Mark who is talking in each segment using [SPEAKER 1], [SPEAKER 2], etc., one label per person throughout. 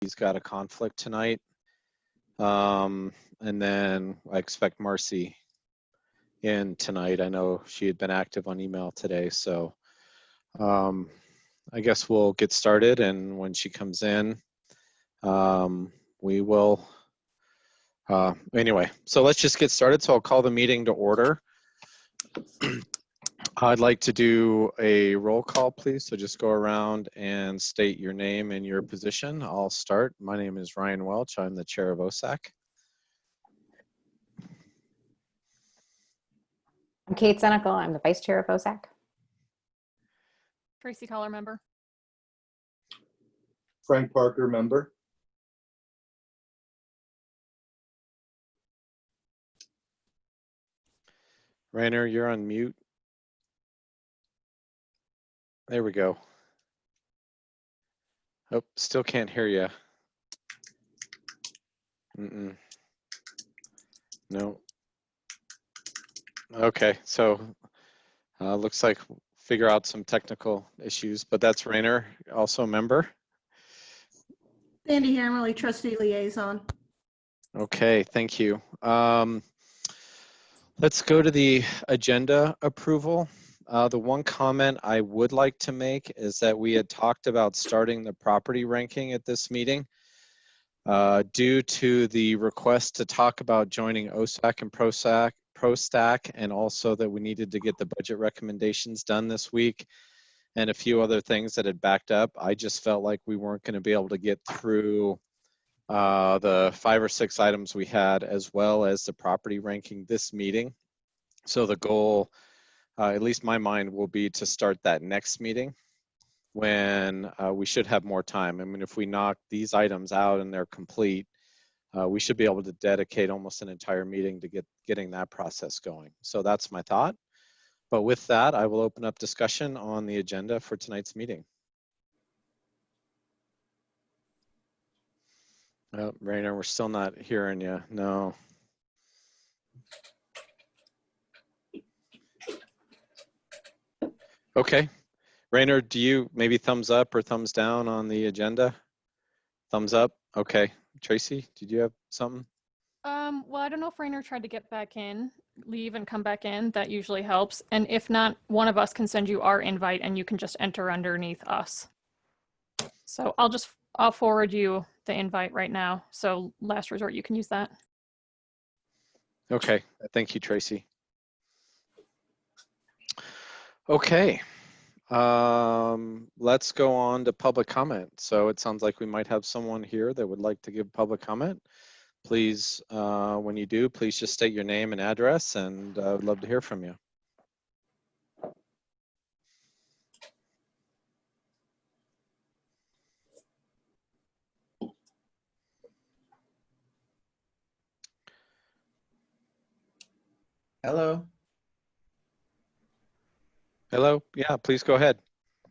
[SPEAKER 1] He's got a conflict tonight. And then I expect Marcy in tonight. I know she had been active on email today, so I guess we'll get started, and when she comes in, we will, anyway, so let's just get started. So I'll call the meeting to order. I'd like to do a roll call, please. So just go around and state your name and your position. I'll start. My name is Ryan Welch. I'm the chair of OSAC.
[SPEAKER 2] I'm Kate Senecal. I'm the vice chair of OSAC.
[SPEAKER 3] Tracy Collar, member.
[SPEAKER 4] Frank Parker, member.
[SPEAKER 1] Rainer, you're on mute. There we go. Oh, still can't hear you. No. Okay, so looks like figure out some technical issues, but that's Rainer, also a member.
[SPEAKER 5] Sandy Hammerly, trustee liaison.
[SPEAKER 1] Okay, thank you. Let's go to the agenda approval. The one comment I would like to make is that we had talked about starting the property ranking at this meeting. Due to the request to talk about joining OSAC and ProStack, and also that we needed to get the budget recommendations done this week and a few other things that had backed up, I just felt like we weren't going to be able to get through the 5 or 6 items we had, as well as the property ranking this meeting. So the goal, at least my mind, will be to start that next meeting when we should have more time. I mean, if we knock these items out and they're complete, we should be able to dedicate almost an entire meeting to getting that process going. So that's my thought. But with that, I will open up discussion on the agenda for tonight's meeting. Oh, Rainer, we're still not hearing you. No. Okay. Rainer, do you maybe thumbs up or thumbs down on the agenda? Thumbs up. Okay. Tracy, did you have something?
[SPEAKER 3] Well, I don't know if Rainer tried to get back in, leave and come back in. That usually helps. And if not, one of us can send you our invite and you can just enter underneath us. So I'll forward you the invite right now. So last resort, you can use that.
[SPEAKER 1] Okay. Thank you, Tracy. Okay. Let's go on to public comment. So it sounds like we might have someone here that would like to give public comment. Please, when you do, please just state your name and address, and I would love to hear from you.
[SPEAKER 6] Hello.
[SPEAKER 1] Hello. Yeah, please go ahead.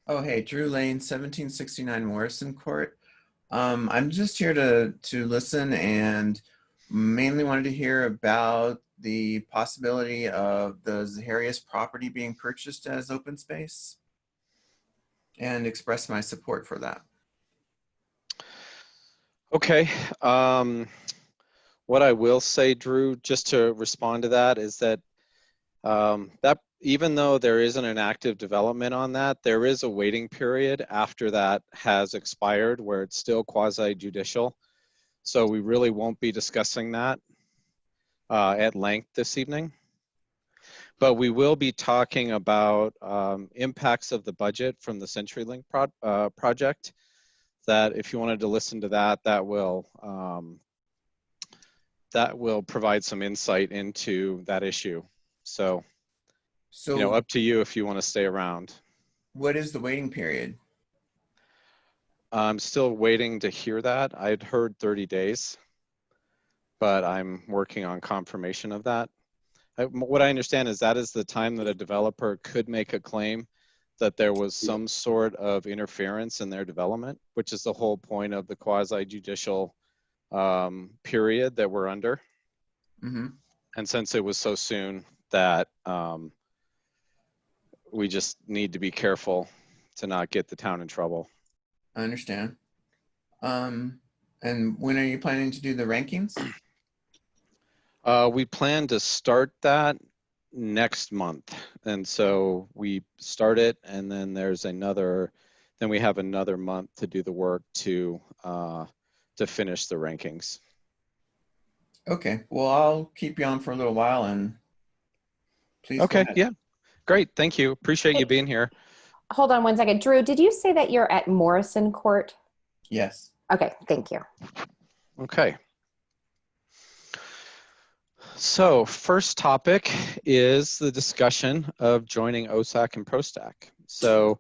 [SPEAKER 6] Oh, hey, Drew Lane, 1769 Morrison Court. I'm just here to listen, and mainly wanted to hear about the possibility of the Zaharias property being purchased as open space and express my support for that.
[SPEAKER 1] Okay. What I will say, Drew, just to respond to that, is that even though there isn't an active development on that, there is a waiting period after that has expired where it's still quasi-judicial. So we really won't be discussing that at length this evening. But we will be talking about impacts of the budget from the CenturyLink project. That if you wanted to listen to that, that will provide some insight into that issue. So you know, up to you if you want to stay around.
[SPEAKER 6] What is the waiting period?
[SPEAKER 1] I'm still waiting to hear that. I'd heard 30 days, but I'm working on confirmation of that. What I understand is that is the time that a developer could make a claim that there was some sort of interference in their development, which is the whole point of the quasi-judicial period that we're under.
[SPEAKER 6] Mm-hmm.
[SPEAKER 1] And since it was so soon that we just need to be careful to not get the town in trouble.
[SPEAKER 6] I understand. And when are you planning to do the rankings?
[SPEAKER 1] We plan to start that next month. And so we start it, and then then we have another month to do the work to finish the rankings.
[SPEAKER 6] Okay, well, I'll keep you on for a little while and please go
[SPEAKER 1] Okay,
[SPEAKER 6] ahead.
[SPEAKER 1] yeah, great. Thank you. Appreciate you
[SPEAKER 2] Hey.
[SPEAKER 1] being here.
[SPEAKER 2] Hold on one second. Drew, did you say that you're at Morrison Court?
[SPEAKER 6] Yes.
[SPEAKER 2] Okay, thank you.
[SPEAKER 1] Okay. So first topic is the discussion of joining OSAC and ProStack. So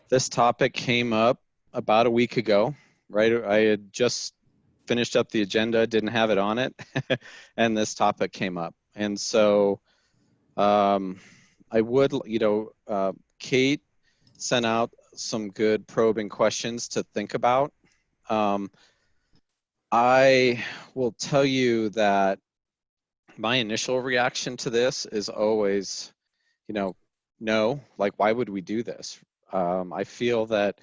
[SPEAKER 1] this topic came up about a week ago, right? I had just finished up the agenda, didn't have it on it, and this topic came up. And so I would, Kate sent out some good probing questions to think about. I will tell you that my initial reaction to this is always, no, like, why would we do this? I feel that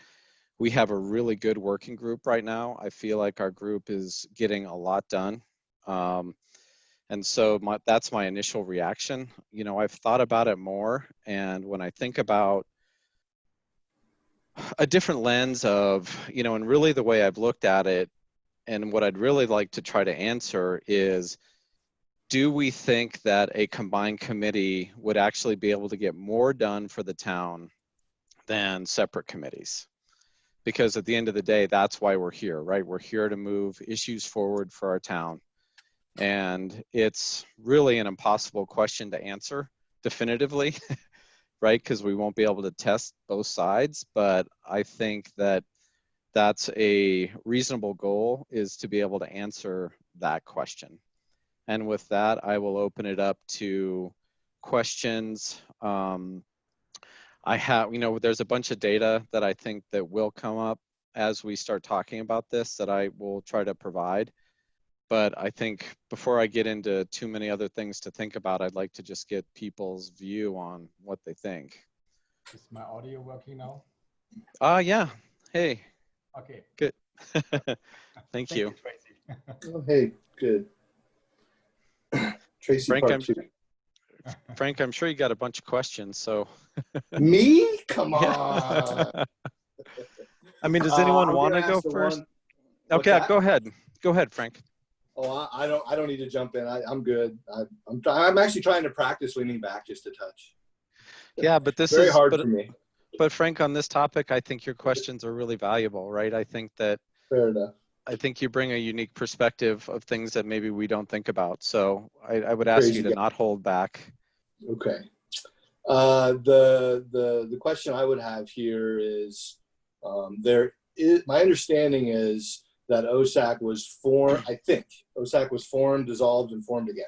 [SPEAKER 1] we have a really good working group right now. I feel like our group is getting a lot done. And so that's my initial reaction. I've thought about it more. And when I think about a different lens of, and really the way I've looked at it, and what I'd really like to try to answer is, do we think that a combined committee would actually be able to get more done for the town than separate committees? Because at the end of the day, that's why we're here, right? We're here to move issues forward for our town. And it's really an impossible question to answer definitively, right? Because we won't be able to test both sides. But I think that that's a reasonable goal, is to be able to answer that question. And with that, I will open it up to questions. I have, there's a bunch of data that I think that will come up as we start talking about this that I will try to provide. But I think before I get into too many other things to think about, I'd like to just get people's view on what they think.
[SPEAKER 4] Is my audio working now?
[SPEAKER 1] Yeah. Hey.
[SPEAKER 4] Okay.
[SPEAKER 1] Good. Thank you.
[SPEAKER 4] Tracy.
[SPEAKER 7] Oh, hey, good. Tracy
[SPEAKER 1] Frank,
[SPEAKER 7] part two.
[SPEAKER 1] Frank, I'm sure you got a bunch of questions, so.
[SPEAKER 7] Me? Come on.
[SPEAKER 1] Yeah. I mean, does anyone want to go first? Okay, go ahead. Go ahead, Frank.
[SPEAKER 7] Oh, I don't need to jump in. I'm good. I'm actually trying to practice leaning back just a touch.
[SPEAKER 1] Yeah, but this
[SPEAKER 7] very
[SPEAKER 1] is
[SPEAKER 7] hard for me.
[SPEAKER 1] But Frank, on this topic, I think your questions are really valuable, right? I think you bring a unique perspective of things that maybe we don't think about. So I would ask you to not hold back.
[SPEAKER 7] Okay. The question I would have here is, my understanding is that OSAC was formed, I think OSAC was formed, dissolved, and formed again.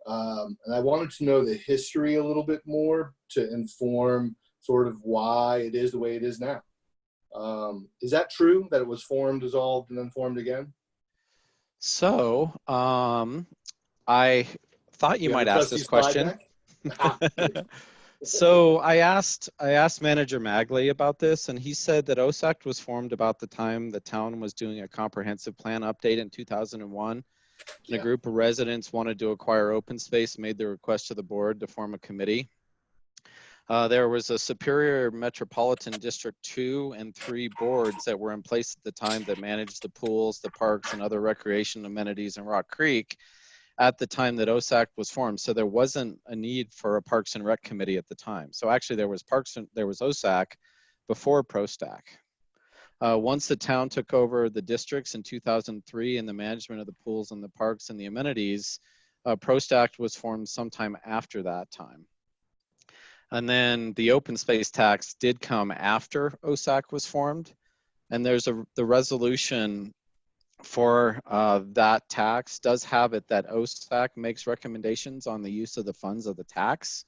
[SPEAKER 7] And I wanted to know the history a little bit more to inform sort of why it is the way it is now. Is that true, that it was formed, dissolved, and then formed again?
[SPEAKER 1] So I thought you might ask this question. So I asked Manager Magley about this, and he said that OSAC was formed about the time the town was doing a comprehensive plan update in 2001. And a group of residents wanted to acquire open space, made the request to the board to form a committee. There was a Superior Metropolitan District 2 and 3 boards that were in place at the time that managed the pools, the parks, and other recreation amenities in Rock Creek at the time that OSAC was formed. So there wasn't a need for a Parks and Rec committee at the time. So actually there was OSAC before ProStack. Once the town took over the districts in 2003 and the management of the pools and the parks and the amenities, ProStack was formed sometime after that time. And then the open space tax did come after OSAC was formed. And there's the resolution for that tax does have it that OSAC makes recommendations on the use of the funds of the tax.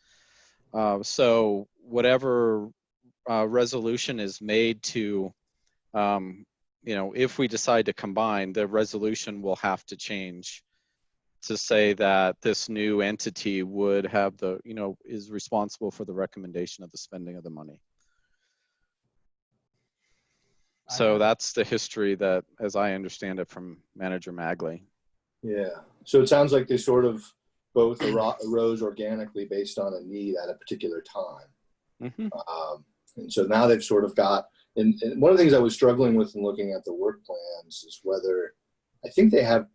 [SPEAKER 1] So whatever resolution is made to, if we decide to combine, the resolution will have to change to say that this new entity would have is responsible for the recommendation of the spending of the money. So that's the history that, as I understand it from Manager Magley.
[SPEAKER 7] Yeah. So it sounds like they sort of both arose organically based on a need at a particular time.
[SPEAKER 1] Mm-hmm.
[SPEAKER 7] And so now they've sort of got, and one of the things I was struggling with in looking at the work plans is whether, I think they have,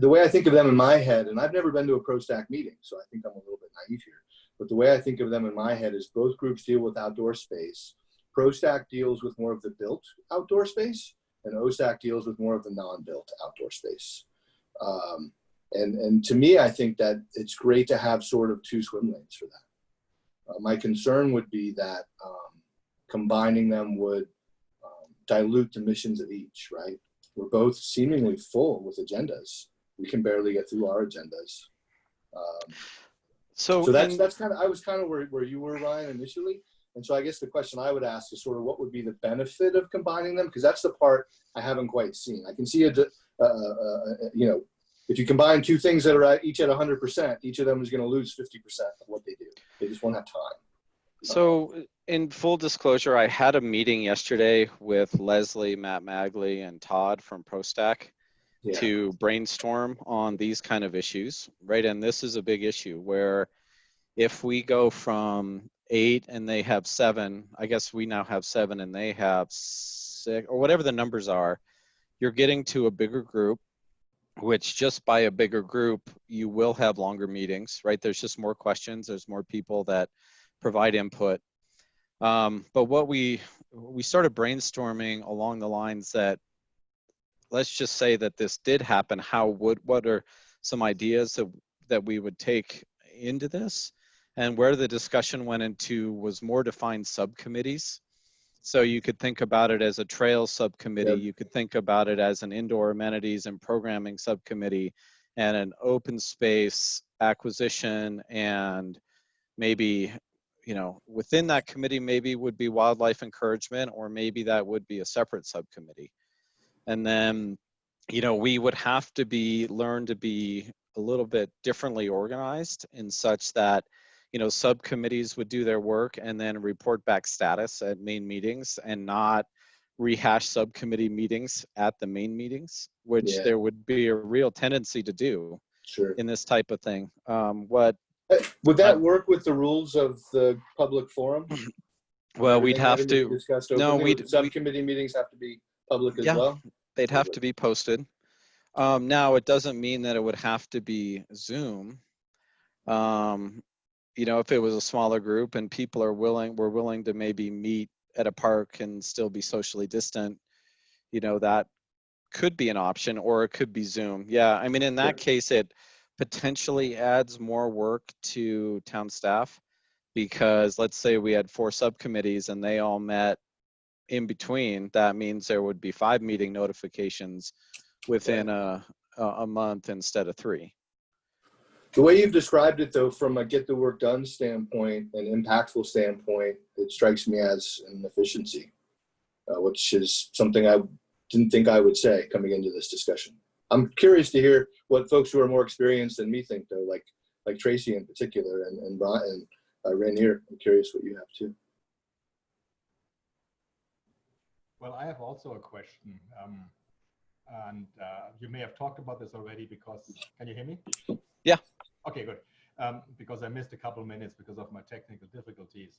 [SPEAKER 7] the way I think of them in my head, and I've never been to a ProStack meeting, so I think I'm a little bit naive here, but the way I think of them in my head is both groups deal with outdoor space. ProStack deals with more of the built outdoor space, and OSAC deals with more of the non-built outdoor space. And to me, I think that it's great to have sort of two swim lanes for that. My concern would be that combining them would dilute the missions of each, right? We're both seemingly full with agendas. We can barely get through our agendas. So that's kind of, I was kind of where you were, Ryan, initially. And so I guess the question I would ask is sort of what would be the benefit of combining them? Because that's the part I haven't quite seen. I can see you know, if you combine two things that are each at 100%, each of them is going to lose 50% of what they do. They just won't have time.
[SPEAKER 1] So in full disclosure, I had a meeting yesterday with Leslie, Matt Magley, and Todd from ProStack to brainstorm on these kind of issues, right? And this is a big issue where if we go from 8 and they have 7, I guess we now have 7 and they have 6, or whatever the numbers are, you're getting to a bigger group, which just by a bigger group, you will have longer meetings, right? There's just more questions. There's more people that provide input. But what we started brainstorming along the lines that, let's just say that this did happen, what are some ideas that we would take into this? And where the discussion went into was more defined subcommittees. So you could think about it as a trail subcommittee. Yep. You could think about it as an indoor amenities and programming subcommittee, and an open space acquisition, and maybe, you know, within that committee maybe would be wildlife encouragement, or maybe that would be a separate subcommittee. And then, you know, we would have to learn to be a little bit differently organized in such that, you know, subcommittees would do their work and then report back status at main meetings, and not rehash subcommittee meetings at the main meetings, which there would be a real tendency to do in this type of thing.
[SPEAKER 7] Would that work with the rules of the public forum?
[SPEAKER 1] Well, we'd have to.
[SPEAKER 7] Subcommittee meetings have to be public as well?
[SPEAKER 1] They'd have to be posted. Now, it doesn't mean that it would have to be Zoom. You know, if it was a smaller group and people were willing to maybe meet at a park and still be socially distant, you know, that could be an option, or it could be Zoom. Yeah, I mean, in that case, it potentially adds more work to town staff, because let's say we had 4 subcommittees and they all met in between. That means there would be 5 meeting notifications within a month instead of 3.
[SPEAKER 7] The way you've described it, though, from a get the work done standpoint and impactful standpoint, it strikes me as an efficiency, which is something I didn't think I would say coming into this discussion. I'm curious to hear what folks who are more experienced than me think, though, like Tracy in particular, and Brian and Rainier. I'm curious what you have too.
[SPEAKER 4] Well, I have also a question, and you may have talked about this already, because can you hear me?
[SPEAKER 1] Yeah.
[SPEAKER 4] Okay, good. Because I missed a couple of minutes because of my technical difficulties.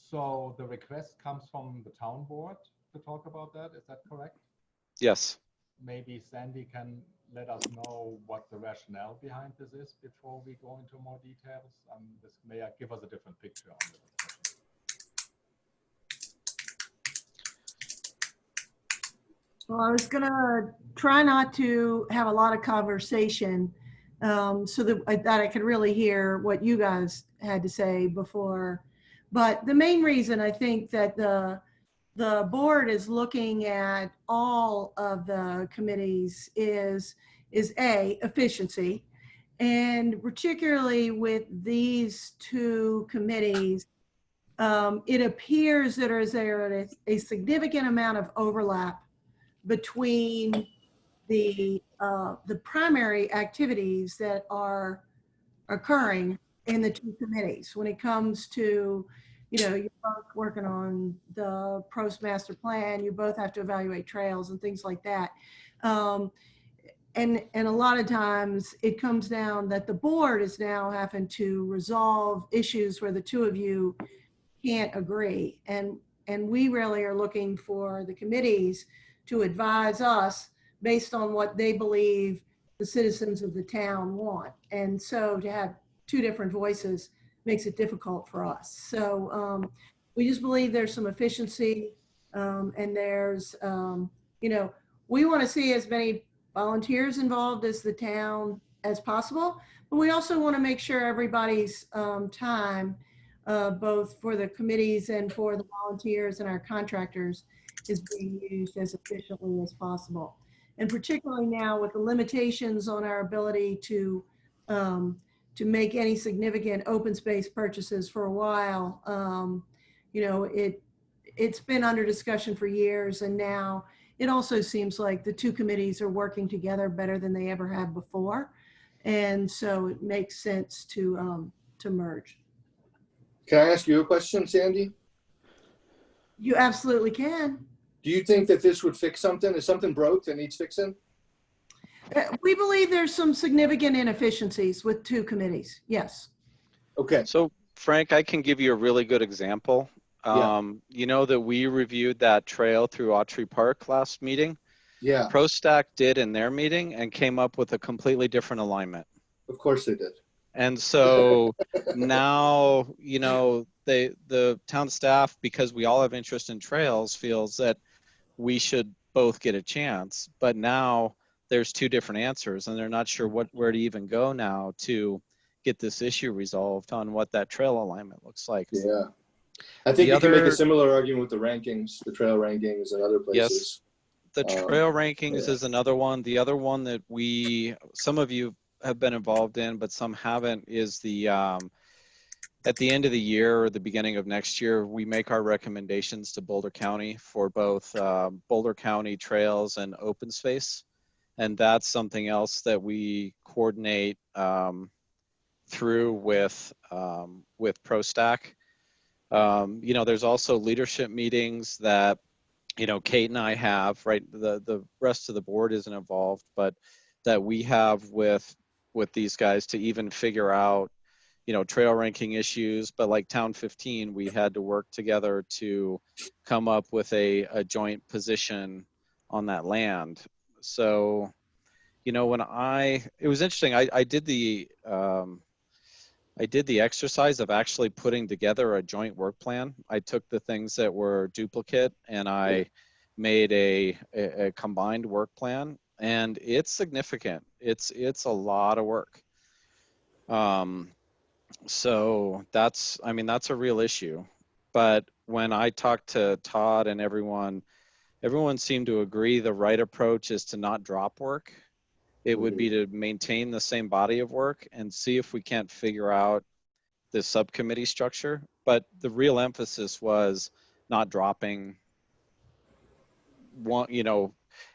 [SPEAKER 4] So the request comes from the town board to talk about that. Is that correct?
[SPEAKER 1] Yes.
[SPEAKER 4] Maybe Sandy can let us know what the rationale behind this is before we go into more details. This may give us a different picture on the discussion.
[SPEAKER 5] Well, I was gonna try not to have a lot of conversation so that I could really hear what you guys had to say before. But the main reason I think that the board is looking at all of the committees is A, efficiency. And particularly with these 2 committees, it appears that there is a significant amount of overlap between the primary activities that are occurring in the 2 committees when it comes to you're both working on the Post Master Plan, you both have to evaluate trails and things like that. And a lot of times it comes down that the board is now having to resolve issues where the two of you can't agree. And we really are looking for the committees to advise us based on what they believe the citizens of the town want. And so to have two different voices makes it difficult for us. So we just believe there's some efficiency and there's, we want to see as many volunteers involved as the town as possible, but we also want to make sure everybody's time, both for the committees and for the volunteers and our contractors, is being used as efficiently as possible. And particularly now with the limitations on our ability to make any significant open space purchases for a while, it's been under discussion for years, and now it also seems like the two committees are working together better than they ever have before. And so it makes sense to merge.
[SPEAKER 7] Can I ask you a question, Sandy?
[SPEAKER 5] You absolutely can.
[SPEAKER 7] Do you think that this would fix something? Is something broke that needs fixing?
[SPEAKER 5] We believe there's some significant inefficiencies with two committees. Yes.
[SPEAKER 7] Okay.
[SPEAKER 1] So Frank, I can give you a really good example.
[SPEAKER 7] Yeah.
[SPEAKER 1] You know that we reviewed that trail through Autry Park last meeting.
[SPEAKER 7] Yeah,
[SPEAKER 1] ProStack did in their meeting and came up with a completely different alignment.
[SPEAKER 7] of course they did.
[SPEAKER 1] And so now, the town staff, because we all have interest in trails, feels that we should both get a chance. But now there's two different answers, and they're not sure where to even go now to get this issue resolved on what that trail alignment looks like.
[SPEAKER 7] Yeah. I think you can make a similar argument with the rankings, the trail rankings and other places.
[SPEAKER 1] Yes, the trail rankings
[SPEAKER 7] yeah.
[SPEAKER 1] is another one. The other one that some of you have been involved in, but some haven't, is the at the end of the year or the beginning of next year, we make our recommendations to Boulder County for both Boulder County trails and open space. And that's something else that we coordinate through with ProStack. There's also leadership meetings that, Kate and I have, right? The rest of the board isn't involved, but that we have with these guys to even figure out, trail ranking issues. But like Town 15, we had to work together to come up with a joint position on that land. So, it was interesting. I did the exercise of actually putting together a joint work plan. I took the things that were duplicate and I made a combined work plan, and it's significant. It's a lot of work. So that's a real issue. But when I talked to Todd and everyone seemed to agree the right approach is to not drop work. It would be to maintain the same body of work and see if we can't figure out the subcommittee structure. But the real emphasis was not dropping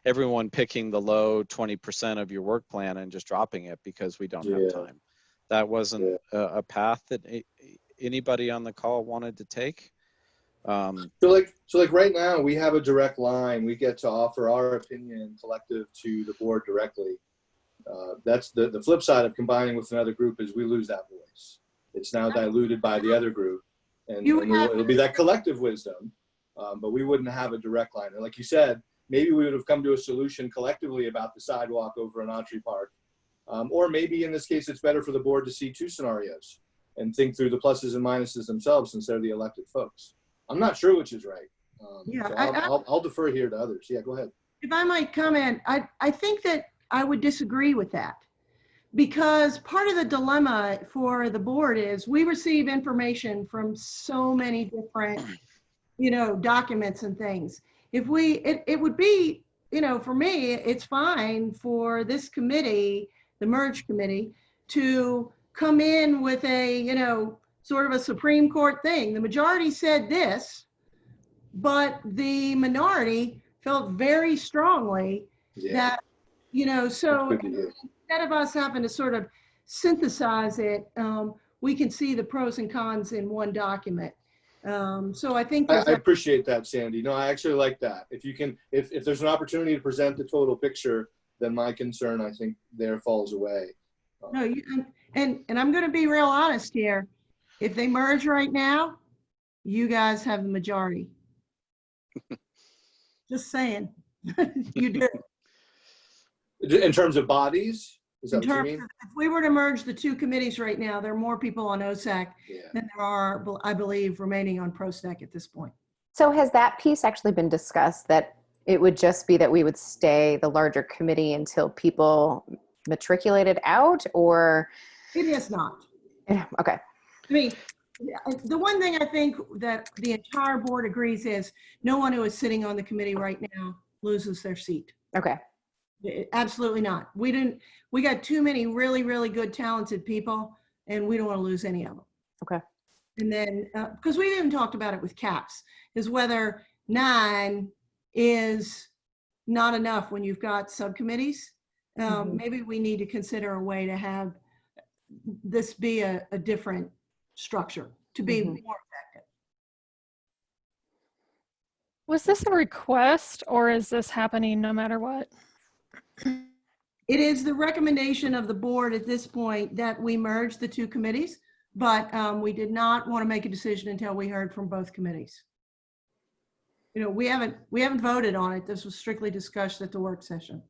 [SPEAKER 1] everyone picking the low 20% of your work plan and just dropping it because we don't have time. That wasn't a path that anybody on the call wanted to take.
[SPEAKER 7] So like right now we have a direct line. We get to offer our opinion collective to the board directly. That's the flip side of combining with another group is we lose that voice. It's now diluted by the other group, and it'll be that collective wisdom, but we wouldn't have a direct line. And like you said, maybe we would have come to a solution collectively about the sidewalk over in Autry Park. Or maybe in this case, it's better for the board to see two scenarios and think through the pluses and minuses themselves instead of the elected folks. I'm not sure which is right. So I'll defer here to others. Yeah, go ahead.
[SPEAKER 5] If I might comment, I think that I would disagree with that, because part of the dilemma for the board is we receive information from so many different, documents and things. It would be, for me, it's fine for this committee, the merge committee, to come in with a, sort of a Supreme Court thing. The majority said this, but the minority felt very strongly that, so instead of us having to sort of synthesize it, we can see the pros and cons in one document. So I think
[SPEAKER 7] I
[SPEAKER 5] there's
[SPEAKER 7] appreciate that, Sandy. No, I actually like that. If you can, if there's an opportunity to present the total picture, then my concern, I think, there falls away.
[SPEAKER 5] no, and I'm going to be real honest here. If they merge right now, you guys have the majority. Just saying. You do.
[SPEAKER 7] In terms of bodies, is that
[SPEAKER 5] In
[SPEAKER 7] what you
[SPEAKER 5] terms
[SPEAKER 7] mean?
[SPEAKER 5] of, if we were to merge the two committees right now, there are more people on OSAC
[SPEAKER 7] Yeah.
[SPEAKER 5] than there are, I believe, remaining on ProStack at this point.
[SPEAKER 2] So has that piece actually been discussed, that it would just be that we would stay the larger committee until people matriculated out, or?
[SPEAKER 5] It is not.
[SPEAKER 2] Okay.
[SPEAKER 5] I mean, the one thing I think that the entire board agrees is no one who is sitting on the committee right now loses their seat.
[SPEAKER 2] Okay.
[SPEAKER 5] Absolutely not. We got too many really, really good, talented people, and we don't want to lose any of them.
[SPEAKER 2] Okay.
[SPEAKER 5] And then, because we even talked about it with CAPS, is whether 9 is not enough when you've got subcommittees. Maybe we need to consider a way to have this be a different structure to be more effective.
[SPEAKER 3] Was this a request, or is this happening no matter what?
[SPEAKER 5] It is the recommendation of the board at this point that we merge the two committees, but we did not want to make a decision until we heard from both committees. You know, we haven't voted on it. This was strictly discussed at the work session.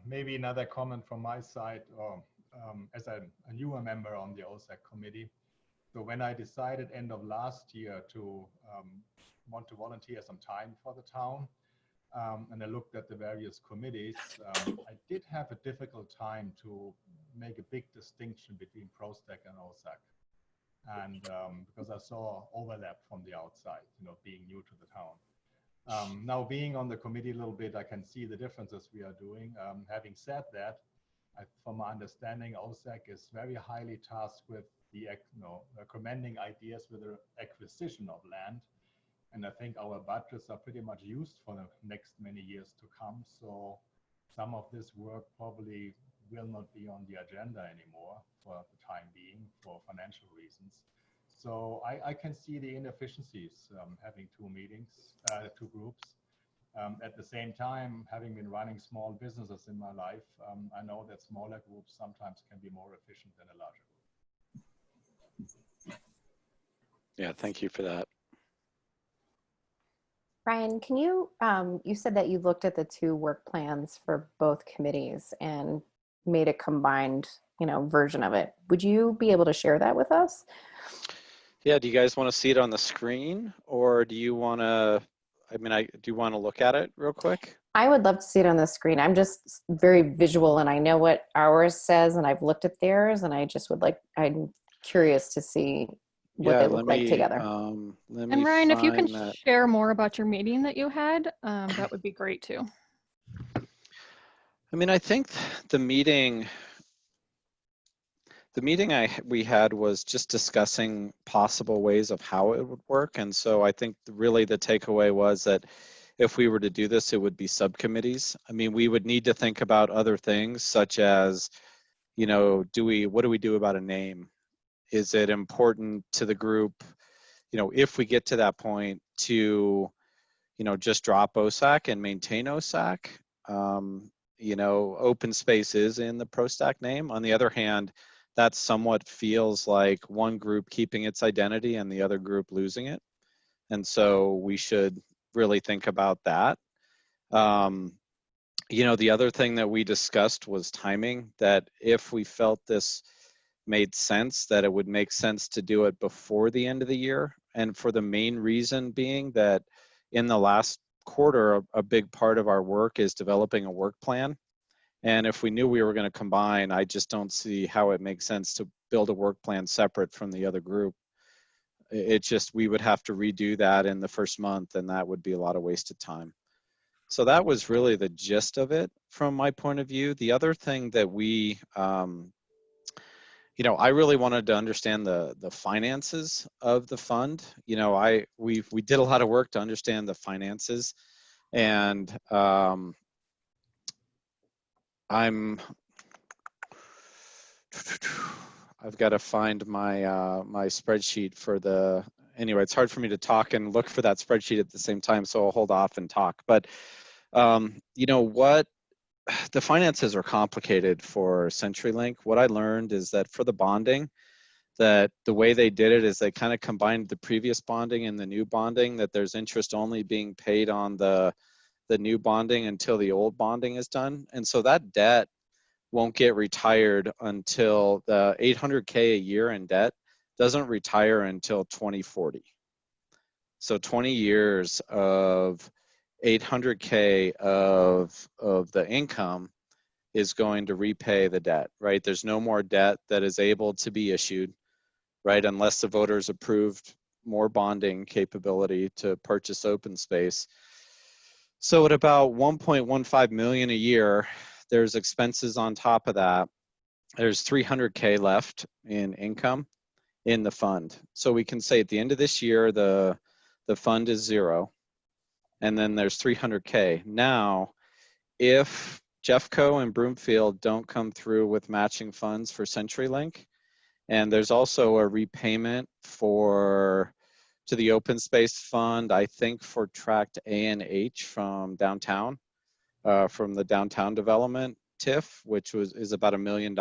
[SPEAKER 4] Maybe another comment from my side, or as a newer member on the OSAC committee. So when I decided end of last year to want to volunteer some time for the town, and I looked at the various committees, I did have a difficult time to make a big distinction between ProStack and OSAC. And because I saw overlap from the outside, you know, being new to the town. Now being on the committee a little bit, I can see the differences we are doing. Having said that, from my understanding, OSAC is very highly tasked with the, recommending ideas with the acquisition of land. And I think our budgets are pretty much used for the next many years to come. So some of this work probably will not be on the agenda anymore for the time being for financial reasons. So I can see the inefficiencies having two meetings, two groups. At the same time, having been running small businesses in my life, I know that smaller groups sometimes can be more efficient than a larger group.
[SPEAKER 1] Yeah, thank you for that.
[SPEAKER 2] Ryan, can you, you said that you looked at the two work plans for both committees and made a combined, version of it. Would you be able to share that with us?
[SPEAKER 1] Yeah, do you guys want to see it on the screen, or do you want to, do you want to look at it real quick?
[SPEAKER 2] I would love to see it on the screen. I'm just very visual, and I know what ours says, and I've looked at theirs, and I just would I'm curious to see what they look like together.
[SPEAKER 3] And Ryan, if you can share more about your meeting that you had, that would be great too.
[SPEAKER 1] I think the meeting we had was just discussing possible ways of how it would work. And so I think really the takeaway was that if we were to do this, it would be subcommittees. We would need to think about other things such as, what do we do about a name? Is it important to the group, if we get to that point, to, just drop OSAC and maintain OSAC? Open space is in the ProStack name. On the other hand, that somewhat feels like one group keeping its identity and the other group losing it. And so we should really think about that. The other thing that we discussed was timing, that if we felt this made sense, that it would make sense to do it before the end of the year. And for the main reason being that in the last quarter, a big part of our work is developing a work plan. And if we knew we were going to combine, I just don't see how it makes sense to build a work plan separate from the other group. We would have to redo that in the first month, and that would be a lot of wasted time. So that was really the gist of it from my point of view. The other thing that we, I really wanted to understand the finances of the fund. We did a lot of work to understand the finances, and I've got to find my my spreadsheet for the. Anyway, it's hard for me to talk and look for that spreadsheet at the same time, so I'll hold off and talk. But you know what? The finances are complicated for CenturyLink. What I learned is that for the bonding, that the way they did it is they kind of combined the previous bonding and the new bonding, that there's interest only being paid on the new bonding until the old bonding is done. And so that debt won't get retired until the $800K a year in debt doesn't retire until 2040. So 20 years of $800K of the income is going to repay the debt, right? There's no more debt that is able to be issued, right? Unless the voters approved more bonding capability to purchase open space. So at about 1.15 million a year, there's expenses on top of that. There's 300K left in income in the fund. So we can say at the end of this year, the fund is zero, and then there's 300K. Now, if Jeffco and Broomfield don't come through with matching funds for CenturyLink, and there's also a repayment to the open space fund, I think for tract A and H from downtown, from the downtown development TIF, which is about $1 million.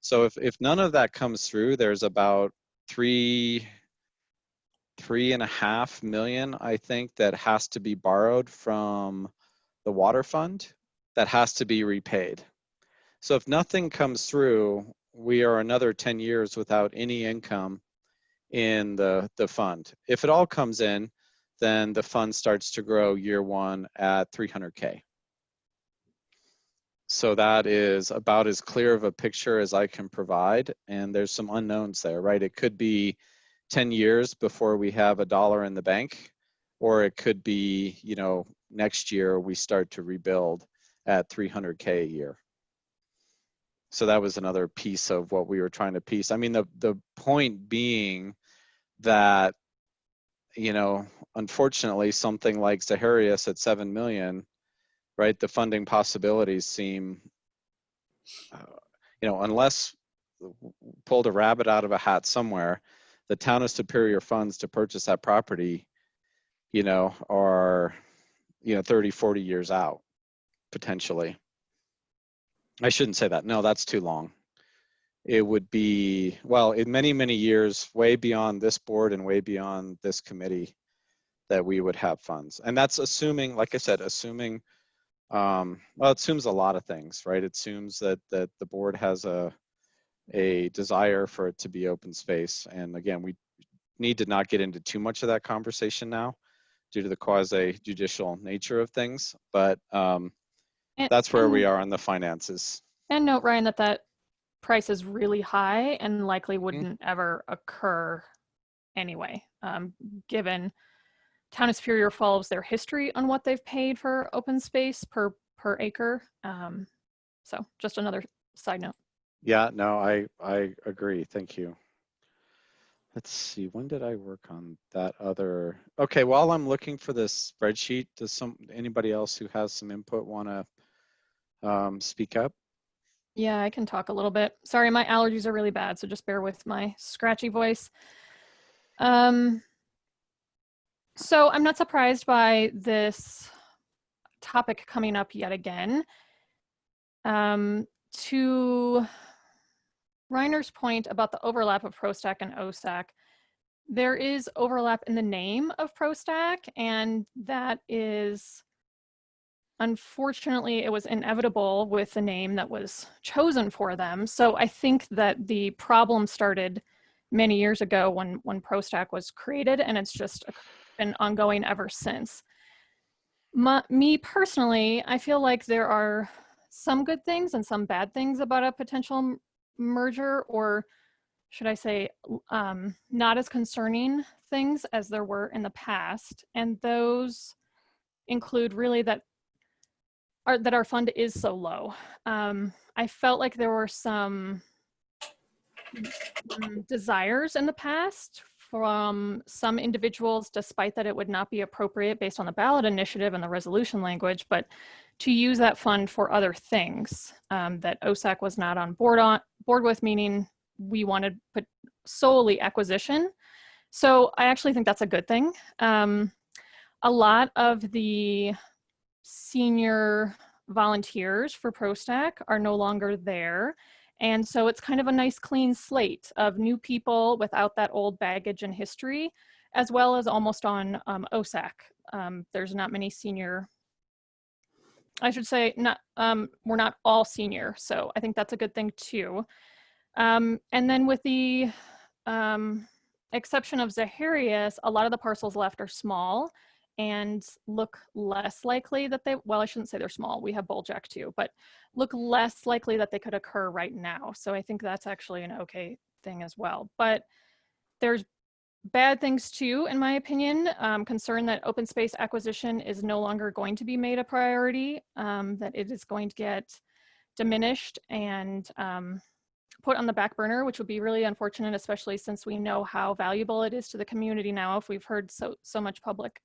[SPEAKER 1] So if none of that comes through, there's about $3.5 million, I think, that has to be borrowed from the water fund that has to be repaid. So if nothing comes through, we are another 10 years without any income in the fund. If it all comes in, then the fund starts to grow year one at 300K. So that is about as clear of a picture as I can provide. And there's some unknowns there, right? It could be 10 years before we have $1 in the bank, or it could be, you know, next year we start to rebuild at 300K a year. So that was another piece of what we were trying to piece. I mean, the point being that, you know, unfortunately, something like Zaharias at 7 million, right? The funding possibilities seem, you know, unless pulled a rabbit out of a hat somewhere, the town of Superior funds to purchase that property, you know, are, you know, 30, 40 years out, potentially. I shouldn't say that. No, that's too long. It would be, well, in many, many years, way beyond this board and way beyond this committee, that we would have funds. And that's assuming, like I said, assuming, well, it assumes a lot of things, right? It assumes that the board has a desire for it to be open space. And again, we need to not get into too much of that conversation now due to the quasi-judicial nature of things. But that's where we are on the finances.
[SPEAKER 3] And note, Ryan, that price is really high and likely wouldn't ever occur anyway, given Town of Superior follows their history on what they've paid for open space per acre. So just another side note.
[SPEAKER 1] Yeah, no, I agree. Thank you. Let's see, when did I work on that other? Okay, while I'm looking for this spreadsheet, does anybody else who has some input want to speak up?
[SPEAKER 3] Yeah, I can talk a little bit. Sorry, my allergies are really bad, so just bear with my scratchy voice. So I'm not surprised by this topic coming up yet again. To Reiner's point about the overlap of ProStack and OSAC, there is overlap in the name of ProStack, and that is, unfortunately, it was inevitable with the name that was chosen for them. So I think that the problem started many years ago when ProStack was created, and it's just been ongoing ever since. Me personally, I feel like there are some good things and some bad things about a potential merger, or should I say not as concerning things as there were in the past. And those include really that our fund is so low. I felt like there were some desires in the past from some individuals, despite that it would not be appropriate based on the ballot initiative and the resolution language, but to use that fund for other things that OSAC was not on board with, meaning we want to put solely acquisition. So I actually think that's a good thing. A lot of the senior volunteers for ProStack are no longer there. And so it's kind of a nice clean slate of new people without that old baggage and history, as well as almost on OSAC. There's not many senior, I should say, we're not all senior. So I think that's a good thing too. And then with the exception of Zaharias, a lot of the parcels left are small and look less likely that they, well, I shouldn't say they're small. We have Bulljack too, but look less likely that they could occur right now. So I think that's actually an okay thing as well. But there's bad things too, in my opinion. Concern that open space acquisition is no longer going to be made a priority, that it is going to get diminished and put on the back burner, which would be really unfortunate, especially since we know how valuable it is to the community now if we've heard so much public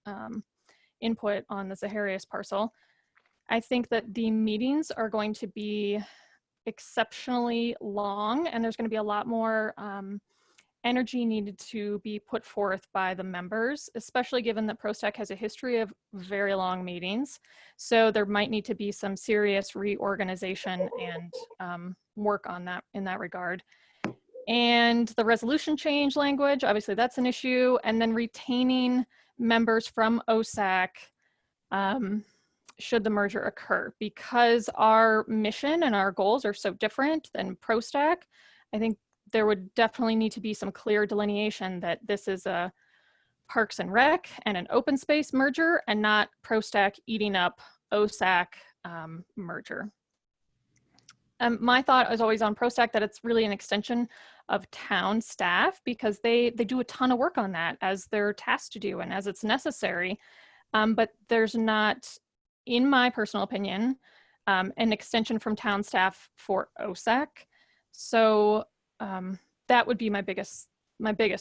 [SPEAKER 3] input on the Zaharias parcel. I think that the meetings are going to be exceptionally long, and there's going to be a lot more energy needed to be put forth by the members, especially given that ProStack has a history of very long meetings. So there might need to be some serious reorganization and work on that in that regard. And the resolution change language, obviously that's an issue. And then retaining members from OSAC should the merger occur, because our mission and our goals are so different than ProStack. I think there would definitely need to be some clear delineation that this is a Parks and Rec and an open space merger, and not ProStack eating up OSAC merger. My thought is always on ProStack that it's really an extension of town staff, because they do a ton of work on that as they're tasked to do and as it's necessary. But there's not, in my personal opinion, an extension from town staff for OSAC. So that would be my biggest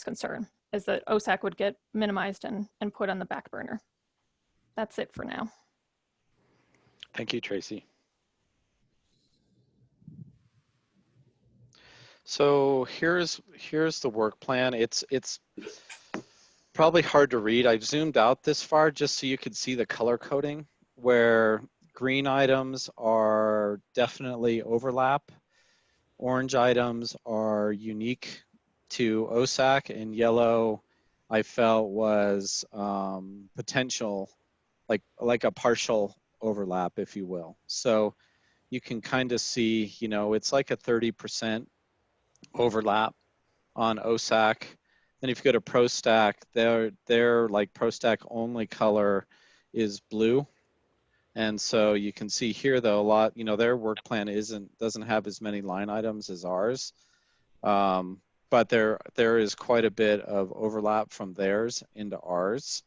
[SPEAKER 3] concern, is that OSAC would get minimized and put on the back burner. That's it for now.
[SPEAKER 1] Thank you, Tracy. So here's the work plan. It's probably hard to read. I've zoomed out this far just so you could see the color coding, where green items are definitely overlap. Orange items are unique to OSAC, and yellow I felt was potential, like a partial overlap, if you will. So you can kind of see, you know, it's like a 30% overlap on OSAC. Then if you go to ProStack, their like ProStack only color is blue. And so you can see here, though, a lot, you know, their work plan doesn't have as many line items as ours. But there is quite a bit of overlap from theirs into ours.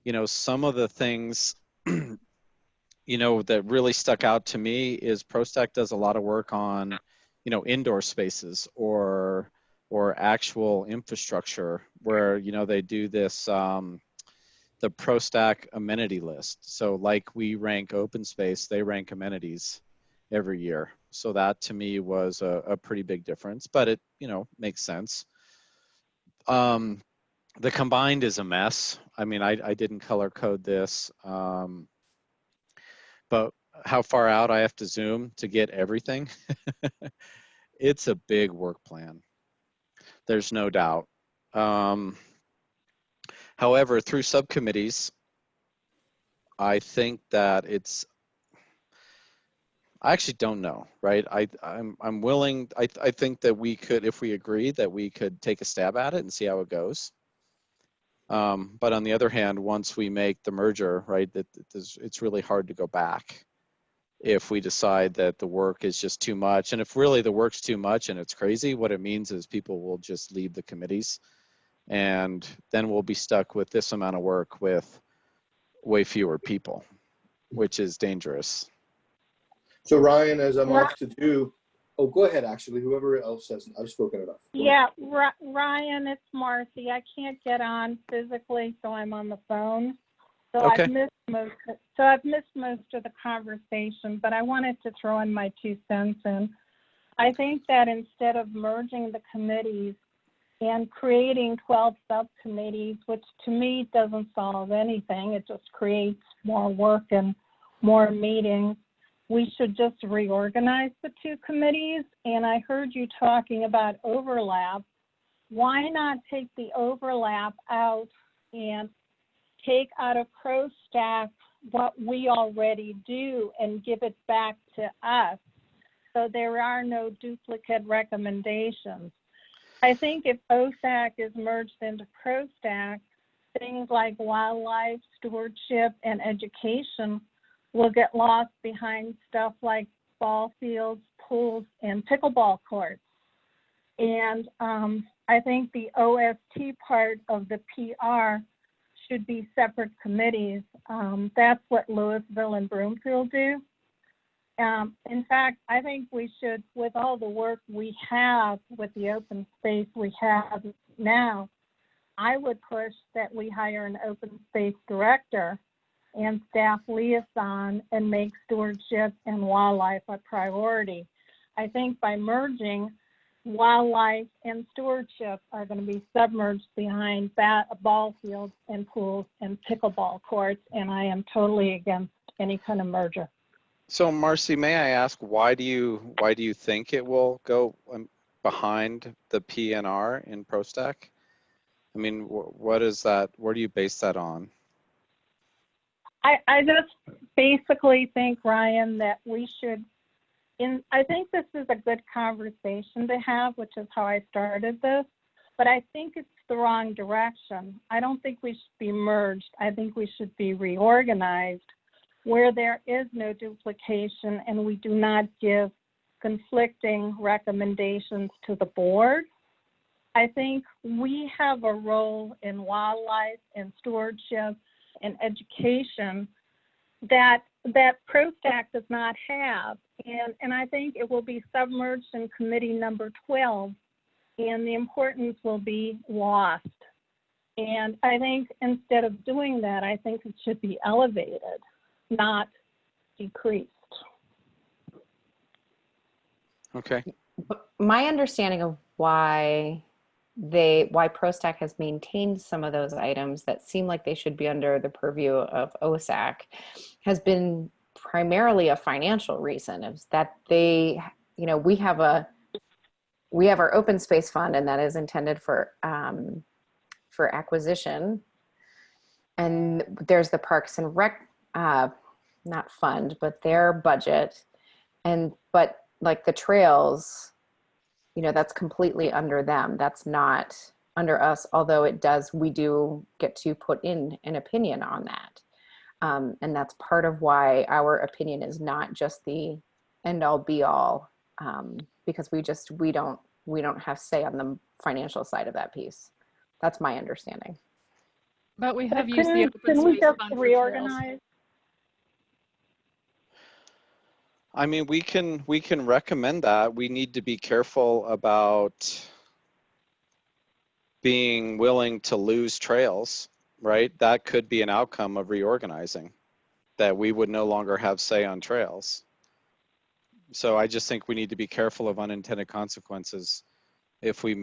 [SPEAKER 1] You know, some of the things, you know, that really stuck out to me is ProStack does a lot of work on, you know, indoor spaces or actual infrastructure, where, you know, they do this, the ProStack amenity list. So like we rank open space, they rank amenities every year. So that to me was a pretty big difference, but it, you know, makes sense. The combined is a mess. I mean, I didn't color code this, but how far out I have to zoom to get everything. It's a big work plan. There's no doubt. However, through subcommittees, I think that I actually don't know, right? I'm willing, I think that we could, if we agree, that we could take a stab at it and see how it goes. But on the other hand, once we make the merger, right, it's really hard to go back if we decide that the work is just too much. And if really the work's too much and it's crazy, what it means is people will just leave the committees, and then we'll be stuck with this amount of work with way fewer people, which is dangerous.
[SPEAKER 7] So Ryan, as I'm off to do, oh, go ahead, actually, whoever else has, I've spoken enough. Go
[SPEAKER 8] Yeah, Ryan, it's Marcy. I can't get on physically, so I'm on the phone. So
[SPEAKER 1] Okay.
[SPEAKER 8] I've missed most of the conversation, but I wanted to throw in my 2 cents in. I think that instead of merging the committees and creating 12 subcommittees, which to me doesn't solve anything, it just creates more work and more meetings, we should just reorganize the two committees. And I heard you talking about overlap. Why not take the overlap out and take out of ProStack what we already do and give it back to us, so there are no duplicate recommendations? I think if OSAC is merged into ProStack, things like wildlife, stewardship, and education will get lost behind stuff like ball fields, pools, and pickleball courts. And I think the OST part of the PR should be separate committees. That's what Louisville and Broomfield do. In fact, I think we should, with all the work we have with the open space we have now, I would push that we hire an open space director and staff liaison and make stewardship and wildlife a priority. I think by merging, wildlife and stewardship are going to be submerged behind ball fields and pools and pickleball courts, and I am totally against any kind of merger.
[SPEAKER 1] So Marcy, may I ask, why do you think it will go behind the PNR in ProStack? I mean, what is that? Where do you base that on?
[SPEAKER 8] I just basically think, Ryan, that we should, I think this is a good conversation to have, which is how I started this, but I think it's the wrong direction. I don't think we should be merged. I think we should be reorganized where there is no duplication and we do not give conflicting recommendations to the board. I think we have a role in wildlife and stewardship and education that ProStack does not have. And I think it will be submerged in committee number 12 and the importance will be lost. And I think instead of doing that, I think it should be elevated, not decreased.
[SPEAKER 1] Okay.
[SPEAKER 2] My understanding of why ProStack has maintained some of those items that seem like they should be under the purview of OSAC has been primarily a financial reason. Is that they, we have our open space fund, and that is intended for acquisition. And there's the Parks and Rec, not fund, but their budget. But like the trails, that's completely under them. That's not under us, although we do get to put in an opinion on that. And that's part of why our opinion is not just the end all be all, because we don't have say on the financial side of that piece. That's my understanding.
[SPEAKER 3] But we have used the open
[SPEAKER 8] Can we
[SPEAKER 3] space
[SPEAKER 8] just
[SPEAKER 3] fund for
[SPEAKER 8] reorganize?
[SPEAKER 3] trails.
[SPEAKER 1] I mean, we can recommend that. We need to be careful about being willing to lose trails, right? That could be an outcome of reorganizing, that we would no longer have say on trails. So I just think we need to be careful of unintended consequences if we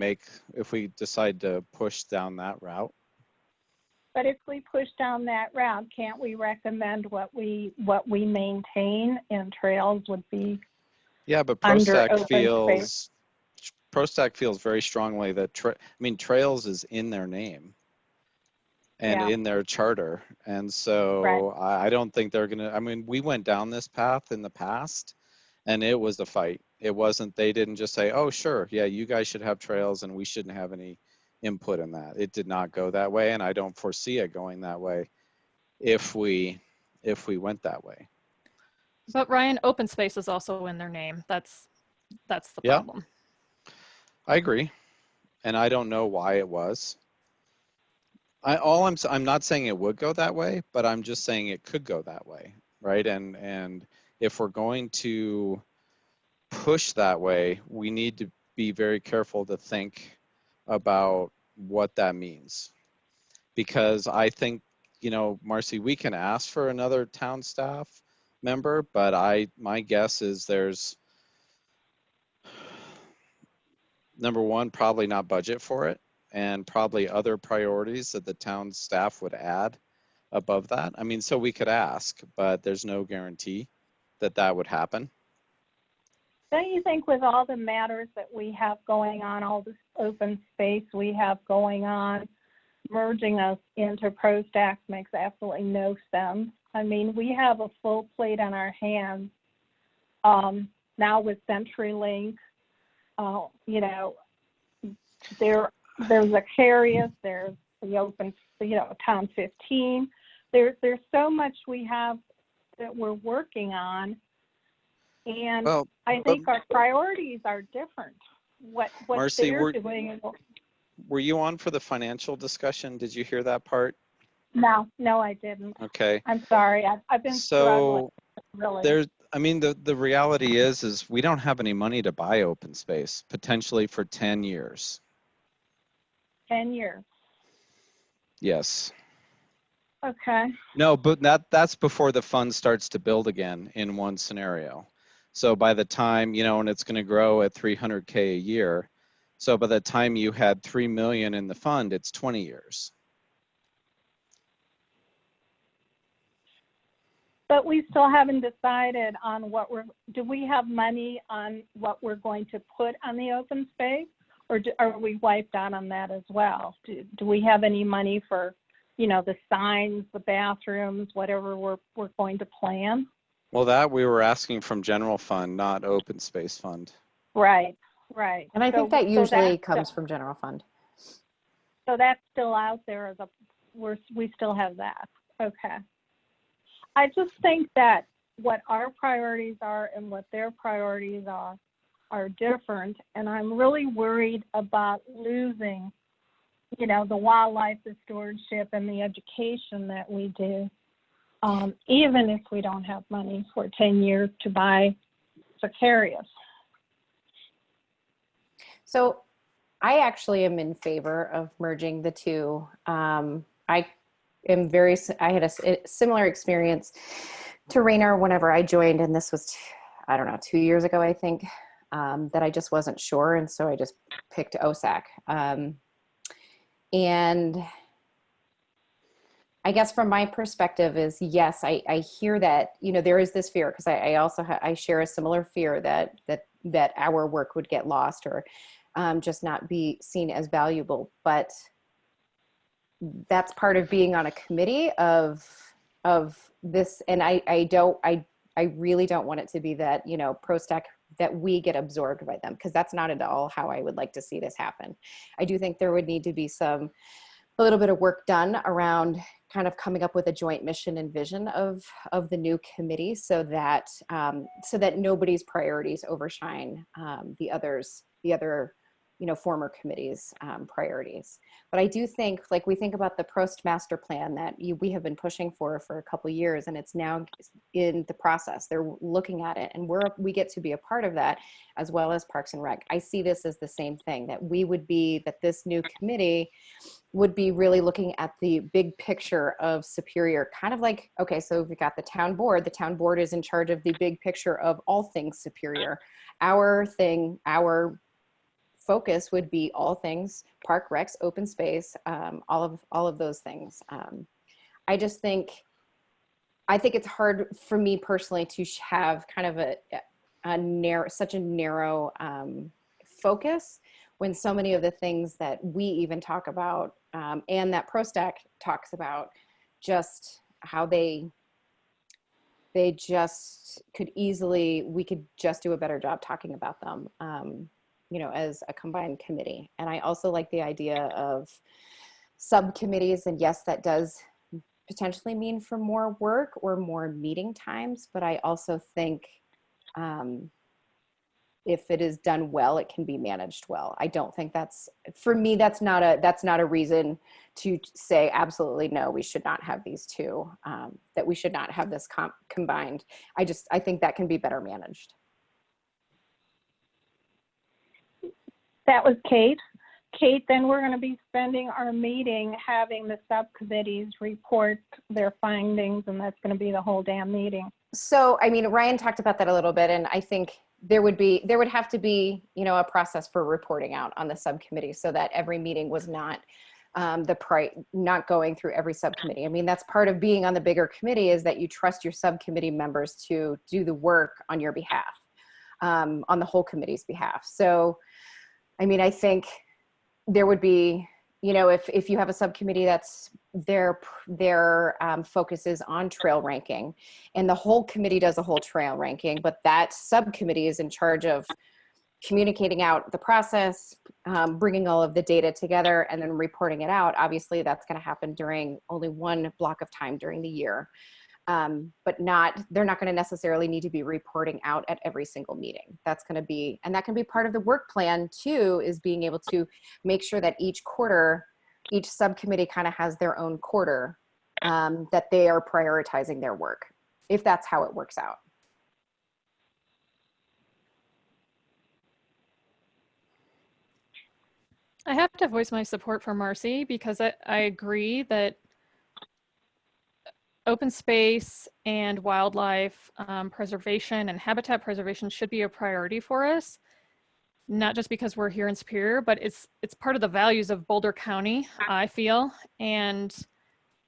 [SPEAKER 1] decide to push down that route.
[SPEAKER 8] But if we push down that route, can't we recommend what we maintain in trails would be?
[SPEAKER 1] Yeah, but
[SPEAKER 8] Under
[SPEAKER 1] ProStack feels very strongly that trails is in their name and in their charter, and so right. I don't think they're gonna. I mean, we went down this path in the past, and it was a fight. It wasn't. They didn't just say, "Oh, sure, yeah, you guys should have trails, and we shouldn't have any input in that." It did not go that way, and I don't foresee it going that way if we went that way.
[SPEAKER 3] But Ryan, open space is also in their name. That's the problem.
[SPEAKER 1] I agree, and I don't know why it was. I'm not saying it would go that way, but I'm just saying it could go that way, right? And if we're going to push that way, we need to be very careful to think about what that means, because I think, Marcy, we can ask for another town staff member, but my guess is there's number one, probably not budget for it, and probably other priorities that the town staff would add above that. I mean, so we could ask, but there's no guarantee that that would happen.
[SPEAKER 8] Don't you think with all the matters that we have going on, all this open space we have going on, merging us into ProStack makes absolutely no sense? I mean, we have a full plate on our hands now with CenturyLink. You know, there's Aquarius, there's the open, Town 15. There's so much we have that we're working on, and
[SPEAKER 1] Well,
[SPEAKER 8] I think our priorities are different. What
[SPEAKER 1] Marcy,
[SPEAKER 8] they're doing.
[SPEAKER 1] Were you on for the financial discussion? Did you hear that part?
[SPEAKER 8] No, I didn't.
[SPEAKER 1] Okay.
[SPEAKER 8] I'm sorry. I've been struggling, really.
[SPEAKER 1] I mean, the reality is we don't have any money to buy open space, potentially for 10 years.
[SPEAKER 8] 10 years.
[SPEAKER 1] Yes.
[SPEAKER 8] Okay.
[SPEAKER 1] No, but that's before the fund starts to build again in one scenario. So by the time, and it's going to grow at 300K a year. So by the time you had 3 million in the fund, it's 20 years.
[SPEAKER 8] But we still haven't decided on do we have money on what we're going to put on the open space, or are we wiped out on that as well? Do we have any money for, the signs, the bathrooms, whatever we're going to plan?
[SPEAKER 1] Well, that we were asking from general fund, not open space fund.
[SPEAKER 8] Right.
[SPEAKER 2] And I think that usually comes from general fund.
[SPEAKER 8] So that's still out there we still have that. Okay. I just think that what our priorities are and what their priorities are different. And I'm really worried about losing, the wildlife, the stewardship, and the education that we do, even if we don't have money for 10 years to buy Aquarius.
[SPEAKER 2] So I actually am in favor of merging the two. I had a similar experience to Rainer whenever I joined, and this was, 2 years ago, I think, that I just wasn't sure. And so I just picked OSAC. And I guess from my perspective is, yes, I hear that, there is this fear, because I also I share a similar fear that our work would get lost or just not be seen as valuable. But that's part of being on a committee of this. And I really don't want it to be that, ProStack, that we get absorbed by them, because that's not at all how I would like to see this happen. I do think there would need to be a little bit of work done around kind of coming up with a joint mission and vision of the new committee, so that nobody's priorities overshine the other former committees' priorities. But I do think, we think about the Prost master plan that we have been pushing for a couple of years, and it's now in the process. They're looking at it, and we get to be a part of that, as well as Parks and Rec. I see this as the same thing, that this new committee would be really looking at the big picture of Superior, kind of like, okay, so we've got the town board is in charge of the big picture of all things Superior. Our focus would be all things park, recs, open space, all of those things. I think it's hard for me personally to have kind of such a narrow focus, when so many of the things that we even talk about and that ProStack talks about, just how they just we could just do a better job talking about them, as a combined committee. And I also like the idea of subcommittees, and yes, that does potentially mean for more work or more meeting times, but I also think if it is done well, it can be managed well. I don't think that's not a reason to say absolutely no, we should not have these two, that we should not have this combined. I think that can be better managed.
[SPEAKER 8] That was Kate. Kate, then we're going to be spending our meeting having the subcommittees report their findings, and that's going to be the whole damn meeting.
[SPEAKER 2] So, Ryan talked about that a little bit, and I think there would have to be, you know, a process for reporting out on the subcommittee so that every meeting was not not going through every subcommittee. I mean, that's part of being on the bigger committee, is that you trust your subcommittee members to do the work on your behalf, on the whole committee's behalf. So, I mean, I think there would be, you know, if you have a subcommittee that's their focus is on trail ranking, and the whole committee does a whole trail ranking, but that subcommittee is in charge of communicating out the process, bringing all of the data together, and then reporting it out. Obviously, that's going to happen during only one block of time during the year. But they're not going to necessarily need to be reporting out at every single meeting. That's going to be, and that can be part of the work plan too, is being able to make sure that each quarter, each subcommittee kind of has their own quarter, that they are prioritizing their work, if that's how it works out.
[SPEAKER 3] I have to voice my support for Marcy, because I agree that open space and wildlife preservation and habitat preservation should be a priority for us, not just because we're here in Superior, but it's part of the values of Boulder County, I feel. And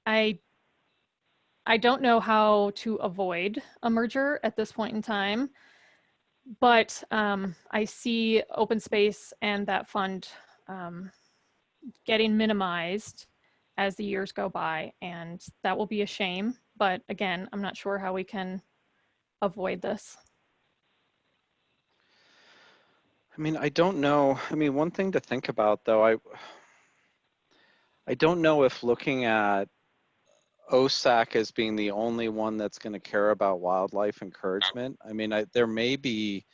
[SPEAKER 3] I don't know how to avoid a merger at this point in time, but I see open space and that fund getting minimized as the years go by, and that will be a shame. But again, I'm not sure how we can avoid this.
[SPEAKER 1] I mean, I don't know. I mean, one thing to think about though, I don't know if looking at OSAC as being the only one that's going to care about wildlife encouragement. I mean, there may be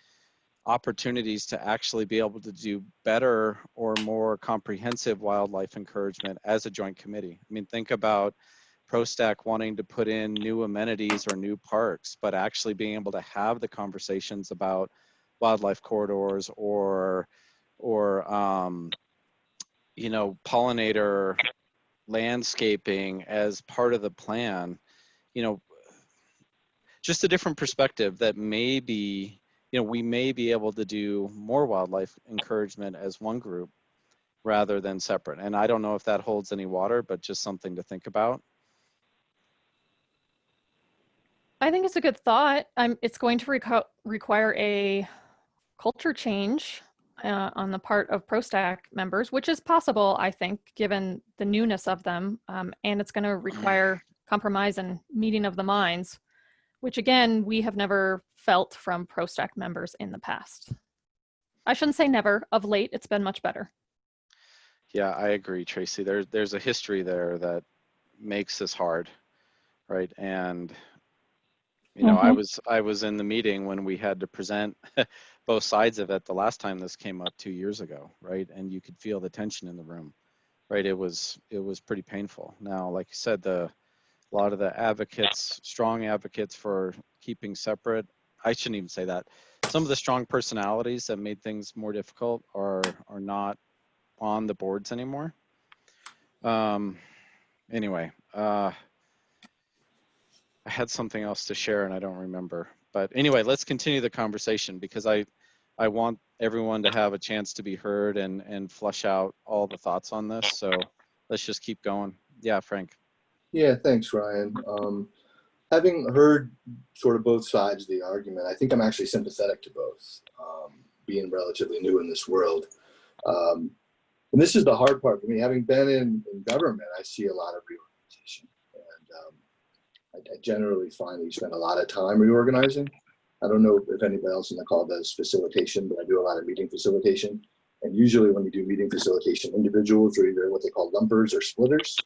[SPEAKER 1] opportunities to actually be able to do better or more comprehensive wildlife encouragement as a joint committee. I mean, think about ProStack wanting to put in new amenities or new parks, but actually being able to have the conversations about wildlife corridors or you know, pollinator landscaping as part of the plan. You know, just a different perspective that maybe, you know, we may be able to do more wildlife encouragement as one group rather than separate. And I don't know if that holds any water, but just something to think about.
[SPEAKER 3] I think it's a good thought. It's going to require a culture change on the part of ProStack members, which is possible, I think, given the newness of them. And it's going to require compromise and meeting of the minds, which again, we have never felt from ProStack members in the past. I shouldn't say never. Of late, it's been much better.
[SPEAKER 1] Yeah, I agree, Tracy. There's a history there that makes this hard, right? And you know, I was in the meeting when we had to present both sides of it the last time this came up 2 years ago, right? And you could feel the tension in the room, right? It was pretty painful. Now, like you said, a lot of the advocates, strong advocates for keeping separate, I shouldn't even say that. Some of the strong personalities that made things more difficult are not on the boards anymore. Anyway, I had something else to share and I don't remember. But anyway, let's continue the conversation, because I want everyone to have a chance to be heard and flush out all the thoughts on this. So let's just keep going. Yeah, Frank.
[SPEAKER 7] Yeah, thanks, Ryan. Having heard sort of both sides of the argument, I think I'm actually sympathetic to both, being relatively new in this world. And this is the hard part for me. Having been in government, I see a lot of reorganization. And I generally find that you spend a lot of time reorganizing. I don't know if anybody else in the call does facilitation, but I do a lot of meeting facilitation. And usually when you do meeting facilitation, individuals are either what they call lumpers or splitters.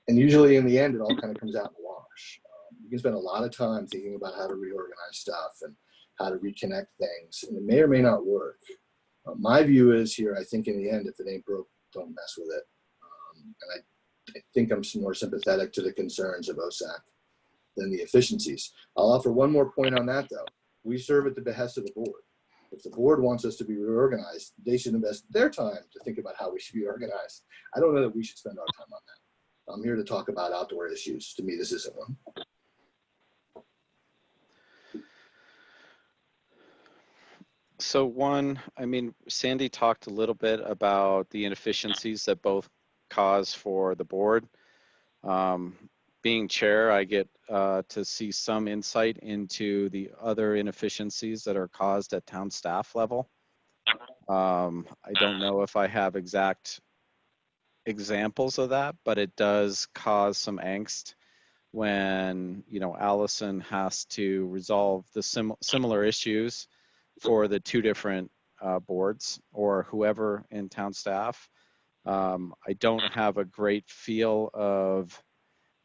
[SPEAKER 7] And usually in the end, it all kind of comes out in the wash. You can spend a lot of time thinking about how to reorganize stuff and how to reconnect things, and it may or may not work. My view is here, I think in the end, if it ain't broke, don't mess with it. And I think I'm more sympathetic to the concerns of OSAC than the efficiencies. I'll offer one more point on that though. We serve at the behest of the board. If the board wants us to be reorganized, they should invest their time to think about how we should be organized. I don't know that we should spend our time on that. I'm here to talk about outdoor issues. To me, this isn't one.
[SPEAKER 1] So one, I mean, Sandy talked a little bit about the inefficiencies that both cause for the board. Being chair, I get to see some insight into the other inefficiencies that are caused at town staff level. I don't know if I have exact examples of that, but it does cause some angst when, you know, Allison has to resolve the similar issues for the two different boards or whoever in town staff. I don't have a great feel of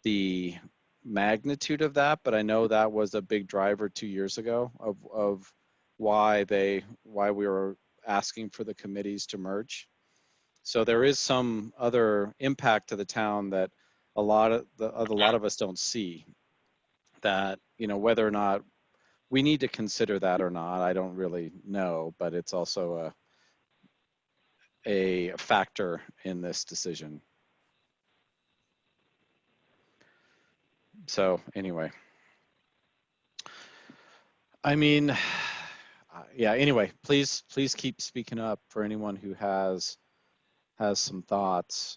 [SPEAKER 1] the magnitude of that, but I know that was a big driver 2 years ago of why we were asking for the committees to merge. So there is some other impact to the town that a lot of us don't see, that, you know, whether or not we need to consider that or not, I don't really know, but it's also a factor in this decision. So anyway, I mean, yeah, anyway, please keep speaking up for anyone who has some thoughts.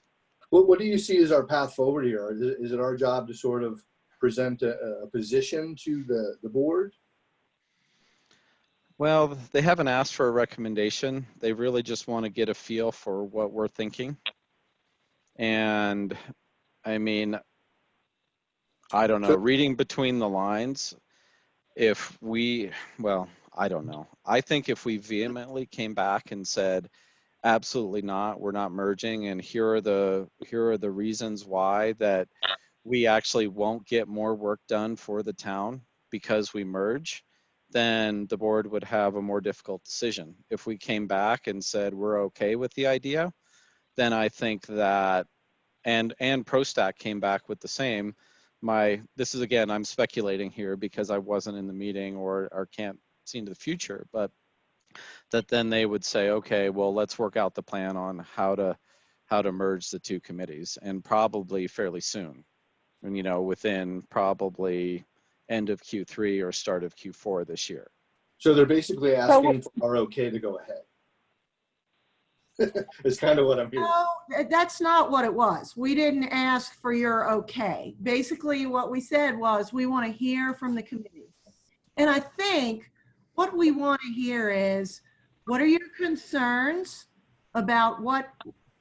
[SPEAKER 7] What do you see as our path forward here? Is it our job to sort of present a position to the board?
[SPEAKER 1] Well, they haven't asked for a recommendation. They really just want to get a feel for what we're thinking. And I mean, I don't know, reading between the lines, I don't know. I think if we vehemently came back and said, absolutely not, we're not merging, and here are the reasons why, that we actually won't get more work done for the town because we merge, then the board would have a more difficult decision. If we came back and said we're okay with the idea, then I think that, and ProStack came back with the same. This is, again, I'm speculating here because I wasn't in the meeting or can't see into the future, but that then they would say, okay, well, let's work out the plan on how to merge the two committees, and probably fairly soon. And, you know, within probably end of Q3 or start of Q4 this year.
[SPEAKER 7] So they're basically asking for our okay to go ahead. It's kind of what I'm hearing.
[SPEAKER 5] No, that's not what it was. We didn't ask for your okay. Basically, what we said was we want to hear from the committee. And I think what we want to hear is, what are your concerns about what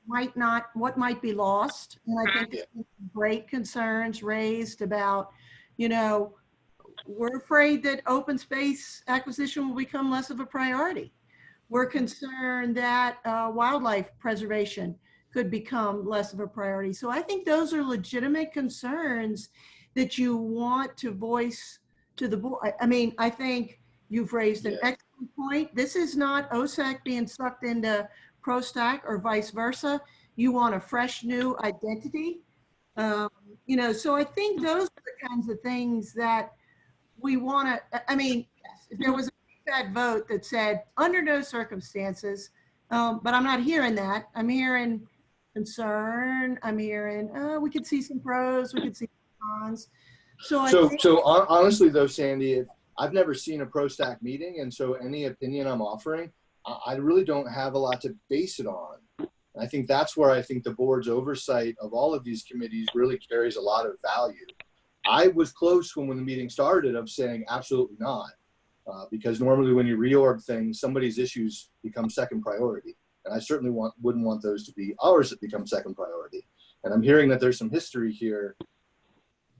[SPEAKER 5] might be lost? And I think great concerns raised about, you know, we're afraid that open space acquisition will become less of a priority. We're concerned that wildlife preservation could become less of a priority. So I think those are legitimate concerns that you want to voice to the board. I mean, I think you've raised an excellent point. This is not OSAC being sucked into ProStack or vice versa. You want a fresh new identity. You know, so I think those are the kinds of things that we want to, I mean, yes, if there was a bad vote that said under no circumstances, but I'm not hearing that. I'm hearing concern. I'm hearing, we could see some pros, we could see some cons. So
[SPEAKER 7] Honestly though, Sandy, I've never seen a ProStack meeting, and so any opinion I'm offering, I really don't have a lot to base it on. I think that's where I think the board's oversight of all of these committees really carries a lot of value. I was close when the meeting started of saying absolutely not, because normally when you reorg things, somebody's issues become second priority. And I certainly wouldn't want those to be ours that become second priority. And I'm hearing that there's some history here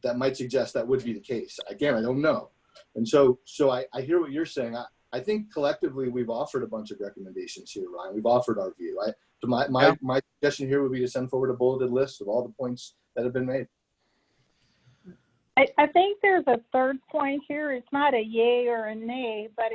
[SPEAKER 7] that might suggest that would be the case. Again, I don't know. And so I hear what you're saying. I think collectively we've offered a bunch of recommendations here, Ryan. We've offered our view. My suggestion here would be to send forward a bulleted list of all the points that have been made.
[SPEAKER 8] I think there's a third point here. It's not a yay or a nay, but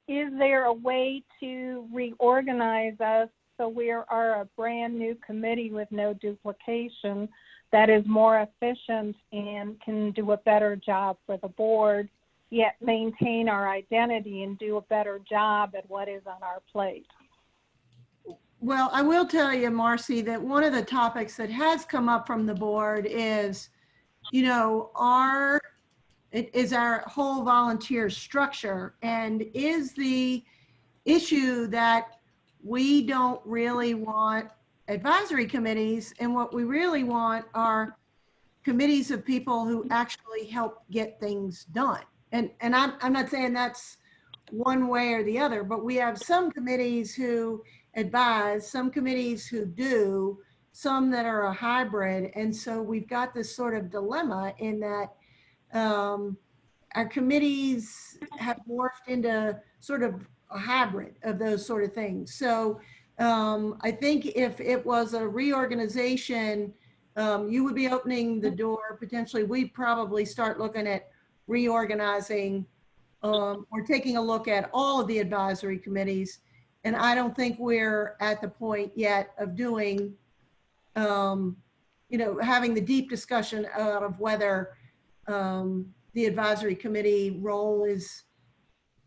[SPEAKER 8] is there a way to reorganize us so we are a brand new committee with no duplication that is more efficient and can do a better job for the board, yet maintain our identity and do a better job at what is on our plate?
[SPEAKER 5] Well, I will tell you, Marcy, that one of the topics that has come up from the board is, you know, is our whole volunteer structure, and is the issue that we don't really want advisory committees, and what we really want are committees of people who actually help get things done. And I'm not saying that's one way or the other, but we have some committees who advise, some committees who do, some that are a hybrid. And so we've got this sort of dilemma in that our committees have morphed into sort of a hybrid of those sort of things. So I think if it was a reorganization, you would be opening the door. Potentially, we'd probably start looking at reorganizing or taking a look at all of the advisory committees. And I don't think we're at the point yet of doing, you know, having the deep discussion of whether the advisory committee role is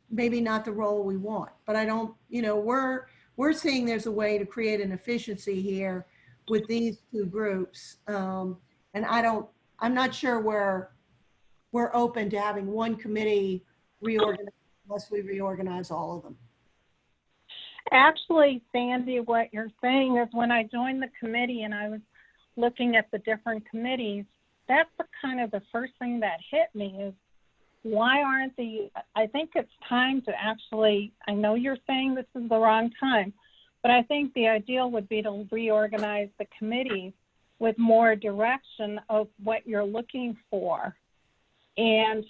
[SPEAKER 5] maybe not the role we want. But I don't, you know, we're seeing there's a way to create an efficiency here with these two groups. And I'm not sure we're open to having one committee reorganized unless we reorganize all of them.
[SPEAKER 8] Actually, Sandy, what you're saying is when I joined the committee and I was looking at the different committees, that's the kind of the first thing that hit me is why aren't I think it's time to actually, I know you're saying this is the wrong time, but I think the ideal would be to reorganize the committees with more direction of what you're looking for and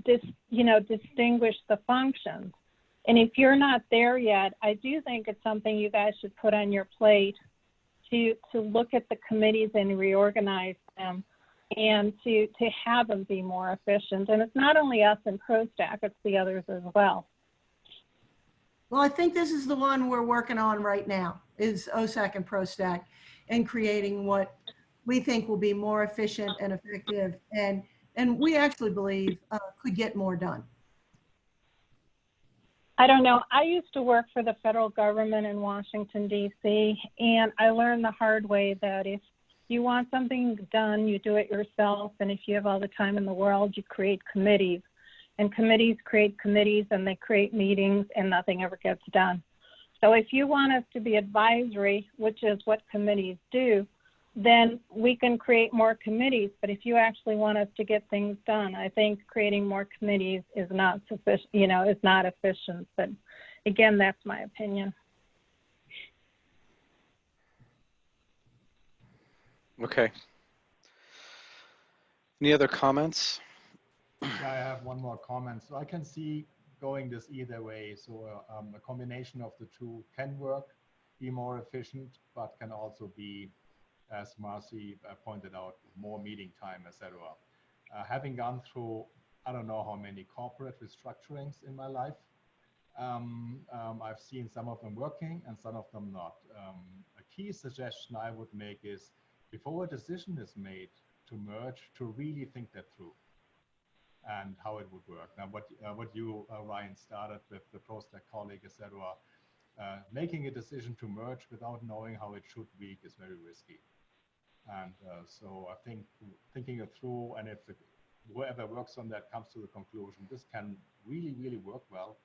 [SPEAKER 8] distinguish the functions. And if you're not there yet, I do think it's something you guys should put on your plate to look at the committees and reorganize them and to have them be more efficient. And it's not only us in ProStack, it's the others as well.
[SPEAKER 5] Well, I think this is the one we're working on right now, is OSAC and ProStack, and creating what we think will be more efficient and effective, and we actually believe could get more done.
[SPEAKER 8] I don't know. I used to work for the federal government in Washington, D.C., and I learned the hard way that if you want something done, you do it yourself, and if you have all the time in the world, you create committees. And committees create committees, and they create meetings, and nothing ever gets done. So if you want us to be advisory, which is what committees do, then we can create more committees. But if you actually want us to get things done, I think creating more committees is not sufficient, is not efficient. But again, that's my opinion.
[SPEAKER 1] Okay. Any other comments?
[SPEAKER 4] Yeah, I have one more comment. So I can see going this either way. So a combination of the two can work, be more efficient, but can also be, as Marcy pointed out, more meeting time, etc. Having gone through, I don't know how many corporate restructurings in my life, I've seen some of them working and some of them not. A key suggestion I would make is, before a decision is made to merge, to really think that through and how it would work. Now, what you, Ryan, started with the ProStack colleague, etc., making a decision to merge without knowing how it should be is very risky. And so I think thinking it through, and if whoever works on that comes to the conclusion this can really, really work well,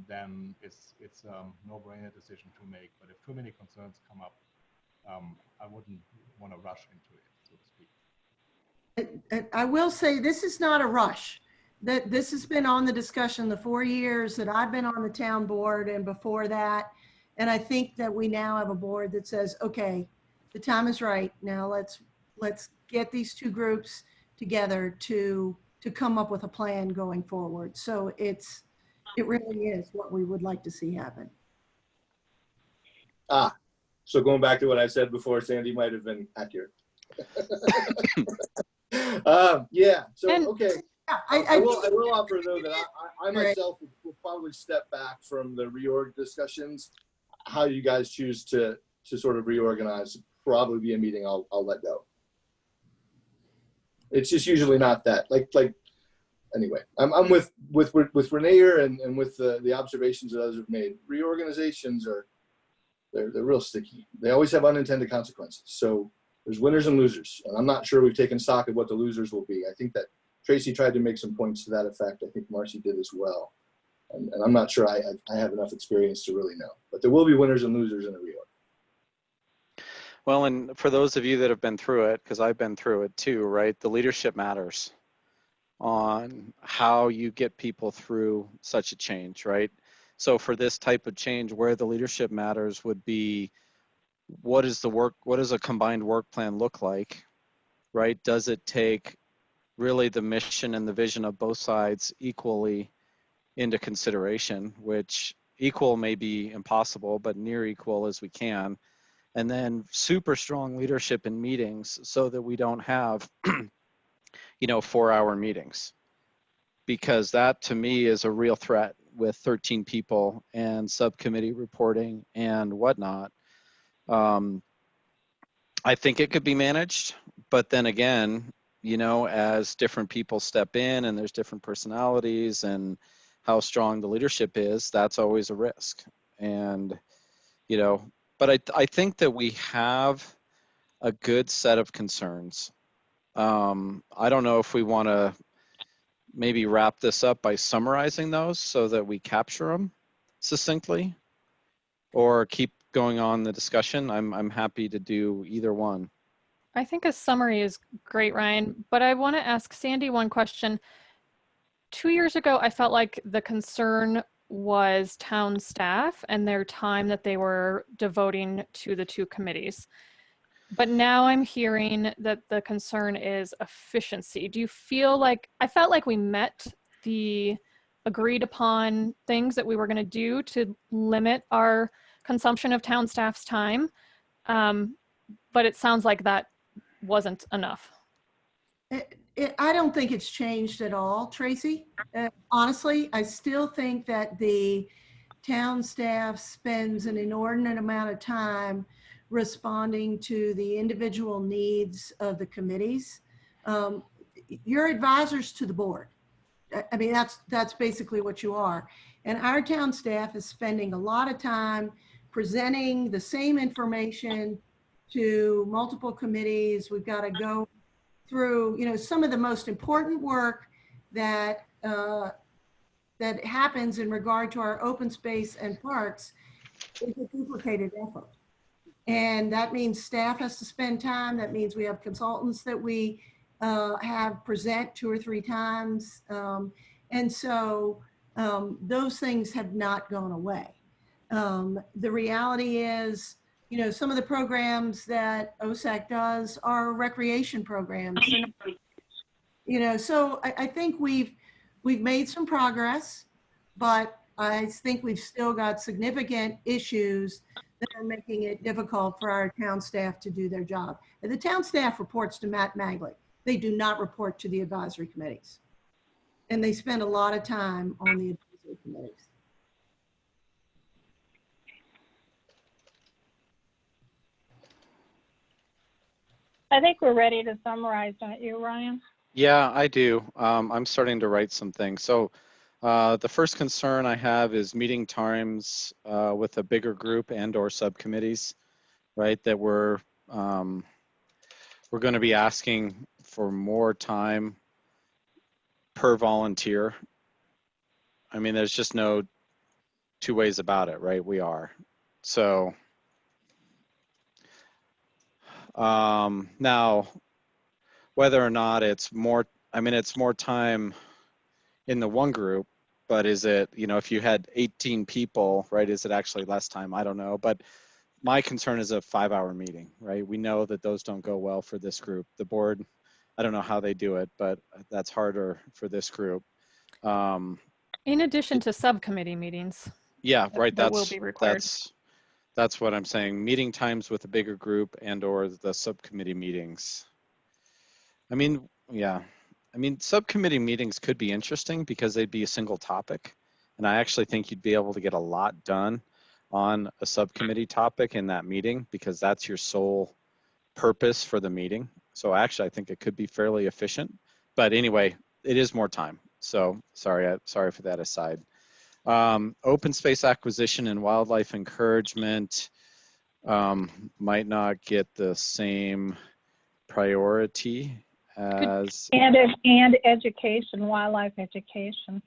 [SPEAKER 4] then it's a no-brainer decision to make. But if too many concerns come up, I wouldn't want to rush into it, so to speak.
[SPEAKER 5] I will say this is not a rush. That this has been on the discussion the 4 years that I've been on the town board and before that. And I think that we now have a board that says, okay, the time is right. Now let's get these two groups together to come up with a plan going forward. So it really is what we would like to see happen.
[SPEAKER 7] So going back to what I said before, Sandy might have been accurate. Yeah. So okay. I will offer though that I myself will probably step back from the reorg discussions. How you guys choose to sort of reorganize, probably be a meeting I'll let go. It's just usually not that like anyway. I'm with Renee and with the observations that others have made. Reorganizations they're real sticky. They always have unintended consequences. So there's winners and losers, and I'm not sure we've taken stock of what the losers will be. I think that Tracy tried to make some points to that effect. I think Marcy did as well. And I'm not sure I have enough experience to really know. But there will be winners and losers in the reorg.
[SPEAKER 1] Well, and for those of you that have been through it, because I've been through it too, right? The leadership matters on how you get people through such a change, right? So for this type of change, where the leadership matters would be, what does a combined work plan look like, right? Does it take really the mission and the vision of both sides equally into consideration, which equal may be impossible, but near equal as we can. And then super strong leadership in meetings so that we don't have, 4-hour meetings. Because that to me is a real threat with 13 people and subcommittee reporting and whatnot. I think it could be managed, but then again, as different people step in and there's different personalities and how strong the leadership is, that's always a risk. And, but I think that we have a good set of concerns. I don't know if we want to maybe wrap this up by summarizing those so that we capture them succinctly, or keep going on the discussion. I'm happy to do either one.
[SPEAKER 3] I think a summary is great, Ryan, but I want to ask Sandy one question. 2 years ago, I felt like the concern was town staff and their time that they were devoting to the two committees. But now I'm hearing that the concern is efficiency. Do you feel like, I felt like we met the agreed upon things that we were going to do to limit our consumption of town staff's time. But it sounds like that wasn't enough.
[SPEAKER 5] I don't think it's changed at all, Tracy. Honestly, I still think that the town staff spends an inordinate amount of time responding to the individual needs of the committees. You're advisors to the board. I mean, that's basically what you are. And our town staff is spending a lot of time presenting the same information to multiple committees. We've got to go through, some of the most important work that that happens in regard to our open space and parks is a duplicated effort. And that means staff has to spend time. That means we have consultants that we have present 2 or 3 times. And so those things have not gone away. The reality is, some of the programs that OSAC does are recreation programs. So I think we've made some progress, but I think we've still got significant issues that are making it difficult for our town staff to do their job. And the town staff reports to Matt Magley. They do not report to the advisory committees. And they spend a lot of time on the advisory committees.
[SPEAKER 8] I think we're ready to summarize, don't you, Ryan?
[SPEAKER 1] Yeah, I do. I'm starting to write some things. So the first concern I have is meeting times with a bigger group and or subcommittees, right? That we're going to be asking for more time per volunteer. I mean, there's just no 2 ways about it, right? We are. So now, whether or not it's more, it's more time in the one group, but is it, if you had 18 people, right, is it actually less time? I don't know. But my concern is a 5-hour meeting, right? We know that those don't go well for this group. The board, I don't know how they do it, but that's harder for this group.
[SPEAKER 3] In addition to subcommittee meetings.
[SPEAKER 1] Yeah, right.
[SPEAKER 3] That will be required.
[SPEAKER 1] That's what I'm saying. Meeting times with a bigger group and or the subcommittee meetings. Subcommittee meetings could be interesting because they'd be a single topic. And I actually think you'd be able to get a lot done on a subcommittee topic in that meeting because that's your sole purpose for the meeting. So actually, I think it could be fairly efficient. But anyway, it is more time. So sorry for that aside. Open space acquisition and wildlife encouragement might not get the same priority as,
[SPEAKER 8] And education, wildlife education,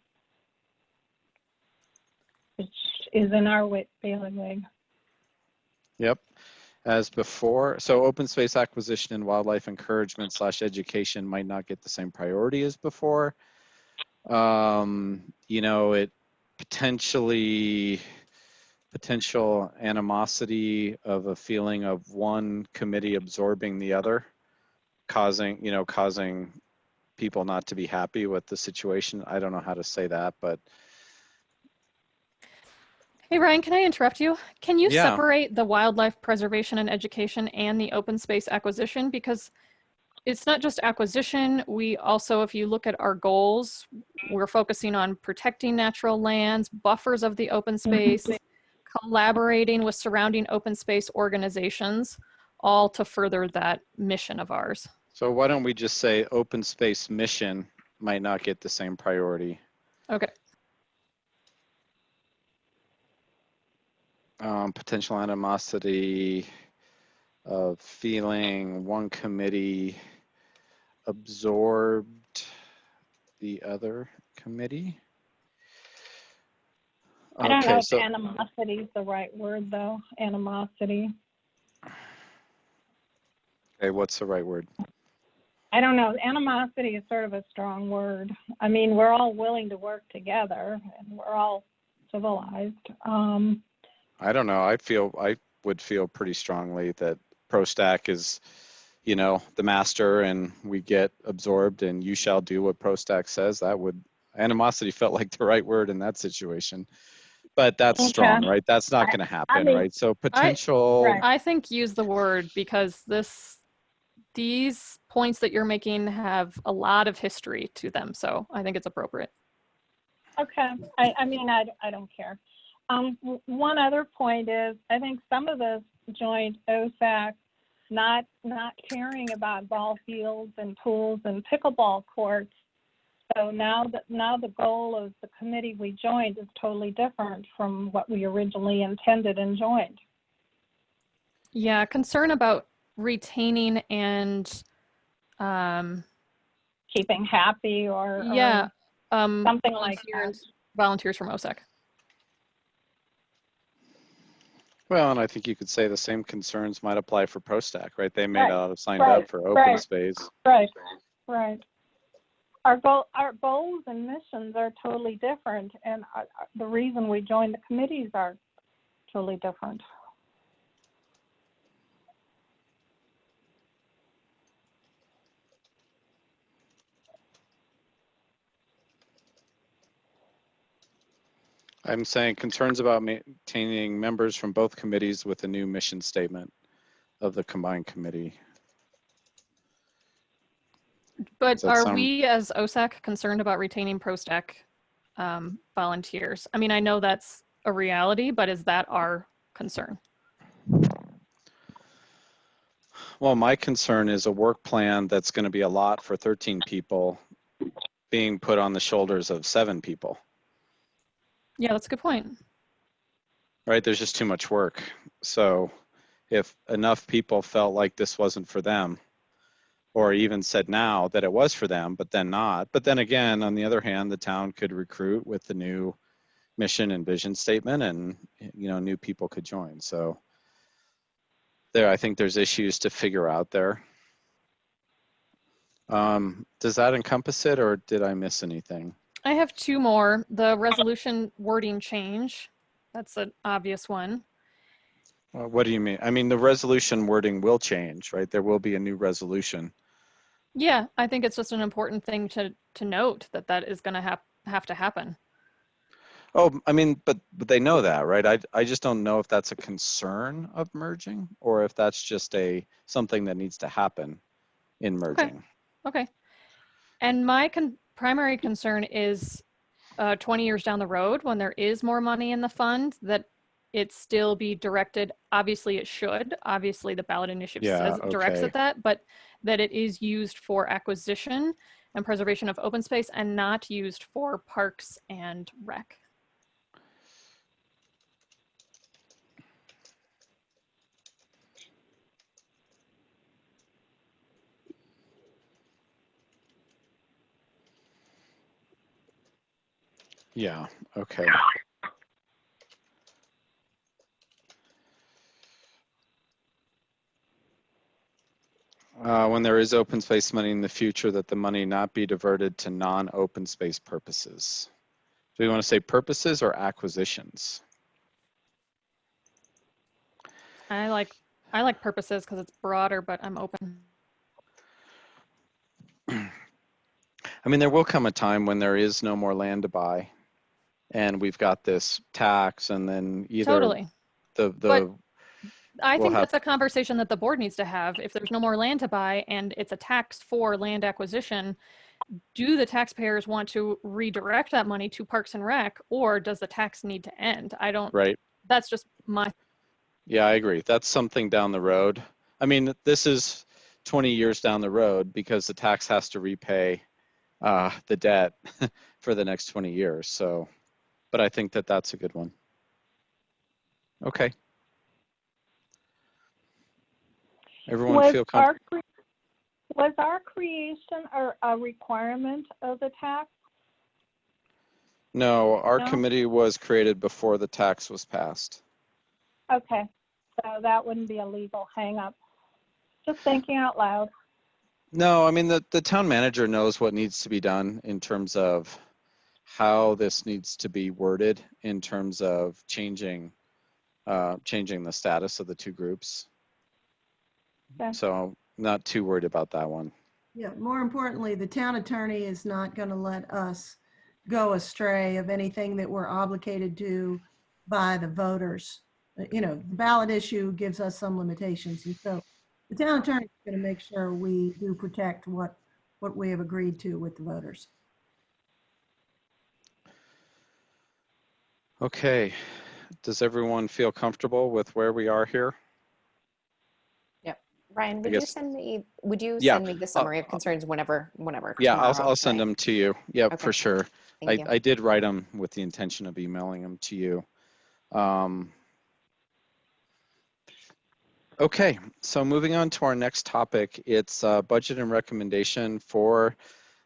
[SPEAKER 8] which is in our bailiwick.
[SPEAKER 1] yep, as before. So open space acquisition and wildlife encouragement / education might not get the same priority as before. You know, it potential animosity of a feeling of one committee absorbing the other, causing people not to be happy with the situation. I don't know how to say that, but
[SPEAKER 3] Hey, Ryan, can I interrupt you? Can you
[SPEAKER 1] yeah.
[SPEAKER 3] separate the wildlife preservation and education and the open space acquisition? Because it's not just acquisition. We also, if you look at our goals, we're focusing on protecting natural lands, buffers of the open space, collaborating with surrounding open space organizations, all to further that mission of ours.
[SPEAKER 1] So why don't we just say open space mission might not get the same priority.
[SPEAKER 3] Okay.
[SPEAKER 1] Potential animosity of feeling one committee absorbed the other committee.
[SPEAKER 8] I don't know if
[SPEAKER 1] so
[SPEAKER 8] animosity is the right word, though. Animosity.
[SPEAKER 1] okay, what's the right word?
[SPEAKER 8] I don't know. Animosity is sort of a strong word. I mean, we're all willing to work together, and we're all civilized.
[SPEAKER 1] I don't know. I would feel pretty strongly that ProStack is, you know, the master, and we get absorbed, and you shall do what ProStack says. That would, animosity felt like the right word in that situation. But that's
[SPEAKER 8] Okay.
[SPEAKER 1] strong, right? That's not going to happen,
[SPEAKER 8] mean,
[SPEAKER 1] right? So potential.
[SPEAKER 8] right.
[SPEAKER 3] I think use the word because these points that you're making have a lot of history to them. So I think it's appropriate.
[SPEAKER 8] Okay. I mean, I don't care. One other point is, I think some of this joint OSAC not caring about ball fields and pools and pickleball courts. So now the goal of the committee we joined is totally different from what we originally intended and joined.
[SPEAKER 3] Yeah, concern about retaining and
[SPEAKER 8] Keeping happy or something like that.
[SPEAKER 3] Volunteers from OSAC.
[SPEAKER 1] Well, and I think you could say the same concerns might apply for ProStack, right? They may not have signed
[SPEAKER 8] Right.
[SPEAKER 1] up for open space.
[SPEAKER 8] Right. Our goals and missions are totally different, and the reason we joined the committees are totally different.
[SPEAKER 1] I'm saying concerns about maintaining members from both committees with a new mission statement of the combined committee.
[SPEAKER 3] But are we as OSAC concerned about retaining ProStack volunteers? I mean, I know that's a reality, but is that our concern?
[SPEAKER 1] Well, my concern is a work plan that's going to be a lot for 13 people being put on the shoulders of 7 people.
[SPEAKER 3] Yeah, that's a good point.
[SPEAKER 1] Right, there's just too much work. So if enough people felt like this wasn't for them, or even said now that it was for them, but then not. But then again, on the other hand, the town could recruit with the new mission and vision statement, and new people could join. So I think there's issues to figure out there. Does that encompass it, or did I miss anything?
[SPEAKER 3] I have 2 more. The resolution wording change. That's an obvious one.
[SPEAKER 1] What do you mean? I mean, the resolution wording will change, right? There will be a new resolution.
[SPEAKER 3] Yeah, I think it's just an important thing to note that is going to have to happen.
[SPEAKER 1] Oh, I mean, but they know that, right? I just don't know if that's a concern of merging, or if that's just something that needs to happen in merging.
[SPEAKER 3] Okay. And my primary concern is 20 years down the road, when there is more money in the fund, that it still be directed. Obviously it should. Obviously the ballot initiative says it directs at that, but that it is used for acquisition and preservation of open space and not used for parks and rec.
[SPEAKER 1] Yeah, okay. When there is open space money in the future, that the money not be diverted to non-open space purposes. Do we want to say purposes or acquisitions?
[SPEAKER 3] I like purposes because it's broader, but I'm open.
[SPEAKER 1] I mean, there will come a time when there is no more land to buy, and we've got this tax, and then either
[SPEAKER 3] Totally. But I
[SPEAKER 1] we'll
[SPEAKER 3] think
[SPEAKER 1] have,
[SPEAKER 3] that's a conversation that the board needs to have. If there's no more land to buy and it's a tax for land acquisition, do the taxpayers want to redirect that money to Parks and Rec, or does the tax need to end? I don't,
[SPEAKER 1] right?
[SPEAKER 3] that's just my.
[SPEAKER 1] Yeah, I agree. That's something down the road. I mean, this is 20 years down the road because the tax has to repay the debt for the next 20 years. So, but I think that that's a good one. Okay. Everyone feel comfortable?
[SPEAKER 8] Was our creation a requirement of the tax?
[SPEAKER 1] No, our
[SPEAKER 8] No?
[SPEAKER 1] committee was created before the tax was passed.
[SPEAKER 8] Okay, so that wouldn't be a legal hangup. Just thinking out loud.
[SPEAKER 1] No, I mean, the town manager knows what needs to be done in terms of how this needs to be worded in terms of changing the status of the two groups.
[SPEAKER 8] Okay.
[SPEAKER 1] So not too worried about that one.
[SPEAKER 5] Yeah, more importantly, the town attorney is not going to let us go astray of anything that we're obligated to by the voters. You know, the ballot issue gives us some limitations. And so the town attorney is going to make sure we do protect what we have agreed to with the voters.
[SPEAKER 1] Okay. Does everyone feel comfortable with where we are here?
[SPEAKER 2] Yep. Ryan, would you send me the summary of concerns whenever
[SPEAKER 1] Yeah,
[SPEAKER 2] tomorrow,
[SPEAKER 1] I'll send
[SPEAKER 2] today?
[SPEAKER 1] them to you. Yep,
[SPEAKER 2] Okay.
[SPEAKER 1] for sure.
[SPEAKER 2] Thank you.
[SPEAKER 1] I did write them with the intention of emailing them to you. Okay, so moving on to our next topic, it's budget and recommendation for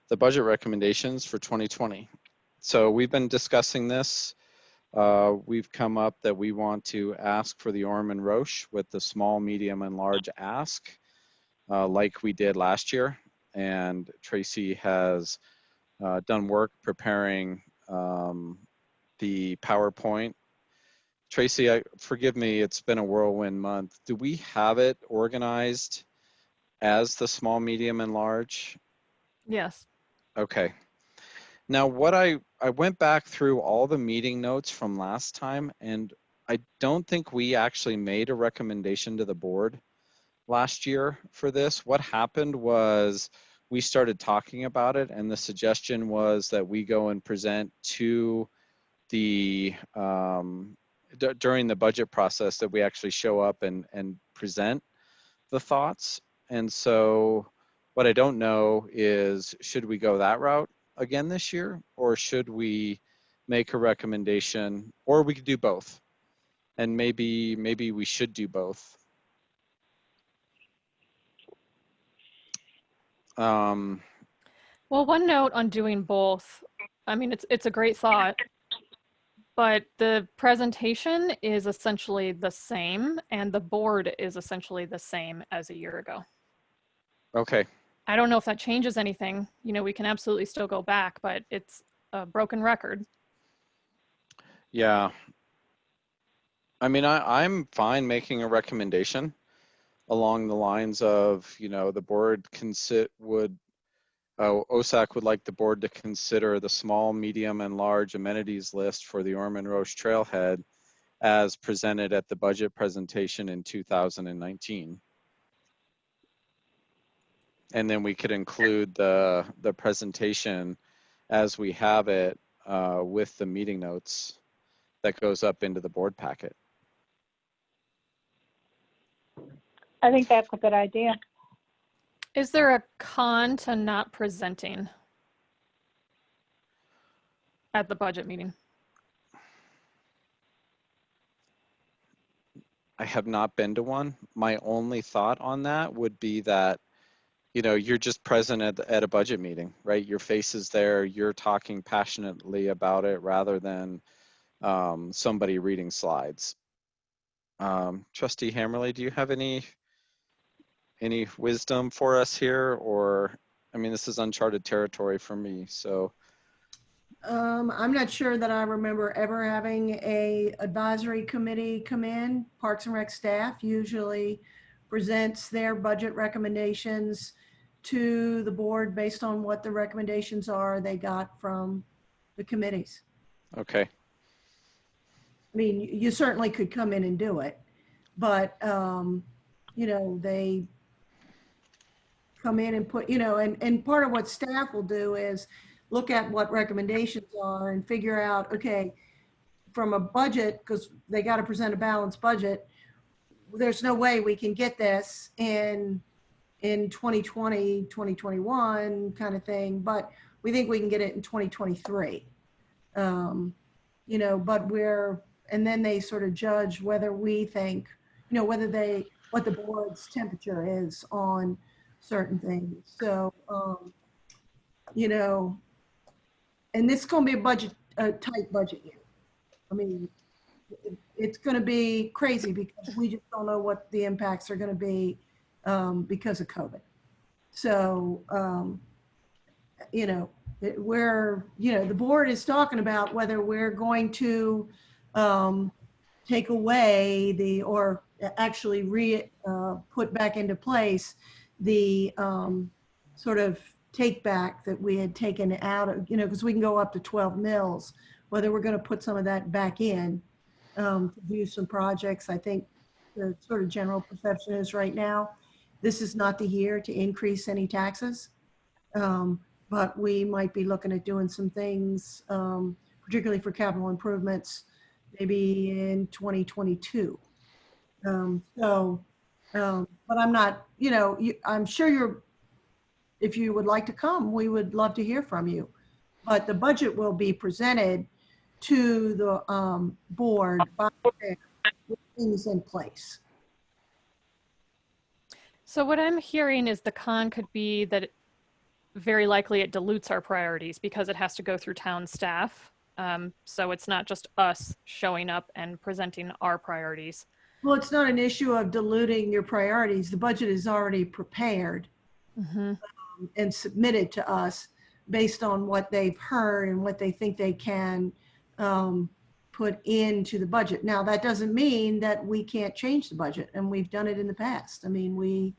[SPEAKER 1] the budget recommendations for 2020. So we've been discussing this. We've come up that we want to ask for the Orm and Roche with the small, medium, and large ask, like we did last year. And Tracy has done work preparing the PowerPoint. Tracy, forgive me, it's been a whirlwind month. Do we have it organized as the small, medium, and large?
[SPEAKER 3] Yes.
[SPEAKER 1] Okay. Now, what I went back through all the meeting notes from last time, and I don't think we actually made a recommendation to the board last year for this. What happened was we started talking about it, and the suggestion was that we go and present to the during the budget process, that we actually show up and present the thoughts. And so what I don't know is, should we go that route again this year, or should we make a recommendation, or we could do both? And maybe we should do both.
[SPEAKER 3] Well, one note on doing both. I mean, it's a great thought, but the presentation is essentially the same and the board is essentially the same as a year ago.
[SPEAKER 1] Okay.
[SPEAKER 3] I don't know if that changes anything. You know, we can absolutely still go back, but it's a broken record.
[SPEAKER 1] Yeah. I mean, I'm fine making a recommendation along the lines of, you know, the board OSAC would like the board to consider the small, medium, and large amenities list for the Orm and Roche Trailhead as presented at the budget presentation in 2019. And then we could include the presentation as we have it with the meeting notes that goes up into the board packet.
[SPEAKER 8] I think that's a good idea.
[SPEAKER 3] Is there a con to not presenting at the budget meeting?
[SPEAKER 1] I have not been to one. My only thought on that would be that you know, you're just present at a budget meeting, right? Your face is there, you're talking passionately about it rather than somebody reading slides. Trustee Hammerly, do you have any wisdom for us here? Or, I mean, this is uncharted territory for me, so.
[SPEAKER 5] I'm not sure that I remember ever having a advisory committee come in. Parks and Rec staff usually presents their budget recommendations to the board based on what the recommendations are they got from the committees.
[SPEAKER 1] Okay,
[SPEAKER 5] I mean, you certainly could come in and do it, but, you know, they come in and put, you know, and part of what staff will do is look at what recommendations are and figure out, okay, from a budget, because they got to present a balanced budget, there's no way we can get this in 2020, 2021 kind of thing, but we think we can get it in 2023. You know, but and then they sort of judge whether we think, you know, what the board's temperature is on certain things. So, you know, and this is going to be a tight budget year. I mean, it's going to be crazy because we just don't know what the impacts are going to be because of COVID. So, you know, the board is talking about whether we're going to take away or actually put back into place the sort of take back that we had taken out of, you know, because we can go up to 12 mills, whether we're going to put some of that back in to do some projects. I think the sort of general perception is right now, this is not the year to increase any taxes. But we might be looking at doing some things, particularly for capital improvements, maybe in 2022. But I'm not, you know, I'm sure if you would like to come, we would love to hear from you. But the budget will be presented to the board by with things in place.
[SPEAKER 3] So what I'm hearing is the con could be that very likely it dilutes our priorities because it has to go through town staff. So it's not just us showing up and presenting our priorities.
[SPEAKER 5] Well, it's not an issue of diluting your priorities. The budget is already prepared and submitted to us based on what they've heard and what they think they can put into the budget. Now, that doesn't mean that we can't change the budget, and we've done it in the past. I mean, we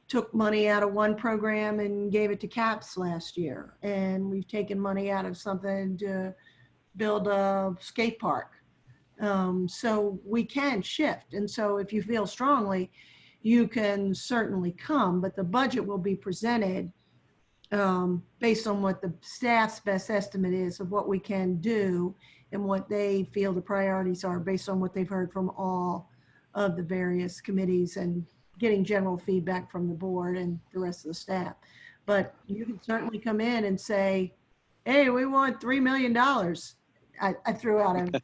[SPEAKER 5] took money out of one program and gave it to CAPS last year, and we've taken money out of something to build a skate park. So we can shift. And so if you feel strongly, you can certainly come, but the budget will be presented based on what the staff's best estimate is of what we can do and what they feel the priorities are based on what they've heard from all of the various committees and getting general feedback from the board and the rest of the staff. But you can certainly come in and say, hey, we want $3 million. I threw out a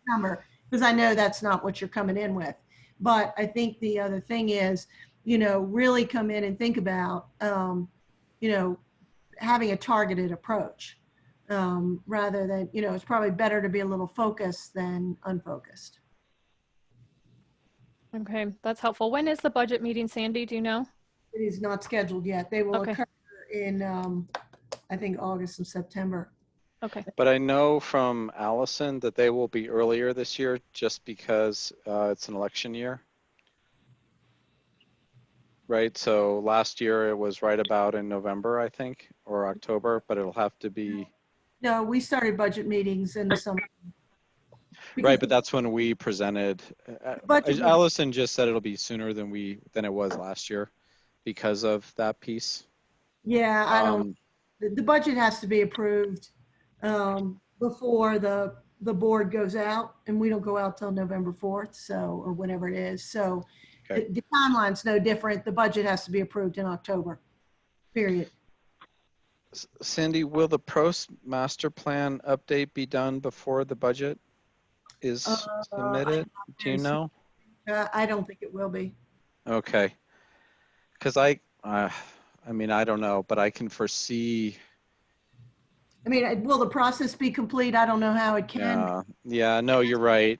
[SPEAKER 5] number because I know that's not what you're coming in with. But I think the other thing is, you know, really come in and think about, you know, having a targeted approach rather than, you know, it's probably better to be a little focused than unfocused.
[SPEAKER 3] Okay, that's helpful. When is the budget meeting, Sandy? Do you know?
[SPEAKER 5] It is not scheduled yet. They will
[SPEAKER 3] Okay.
[SPEAKER 5] occur in, I think, August and September.
[SPEAKER 3] Okay.
[SPEAKER 1] but I know from Allison that they will be earlier this year just because it's an election year. Right, so last year it was right about in November, I think, or October, but it'll have to be.
[SPEAKER 5] No, we started budget meetings in the summer.
[SPEAKER 1] Right, but that's when we presented.
[SPEAKER 5] Budget meeting.
[SPEAKER 1] Allison just said it'll be sooner than it was last year because of that piece.
[SPEAKER 5] Yeah, I don't, the budget has to be approved before the board goes out, and we don't go out till November 4th, so, or whenever it is. So
[SPEAKER 1] Okay.
[SPEAKER 5] the timeline's no different. The budget has to be approved in October, period.
[SPEAKER 1] Cindy, will the PROS master plan update be done before the budget is submitted? Do you know?
[SPEAKER 5] I don't think it will be.
[SPEAKER 1] Okay. Because I mean, I don't know, but I can foresee.
[SPEAKER 5] I mean, will the process be complete? I don't know how it can.
[SPEAKER 1] Yeah, no, you're right.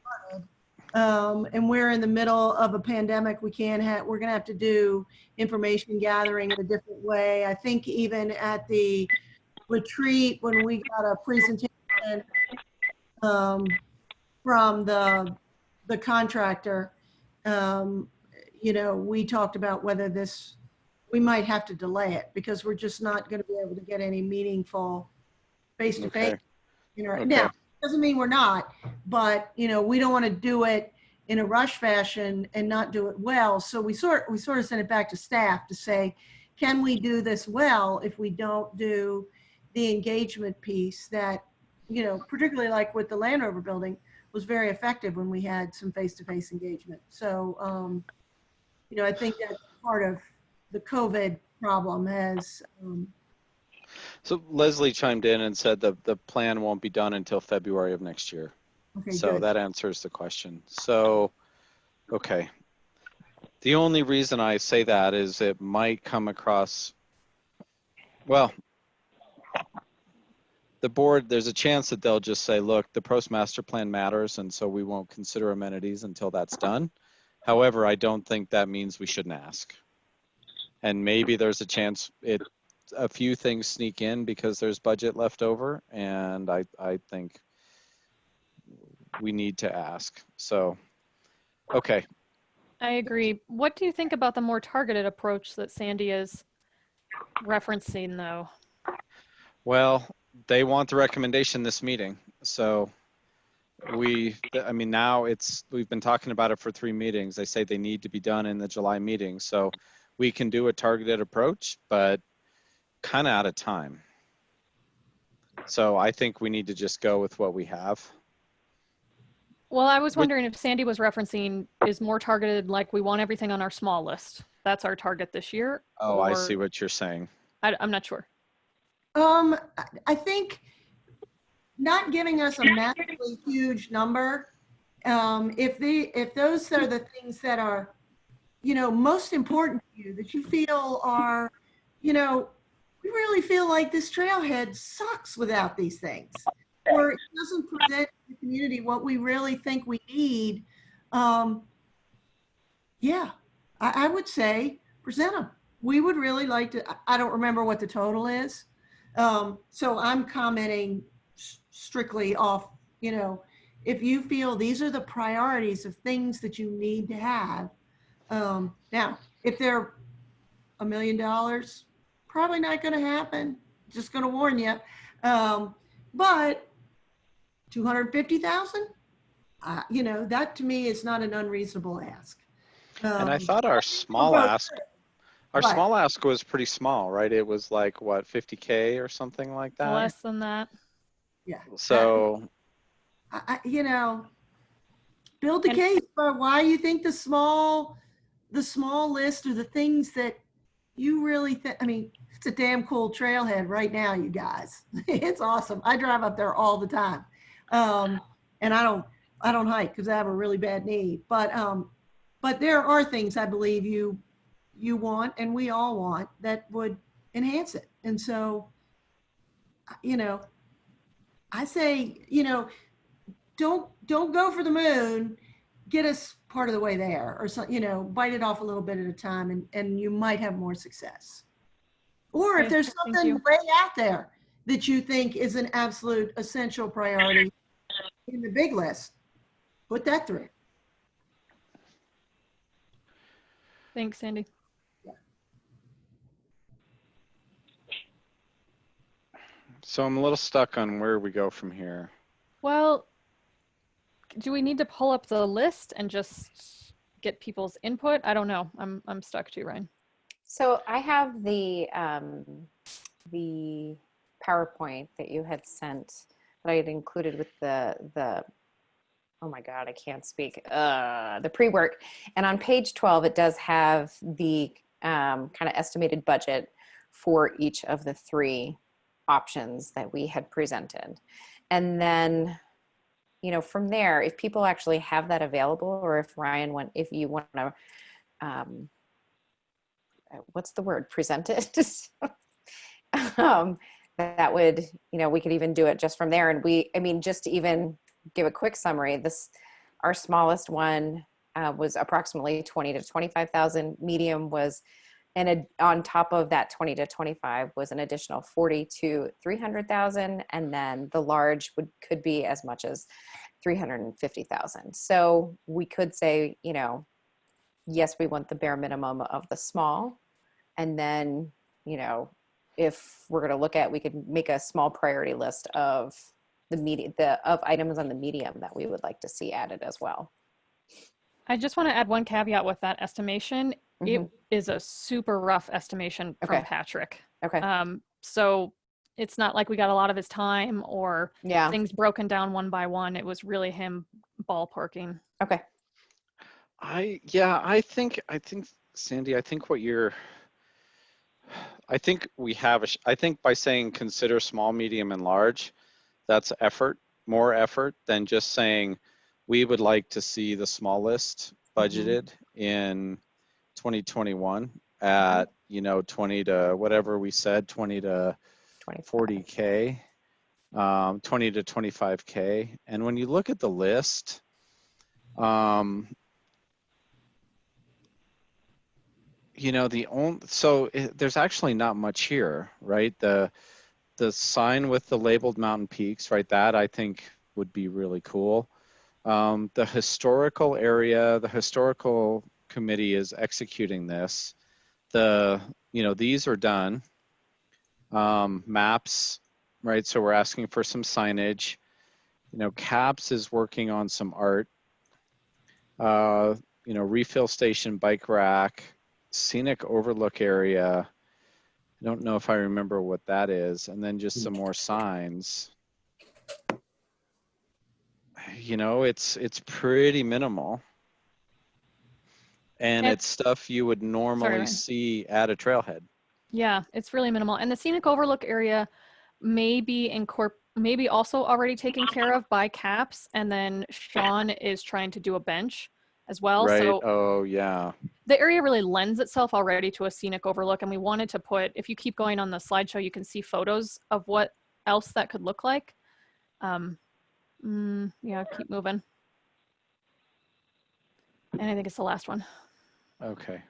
[SPEAKER 5] And we're in the middle of a pandemic. We're going to have to do information gathering in a different way. I think even at the retreat, when we got a presentation from the contractor, we talked about whether we might have to delay it because we're just not going to be able to get any meaningful face-to-face.
[SPEAKER 1] Okay.
[SPEAKER 5] Now, doesn't mean we're not, but we don't want to do it in a rush fashion and not do it well. So we sort of sent it back to staff to say, can we do this well if we don't do the engagement piece that, particularly like with the Land Rover building, was very effective when we had some face-to-face engagement. So, I think that's part of the COVID problem has.
[SPEAKER 1] So Leslie chimed in and said the plan won't be done until February of next year.
[SPEAKER 5] Okay,
[SPEAKER 1] So
[SPEAKER 5] good.
[SPEAKER 1] that answers the question. So, okay. The only reason I say that is it might come across, well, the board, there's a chance that they'll just say, look, the post master plan matters, and so we won't consider amenities until that's done. However, I don't think that means we shouldn't ask. And maybe there's a chance a few things sneak in because there's budget left over, and I think we need to ask. So, okay.
[SPEAKER 3] I agree. What do you think about the more targeted approach that Sandy is referencing, though?
[SPEAKER 1] Well, they want the recommendation this meeting. So we've been talking about it for 3 meetings. They say they need to be done in the July meeting. So we can do a targeted approach, but kind of out of time. So I think we need to just go with what we have.
[SPEAKER 3] Well, I was wondering if Sandy was referencing is more targeted, like we want everything on our small list. That's our target this year.
[SPEAKER 1] Oh, I see what you're saying.
[SPEAKER 3] I'm not sure.
[SPEAKER 5] I think not giving us a massively huge number. If those are the things that are, most important to you, that you feel are, we really feel like this trailhead sucks without these things, or it doesn't present to the community what we really think we need. Yeah, I would say present them. We would really like to. I don't remember what the total is. So I'm commenting strictly off, if you feel these are the priorities of things that you need to have. Now, if they're $1 million, probably not going to happen. Just going to warn you. But 250,000, that to me is not an unreasonable ask.
[SPEAKER 1] And I thought our small ask was pretty small, right? It was like what, 50K or something like that?
[SPEAKER 3] Less than that.
[SPEAKER 5] Yeah.
[SPEAKER 1] So,
[SPEAKER 5] build the case for why you think the small list are the things that you really think. I mean, it's a damn cool trailhead right now, you guys. It's awesome. I drive up there all the time. And I don't hike because I have a really bad knee, but there are things I believe you want and we all want that would enhance it. And so, I say, don't go for the moon, get us part of the way there, or something, bite it off a little bit at a time, and you might have more success. Or if there's something way out there that you think is an absolute essential priority in the big list, put that through.
[SPEAKER 3] Thanks, Sandy.
[SPEAKER 5] Yeah.
[SPEAKER 1] So I'm a little stuck on where we go from here.
[SPEAKER 3] Well, do we need to pull up the list and just get people's input? I don't know. I'm stuck too, Ryan.
[SPEAKER 2] So I have the PowerPoint that you had sent that I had included with the oh my God, I can't speak, the pre-work. And on page 12, it does have the kind of estimated budget for each of the 3 options that we had presented. And then, from there, if people actually have that available, or if Ryan if you want to what's the word, presented. That would, we could even do it just from there. And just to even give a quick summary, our smallest one was approximately 20 to 25,000. Medium was, and on top of that 20 to 25 was an additional 40 to 300,000. And then the large could be as much as 350,000. So we could say, yes, we want the bare minimum of the small. And then, if we're going to look at, we could make a small priority list of of items on the medium that we would like to see added as well.
[SPEAKER 3] I just want to add one caveat with that estimation. It is a super rough estimation from Patrick.
[SPEAKER 2] Okay.
[SPEAKER 3] So it's not like we got a lot of his time or things broken down one by one. It was really him ballparking.
[SPEAKER 2] Okay.
[SPEAKER 1] I think Sandy, I think I think by saying consider small, medium, and large, that's more effort than just saying we would like to see the small list budgeted in 2021 at 20 to whatever we said, 20 to 40K, 20 to 25K. And when you look at the list, there's actually not much here, right? The sign with the labeled mountain peaks, right? That I think would be really cool. The historical area, the historical committee is executing this. These are done. Maps, right? So we're asking for some signage. CAPS is working on some art. Refill station, bike rack, scenic overlook area. I don't know if I remember what that is. And then just some more signs. It's pretty minimal. And it's stuff you would normally see at a trailhead.
[SPEAKER 3] Yeah, it's really minimal. And the scenic overlook area may be also already taken care of by CAPS. And then Sean is trying to do a bench as well.
[SPEAKER 1] Right.
[SPEAKER 3] So
[SPEAKER 1] Oh, yeah.
[SPEAKER 3] the area really lends itself already to a scenic overlook. And we wanted to put, if you keep going on the slideshow, you can see photos of what else that could look like. Keep moving. And I think it's the last one.
[SPEAKER 1] Okay.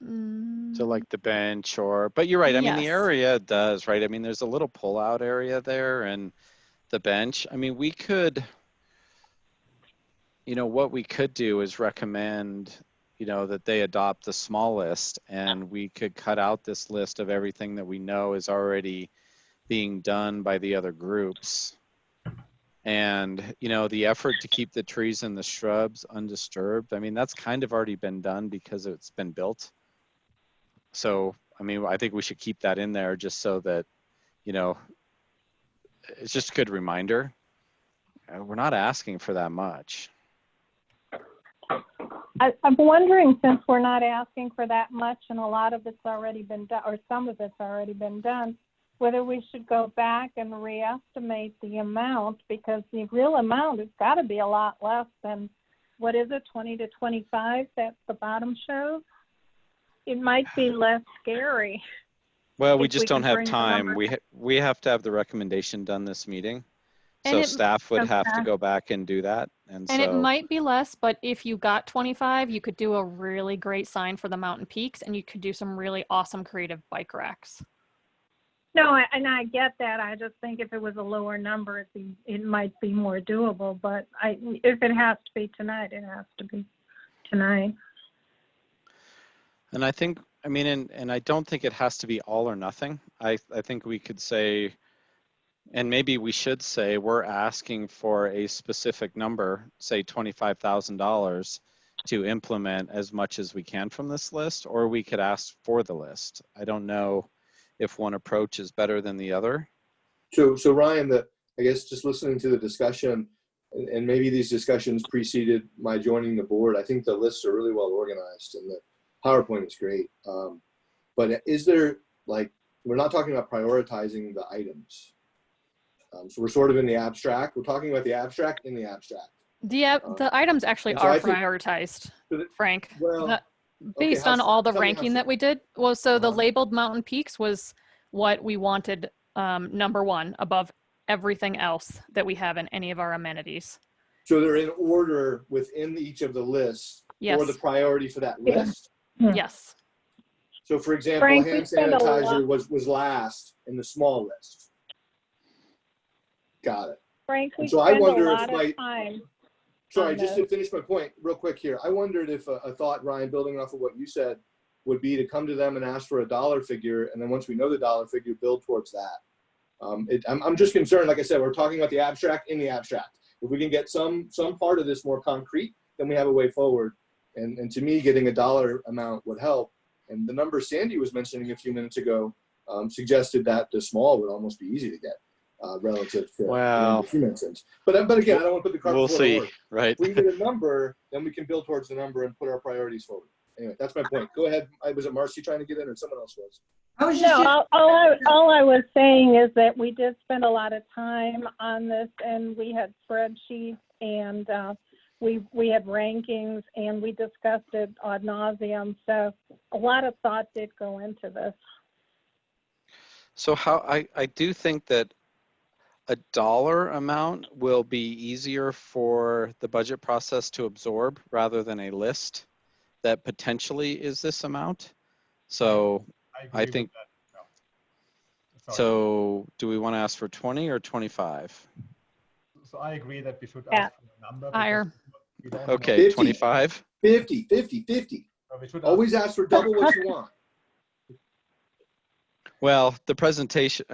[SPEAKER 1] So like the bench but you're right. I mean, the area does, right? I mean, there's a little pull-out area there and the bench. I mean, we could, what we could do is recommend, that they adopt the small list, and we could cut out this list of everything that we know is already being done by the other groups. And, the effort to keep the trees and the shrubs undisturbed, I mean, that's kind of already been done because it's been built. So, I mean, I think we should keep that in there just so that, it's just a good reminder. We're not asking for that much.
[SPEAKER 8] I'm wondering, since we're not asking for that much and a lot of it's already been done, or some of it's already been done, whether we should go back and reestimate the amount, because the real amount has got to be a lot less than, what is it, 20 to 25 that the bottom shows? It might be less scary.
[SPEAKER 1] Well, we just don't have time. We have to have the recommendation done this meeting. So staff would have to go back and do that. And
[SPEAKER 3] it might be less, but if you got 25, you could do a really great sign for the mountain peaks, and you could do some really awesome creative bike racks.
[SPEAKER 8] No, and I get that. I just think if it was a lower number, it might be more doable. But if it has to be tonight, it has to be tonight.
[SPEAKER 1] And I think, and I don't think it has to be all or nothing. I think we could say, and maybe we should say, we're asking for a specific number, say $25,000, to implement as much as we can from this list, or we could ask for the list. I don't know if one approach is better than the other.
[SPEAKER 7] So Ryan, I guess just listening to the discussion, and maybe these discussions preceded my joining the board, I think the lists are really well organized and the PowerPoint is great. But is there, we're not talking about prioritizing the items. So we're sort of in the abstract. We're talking about the abstract in the abstract.
[SPEAKER 3] The items actually are prioritized, Frank.
[SPEAKER 7] Well,
[SPEAKER 3] based
[SPEAKER 7] how
[SPEAKER 3] on
[SPEAKER 7] soon?
[SPEAKER 3] all the
[SPEAKER 7] Tell me how
[SPEAKER 3] ranking
[SPEAKER 7] soon.
[SPEAKER 3] that we did. Well, so the
[SPEAKER 7] Uh-huh.
[SPEAKER 3] labeled mountain peaks was what we wanted number one above everything else that we have in any of our amenities.
[SPEAKER 7] So they're in order within each of the lists for the
[SPEAKER 3] Yes.
[SPEAKER 7] priority for that
[SPEAKER 8] Yeah.
[SPEAKER 7] list.
[SPEAKER 3] Yes.
[SPEAKER 7] So for example,
[SPEAKER 8] Frank, we
[SPEAKER 7] hand
[SPEAKER 8] spend a
[SPEAKER 7] sanitizer
[SPEAKER 8] lot-
[SPEAKER 7] was last in the small list. Got it.
[SPEAKER 8] Frank, we
[SPEAKER 7] And so I
[SPEAKER 8] spend a
[SPEAKER 7] wonder if
[SPEAKER 8] lot
[SPEAKER 7] my,
[SPEAKER 8] of time.
[SPEAKER 7] sorry,
[SPEAKER 8] on
[SPEAKER 7] just
[SPEAKER 8] this.
[SPEAKER 7] to finish my point real quick here. I wondered if a thought, Ryan, building off of what you said, would be to come to them and ask for a dollar figure. And then once we know the dollar figure, build towards that. I'm just concerned, like I said, we're talking about the abstract in the abstract. If we can get some part of this more concrete, then we have a way forward. And to me, getting a dollar amount would help. And the number Sandy was mentioning a few minutes ago suggested that the small would almost be easy to get relative to
[SPEAKER 1] Well,
[SPEAKER 7] the human sense. But again, I don't want to put the cart
[SPEAKER 1] We'll
[SPEAKER 7] before the
[SPEAKER 1] see,
[SPEAKER 7] horse.
[SPEAKER 1] right?
[SPEAKER 7] If we can get a number, then we can build towards the number and put our priorities forward. Anyway, that's my point. Go ahead. Was it Marcy trying to get in or someone else was?
[SPEAKER 5] I was just,
[SPEAKER 8] No, all I was saying is that we did spend a lot of time on this, and we had spreadsheets, and we had rankings, and we discussed it ad nauseum. So a lot of thought did go into this.
[SPEAKER 1] So I do think that a dollar amount will be easier for the budget process to absorb rather than a list that potentially is this amount. So
[SPEAKER 4] agree
[SPEAKER 1] I
[SPEAKER 4] with
[SPEAKER 1] think,
[SPEAKER 4] that. Yeah. Sorry.
[SPEAKER 1] so do we want to ask for 20 or 25?
[SPEAKER 4] So I agree that we should
[SPEAKER 8] Yeah.
[SPEAKER 4] ask for a number.
[SPEAKER 3] Higher.
[SPEAKER 4] We don't
[SPEAKER 1] Okay,
[SPEAKER 4] know.
[SPEAKER 7] 50.
[SPEAKER 1] 25?
[SPEAKER 7] 50, 50, 50.
[SPEAKER 4] We should
[SPEAKER 7] Always ask for double what you want.
[SPEAKER 1] Well, the presentation,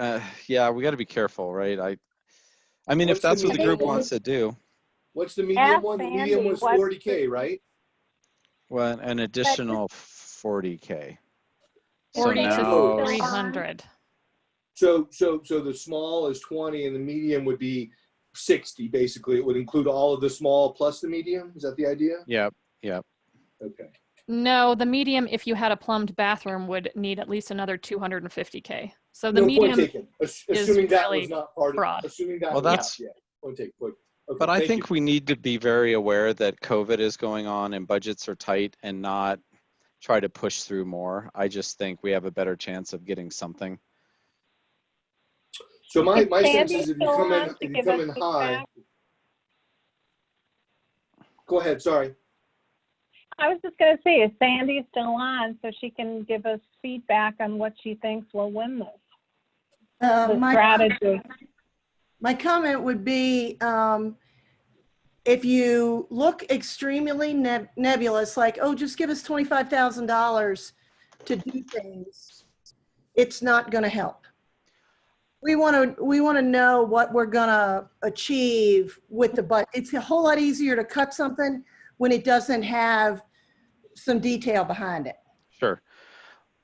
[SPEAKER 1] yeah, we got to be careful, right? I mean, if
[SPEAKER 7] What's the
[SPEAKER 1] that's what the
[SPEAKER 7] medium
[SPEAKER 1] group
[SPEAKER 7] one?
[SPEAKER 1] wants to do,
[SPEAKER 7] What's the medium
[SPEAKER 8] Ask
[SPEAKER 7] one? The
[SPEAKER 8] Sandy
[SPEAKER 7] medium was
[SPEAKER 8] what-
[SPEAKER 7] 40K, right?
[SPEAKER 1] well, an additional 40K. So
[SPEAKER 3] 40 to
[SPEAKER 1] now,
[SPEAKER 3] 300.
[SPEAKER 7] So the small is 20 and the medium would be 60, basically. It would include all of the small plus the medium. Is that the idea?
[SPEAKER 1] yep.
[SPEAKER 7] Okay.
[SPEAKER 3] No, the medium, if you had a plumbed bathroom, would need at least another 250K. So the
[SPEAKER 7] No,
[SPEAKER 3] medium,
[SPEAKER 7] point taken. Assuming that
[SPEAKER 3] really
[SPEAKER 7] was not part of,
[SPEAKER 3] broad.
[SPEAKER 7] assuming that
[SPEAKER 1] Well,
[SPEAKER 7] was
[SPEAKER 1] that's-
[SPEAKER 7] not, yeah. Point taken. Point. Okay,
[SPEAKER 1] But I
[SPEAKER 7] thank
[SPEAKER 1] think
[SPEAKER 7] you.
[SPEAKER 1] we need to be very aware that COVID is going on and budgets are tight and not try to push through more. I just think we have a better chance of getting something.
[SPEAKER 7] So my
[SPEAKER 8] Is
[SPEAKER 7] sense
[SPEAKER 8] Sandy
[SPEAKER 7] is if you
[SPEAKER 8] still
[SPEAKER 7] come
[SPEAKER 8] on
[SPEAKER 7] in,
[SPEAKER 8] to
[SPEAKER 7] if you
[SPEAKER 8] give
[SPEAKER 7] come
[SPEAKER 8] us
[SPEAKER 7] in high,
[SPEAKER 8] feedback?
[SPEAKER 7] go ahead, sorry.
[SPEAKER 8] I was just going to say, is Sandy still on so she can give us feedback on what she thinks will win this? The strategy.
[SPEAKER 5] my comment would be, if you look extremely nebulous, like, oh, just give us $25,000 to do things, it's not going to help. We want to know what we're going to achieve with the budget. It's a whole lot easier to cut something when it doesn't have some detail behind it.
[SPEAKER 1] Sure.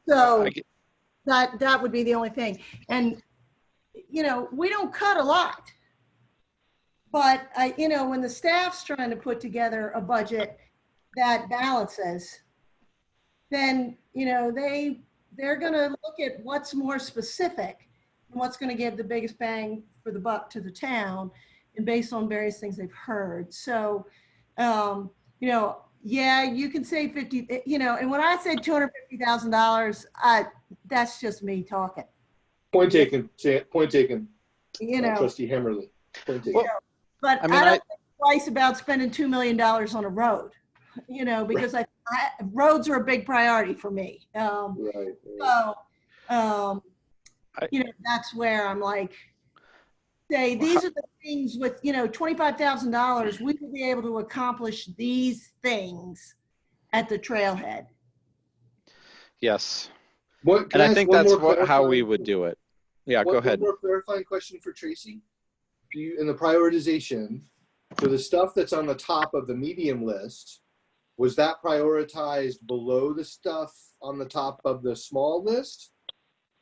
[SPEAKER 5] So
[SPEAKER 1] I get-
[SPEAKER 5] that would be the only thing. And, you know, we don't cut a lot. But when the staff's trying to put together a budget that balances, then, they're going to look at what's more specific and what's going to give the biggest bang for the buck to the town, and based on various things they've heard. So, yeah, you can say 50, and when I said $250,000, that's just me talking,
[SPEAKER 7] Point taken, point taken. Trustee Hammerly. Point taken.
[SPEAKER 1] Well,
[SPEAKER 5] but
[SPEAKER 1] I
[SPEAKER 5] I
[SPEAKER 1] mean,
[SPEAKER 5] don't think twice about spending $2 million on a road, because roads are a big priority for me.
[SPEAKER 7] Right.
[SPEAKER 5] So, that's where I'm like, say, these are the things with, $25,000, we will be able to accomplish these things at the trailhead.
[SPEAKER 1] Yes.
[SPEAKER 7] What, can
[SPEAKER 1] And I
[SPEAKER 7] ask
[SPEAKER 1] think
[SPEAKER 7] one
[SPEAKER 1] that's
[SPEAKER 7] more
[SPEAKER 1] how we
[SPEAKER 7] clarifying-
[SPEAKER 1] would do it. Yeah, go ahead.
[SPEAKER 7] One more clarifying question for Tracy. Do you, in the prioritization, for the stuff that's on the top of the medium list, was that prioritized below the stuff on the top of the small list?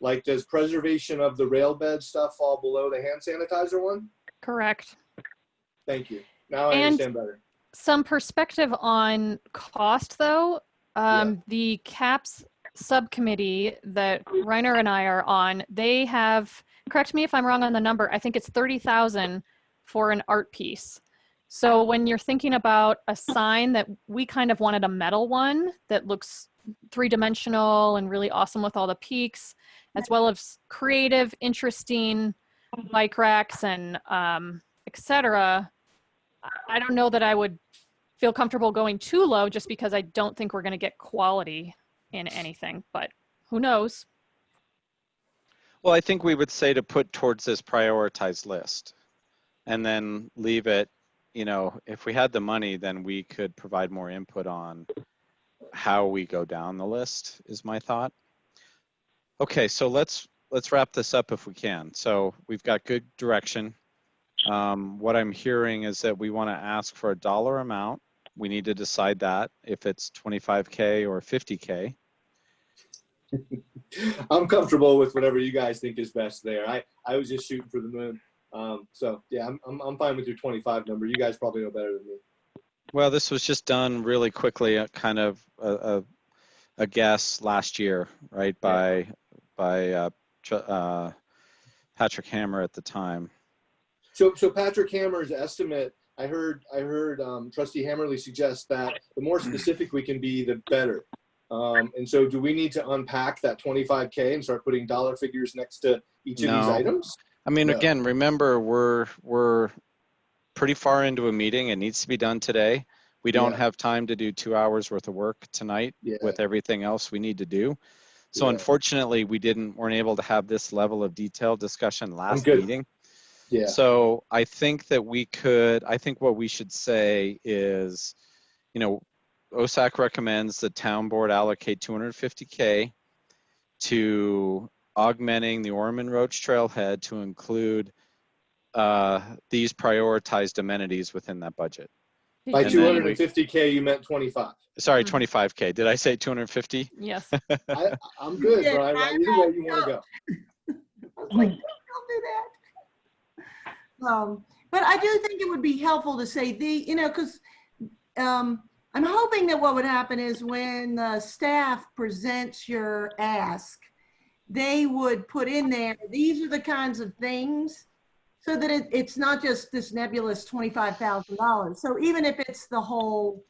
[SPEAKER 7] Like, does preservation of the rail bed stuff fall below the hand sanitizer one?
[SPEAKER 3] Correct.
[SPEAKER 7] Thank you. Now I
[SPEAKER 3] And-
[SPEAKER 7] understand better.
[SPEAKER 3] Some perspective on cost, though. The CAPS subcommittee that Reiner and I are on, they have, correct me if I'm wrong on the number, I think it's 30,000 for an art piece. So when you're thinking about a sign that we kind of wanted a metal one that looks three-dimensional and really awesome with all the peaks, as well as creative, interesting bike racks and etc. I don't know that I would feel comfortable going too low just because I don't think we're going to get quality in anything, but who knows?
[SPEAKER 1] Well, I think we would say to put towards this prioritized list and then leave it, you know, if we had the money, then we could provide more input on how we go down the list is my thought. Okay, so let's wrap this up if we can. So we've got good direction. What I'm hearing is that we want to ask for a dollar amount. We need to decide that if it's 25K or 50K.
[SPEAKER 7] I'm comfortable with whatever you guys think is best there. I was just shooting for the moon. So yeah, I'm fine with your 25 number. You guys probably know better than me.
[SPEAKER 1] Well, this was just done really quickly, kind of a guess last year, right? By Patrick Hammer at the time.
[SPEAKER 7] So Patrick Hammer's estimate, I heard Trustee Hammerly suggest that the more specific we can be, the better. And so do we need to unpack that 25K and start putting dollar figures next to each of these items?
[SPEAKER 1] I mean,
[SPEAKER 7] No.
[SPEAKER 1] again, remember, we're pretty far into a meeting. It needs to be done today. We don't have time to do 2 hours worth of work tonight with everything else we need to do. So unfortunately, we weren't able to have this level of detailed discussion last meeting.
[SPEAKER 7] Yeah.
[SPEAKER 1] So I think that I think what we should say is, you know, OSAC recommends the town board allocate 250K to augmenting the Orman Roach Trailhead to include these prioritized amenities within that budget.
[SPEAKER 7] By 250K, you meant 25.
[SPEAKER 1] Sorry, 25K. Did I say 250?
[SPEAKER 3] Yes.
[SPEAKER 7] I'm good, Brian. Either way you want to go.
[SPEAKER 5] I was like, don't do that. But I do think it would be helpful to say because I'm hoping that what would happen is when the staff presents your ask, they would put in there, these are the kinds of things, so that it's not just this nebulous $25,000. So even if it's the whole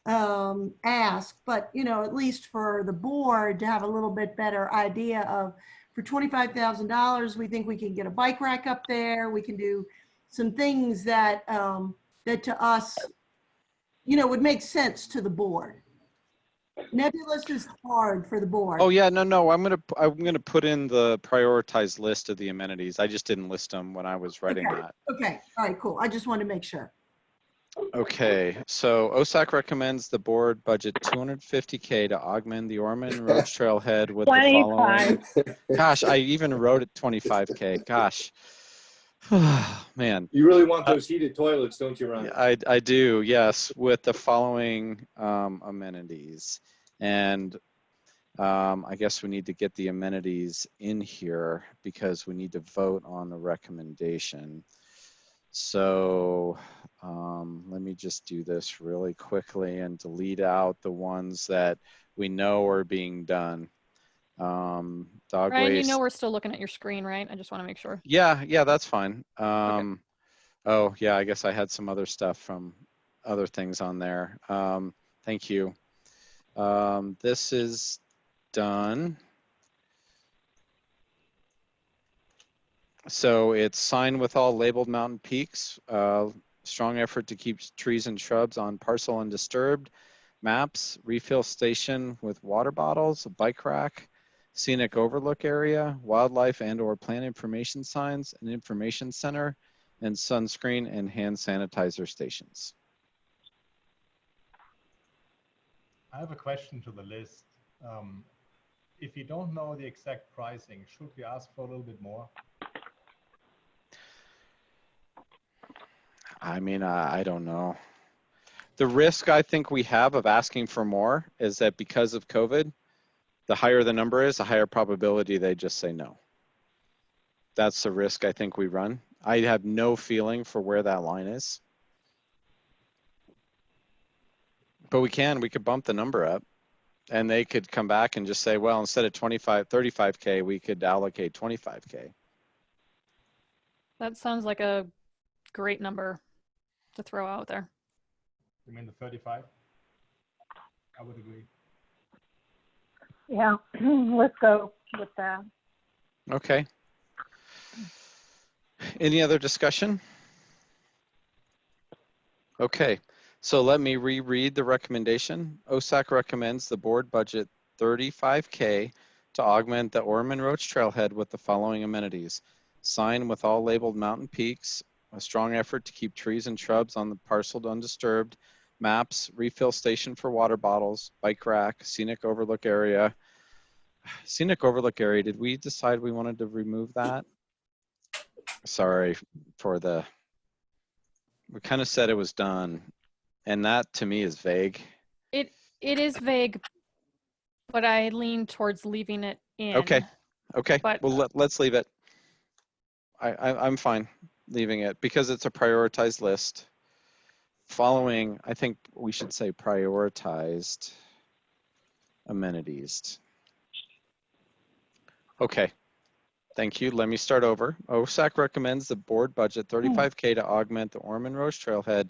[SPEAKER 5] ask, but at least for the board to have a little bit better idea of, for $25,000, we think we can get a bike rack up there. We can do some things that that to us, would make sense to the board. Nebulous is hard for the board.
[SPEAKER 1] Oh yeah, no. I'm gonna put in the prioritized list of the amenities. I just didn't list them when I was writing that.
[SPEAKER 5] Okay. All right. Cool. I just wanted to make sure.
[SPEAKER 1] Okay. So OSAC recommends the board budget 250K to augment the Orman Roach Trailhead with the following. Gosh, I even wrote it 25K. Gosh. Man.
[SPEAKER 7] You really want those heated toilets, don't you, Ryan?
[SPEAKER 1] I do, yes, with the following amenities. And I guess we need to get the amenities in here because we need to vote on the recommendation. So let me just do this really quickly and delete out the ones that we know are being done. Dog
[SPEAKER 3] Ryan,
[SPEAKER 1] waste.
[SPEAKER 3] we're still looking at your screen, right? I just want to make sure.
[SPEAKER 1] Yeah, that's fine.
[SPEAKER 3] Okay.
[SPEAKER 1] Oh, yeah, I guess I had some other stuff from other things on there. Thank you. This is done. So it's sign with all labeled mountain peaks. Strong effort to keep trees and shrubs on parcel undisturbed. Maps, refill station with water bottles, a bike rack, scenic overlook area, wildlife and/or plant information signs, an information center, and sunscreen and hand sanitizer stations.
[SPEAKER 4] I have a question to the list. If you don't know the exact pricing, should we ask for a little bit more?
[SPEAKER 1] I mean, I don't know. The risk I think we have of asking for more is that because of COVID, the higher the number is, the higher probability they just say no. That's the risk I think we run. I have no feeling for where that line is. But we could bump the number up and they could come back and just say, well, instead of 35K, we could allocate 25K.
[SPEAKER 3] That sounds like a great number to throw out there.
[SPEAKER 4] You mean the 35? I would agree.
[SPEAKER 8] Yeah, let's go with that.
[SPEAKER 1] Okay. Any other discussion? Okay, so let me reread the recommendation. OSAC recommends the board budget $35K to augment the Orman Roach Trailhead with the following amenities. Sign with all labeled mountain peaks, a strong effort to keep trees and shrubs on the parcel undisturbed, maps, refill station for water bottles, bike rack, scenic overlook area. Scenic overlook area, did we decide we wanted to remove that? Sorry for the, we kind of said it was done, and that to me is vague.
[SPEAKER 3] It is vague, but I lean towards leaving it in.
[SPEAKER 1] Okay,
[SPEAKER 3] But
[SPEAKER 1] well, let's leave it. I'm fine leaving it because it's a prioritized list. Following, I think we should say prioritized amenities. Okay, thank you. Let me start over. OSAC recommends the board budget $35K to augment the Orman Roach Trailhead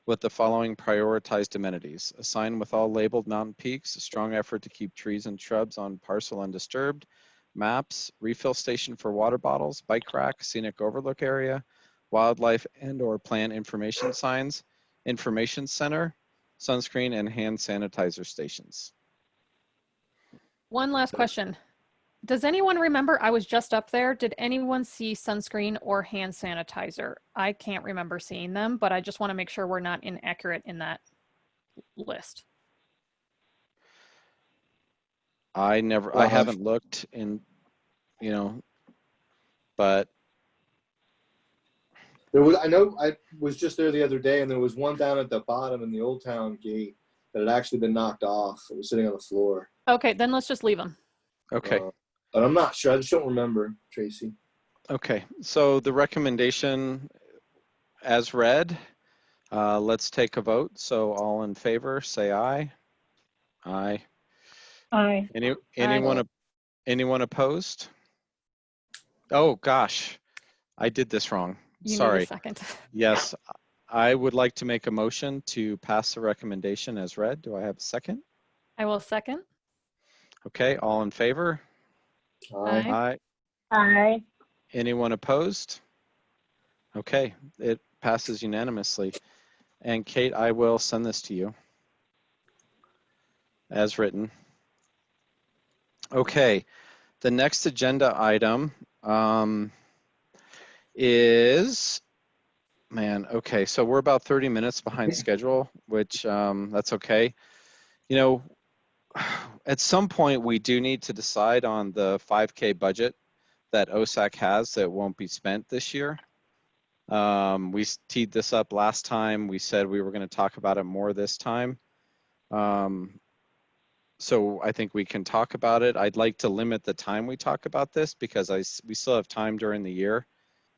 [SPEAKER 1] with the following prioritized amenities. A sign with all labeled mountain peaks, a strong effort to keep trees and shrubs on parcel undisturbed, maps, refill station for water bottles, bike rack, scenic overlook area, wildlife and/or plant information signs, information center, sunscreen, and hand sanitizer stations.
[SPEAKER 3] one last question. Does anyone remember, I was just up there, did anyone see sunscreen or hand sanitizer? I can't remember seeing them, but I just want to make sure we're not inaccurate in that list.
[SPEAKER 1] I haven't looked in, but
[SPEAKER 7] There was, I know I was just there the other day, and there was one down at the bottom in the Old Town gate that had actually been knocked off. It was sitting on the floor.
[SPEAKER 3] Okay, then let's just leave them.
[SPEAKER 1] okay.
[SPEAKER 7] But I'm not sure. I just don't remember, Tracy.
[SPEAKER 1] Okay, so the recommendation as read, let's take a vote. So all in favor, say aye. Aye.
[SPEAKER 8] Aye.
[SPEAKER 1] Anyone opposed? Oh gosh, I did this wrong.
[SPEAKER 3] You
[SPEAKER 1] Sorry.
[SPEAKER 3] need a second.
[SPEAKER 1] Yes, I would like to make a motion to pass the recommendation as read. Do I have a second?
[SPEAKER 3] I will second.
[SPEAKER 1] Okay, all in favor?
[SPEAKER 3] Aye.
[SPEAKER 1] Aye.
[SPEAKER 8] Aye.
[SPEAKER 1] Anyone opposed? Okay, it passes unanimously. And Kate, I will send this to you as written. Okay, the next agenda item is, okay, so we're about 30 minutes behind schedule, which that's okay. At some point we do need to decide on the 5K budget that OSAC has that won't be spent this year. We teed this up last time. We said we were going to talk about it more this time. So I think we can talk about it. I'd like to limit the time we talk about this because we still have time during the year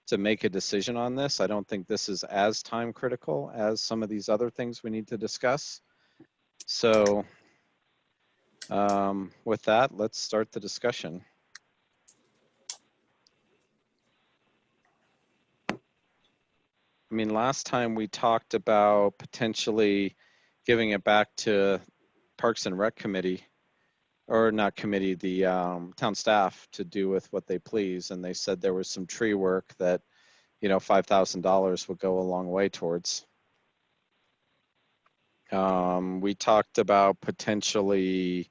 [SPEAKER 1] to make a decision on this. I don't think this is as time critical as some of these other things we need to discuss. So with that, let's start the discussion. I mean, last time we talked about potentially giving it back to Parks and Rec Committee, or not committee, the town staff to do with what they please. And they said there was some tree work that, $5,000 would go a long way towards. We talked about potentially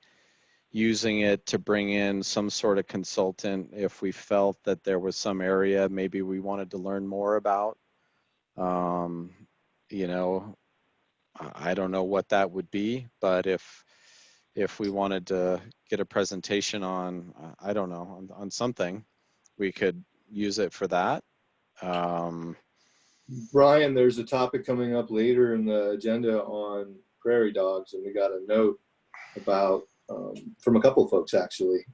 [SPEAKER 1] using it to bring in some sort of consultant if we felt that there was some area maybe we wanted to learn more about. I don't know what that would be, but if we wanted to get a presentation on, I don't know, on something, we could use it for that.
[SPEAKER 7] Brian, there's a topic coming up later in the agenda on prairie dogs, and we got a note about from a couple of folks actually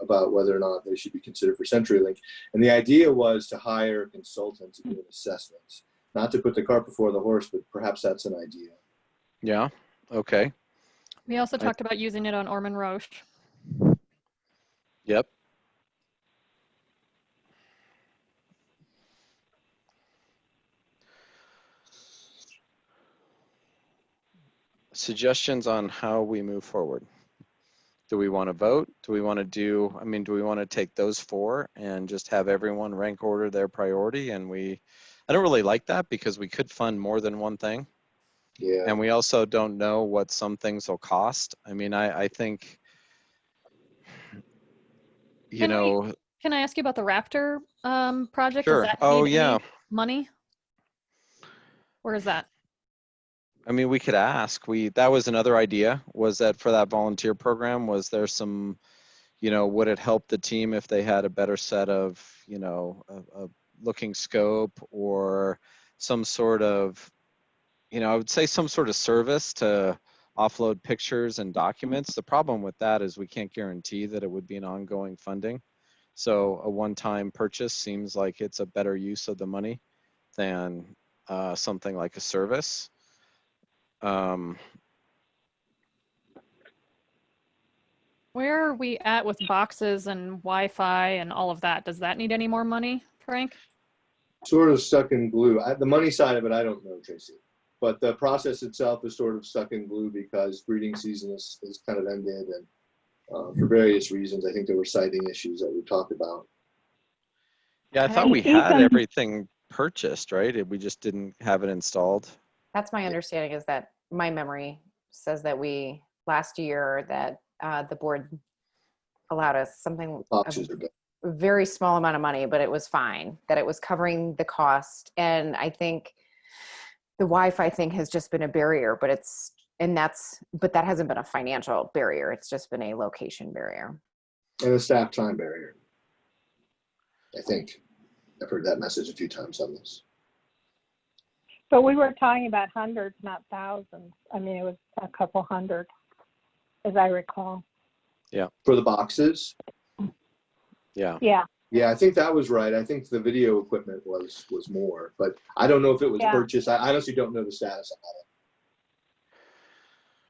[SPEAKER 7] about whether or not they should be considered for CenturyLink. And the idea was to hire a consultant to do an assessment, not to put the cart before the horse, but perhaps that's an idea.
[SPEAKER 1] Yeah. Okay.
[SPEAKER 3] We also talked about using it on Orman Roach.
[SPEAKER 1] Yep. Suggestions on how we move forward. Do we want to vote? Do we want to do, I mean, do we want to take those 4 and just have everyone rank order their priority? And I don't really like that because we could fund more than one thing.
[SPEAKER 7] Yeah.
[SPEAKER 1] And we also don't know what some things will cost. I mean, I think, you know,
[SPEAKER 3] Can I ask you about the Raptor project?
[SPEAKER 1] sure.
[SPEAKER 3] Does that
[SPEAKER 1] Oh,
[SPEAKER 3] need
[SPEAKER 1] yeah.
[SPEAKER 3] any money? Where is that?
[SPEAKER 1] I mean, we could ask. That was another idea, was that for that volunteer program, was there some, would it help the team if they had a better set of, a looking scope or some sort of, I would say some sort of service to offload pictures and documents. The problem with that is we can't guarantee that it would be an ongoing funding. So a one-time purchase seems like it's a better use of the money than something like a service.
[SPEAKER 3] Where are we at with boxes and Wi-Fi and all of that? Does that need any more money, Frank?
[SPEAKER 7] Sort of stuck in glue. The money side of it, I don't know, Tracy. But the process itself is sort of stuck in glue because breeding season is kind of ended, and for various reasons, I think there were siting issues that we talked about.
[SPEAKER 1] Yeah, I thought we had everything purchased, right? We just didn't have it installed.
[SPEAKER 2] That's my understanding, is that my memory says that we, last year, that the board allowed us something,
[SPEAKER 7] Boxes are good.
[SPEAKER 2] a very small amount of money, but it was fine, that it was covering the cost. And I think the Wi-Fi thing has just been a barrier, but that hasn't been a financial barrier. It's just been a location barrier.
[SPEAKER 7] And a staff time barrier. I think I've heard that message a few times on this.
[SPEAKER 8] So we were talking about hundreds, not thousands. I mean, it was a couple hundred, as I recall.
[SPEAKER 1] Yeah.
[SPEAKER 7] For the boxes?
[SPEAKER 1] Yeah.
[SPEAKER 8] Yeah.
[SPEAKER 7] Yeah, I think that was right. I think the video equipment was more, but I don't know if it was purchased. I honestly don't know the status on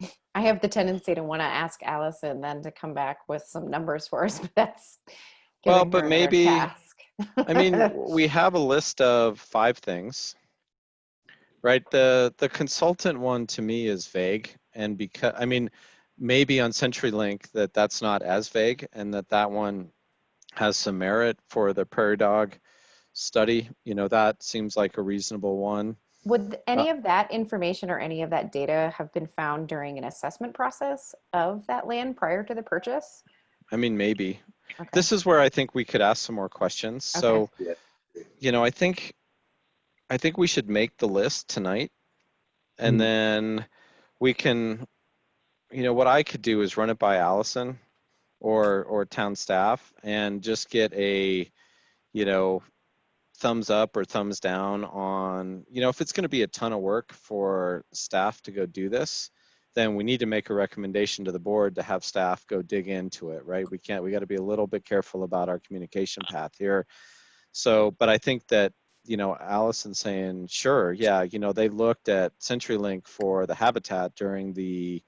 [SPEAKER 7] it.
[SPEAKER 2] I have the tendency to want to ask Allison then to come back with some numbers for us, but that's
[SPEAKER 1] Well,
[SPEAKER 2] giving
[SPEAKER 1] but
[SPEAKER 2] her another
[SPEAKER 1] maybe,
[SPEAKER 2] task.
[SPEAKER 1] I mean, we have a list of 5 things, right? The consultant one to me is vague, and because, I mean, maybe on CenturyLink that's not as vague, and that one has some merit for the prairie dog study. That seems like a reasonable one.
[SPEAKER 2] Would any of that information or any of that data have been found during an assessment process of that land prior to the purchase?
[SPEAKER 1] I mean, maybe.
[SPEAKER 2] Okay.
[SPEAKER 1] This is where I think we could ask some more questions.
[SPEAKER 2] Okay.
[SPEAKER 1] So, I think we should make the list tonight, and then we can, what I could do is run it by Allison or town staff and just get a, thumbs up or thumbs down on, if it's going to be a ton of work for staff to go do this, then we need to make a recommendation to the board to have staff go dig into it, right? We got to be a little bit careful about our communication path here. So, but I think that, Allison saying, sure, yeah, they looked at CenturyLink for the habitat during the,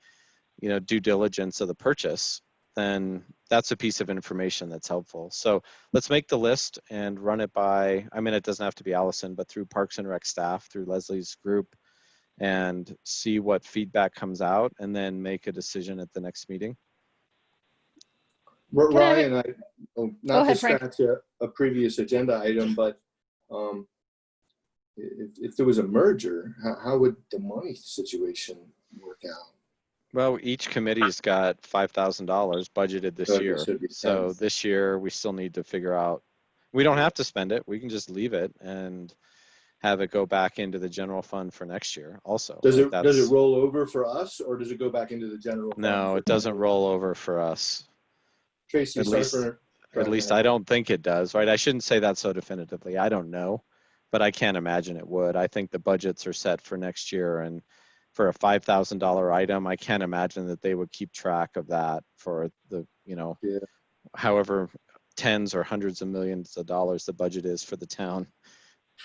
[SPEAKER 1] due diligence of the purchase, then that's a piece of information that's helpful. So let's make the list and run it by, I mean, it doesn't have to be Allison, but through Parks and Rec staff, through Leslie's group, and see what feedback comes out, and then make a decision at the next meeting.
[SPEAKER 7] Ryan, not to
[SPEAKER 3] Frank.
[SPEAKER 7] scratch a previous agenda item, but if there was a merger, how would the money situation work out?
[SPEAKER 1] Well, each committee's got $5,000 budgeted this
[SPEAKER 7] So
[SPEAKER 1] year. So this year we still need to figure out, we don't have to spend it. We can just leave it and have it go back into the general fund for next year also.
[SPEAKER 7] Does it roll over for us, or does it go back into the general fund?
[SPEAKER 1] No, it doesn't roll over for us.
[SPEAKER 7] Tracy,
[SPEAKER 1] At least I don't think it does, right? I shouldn't say that so definitively. I don't know, but I can't imagine it would. I think the budgets are set for next year, and for a $5,000 item, I can't imagine that they would keep track of that for the, however tens or hundreds of millions of dollars the budget is for the town.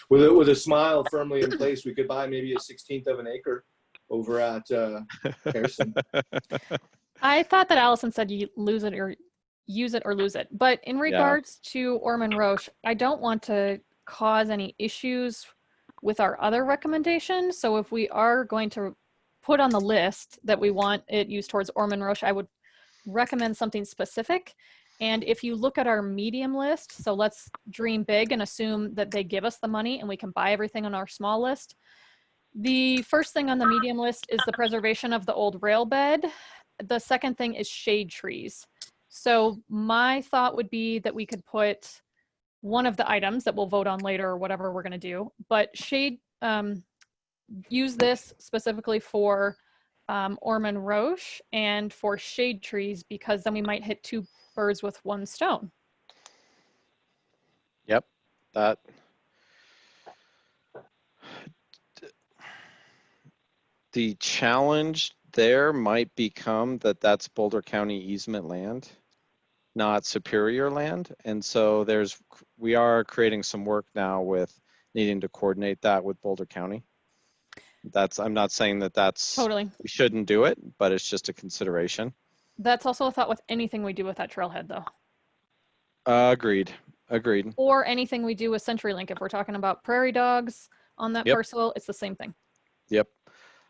[SPEAKER 7] With a smile firmly in place, we could buy maybe a 1/16 of an acre over at Harrison.
[SPEAKER 3] I thought that Allison said you lose it or use it or lose it. But in regards to Ormond Roche, I don't want to cause any issues with our other recommendations. So if we are going to put on the list that we want it used towards Ormond Roche, I would recommend something specific. And if you look at our medium list, so let's dream big and assume that they give us the money and we can buy everything on our small list. The first thing on the medium list is the preservation of the old rail bed. The second thing is shade trees. So my thought would be that we could put one of the items that we'll vote on later or whatever we're going to do, but shade, use this specifically for Ormond Roche and for shade trees, because then we might hit two birds with one stone.
[SPEAKER 1] Yep, that. The challenge there might become that that's Boulder County easement land, not Superior land. And so we are creating some work now with needing to coordinate that with Boulder County. I'm not saying that
[SPEAKER 3] Totally.
[SPEAKER 1] we shouldn't do it, but it's just a consideration.
[SPEAKER 3] That's also a thought with anything we do with that trailhead though.
[SPEAKER 1] Agreed.
[SPEAKER 3] Or anything we do with CenturyLink. If we're talking about prairie dogs on that parcel, it's the same thing.
[SPEAKER 1] Yep.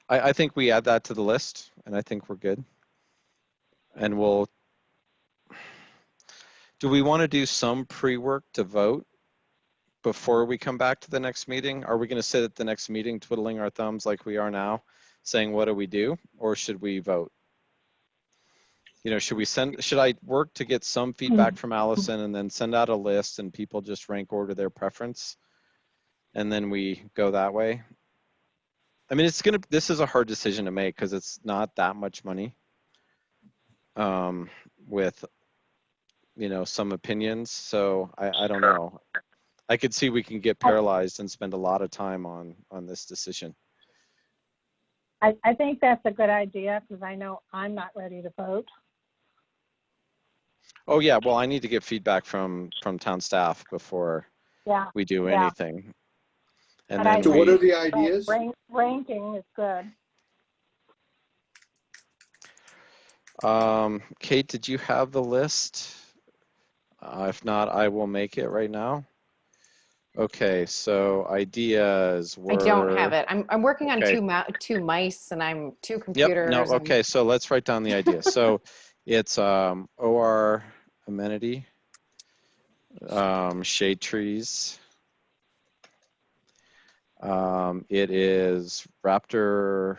[SPEAKER 1] I think we add that to the list, and I think we're good. And do we want to do some pre-work to vote before we come back to the next meeting? Are we going to sit at the next meeting twiddling our thumbs like we are now, saying, what do we do? Or should we vote? You know, should I work to get some feedback from Allison and then send out a list and people just rank order their preference? And then we go that way? I mean, this is a hard decision to make because it's not that much money with, you know, some opinions. So I don't know. I could see we can get paralyzed and spend a lot of time on this decision.
[SPEAKER 8] I think that's a good idea because I know I'm not ready to vote.
[SPEAKER 1] Oh yeah, well, I need to get feedback from town staff before we do anything. And then
[SPEAKER 7] so what are the ideas?
[SPEAKER 8] Ranking is good.
[SPEAKER 1] Kate, did you have the list? If not, I will make it right now. Okay, so ideas were.
[SPEAKER 2] I don't have it. I'm working on
[SPEAKER 1] Okay.
[SPEAKER 2] two mice and I'm two computers.
[SPEAKER 1] Yep. No. Okay. So let's write down the idea. So it's OR amenity, shade trees. It is Raptor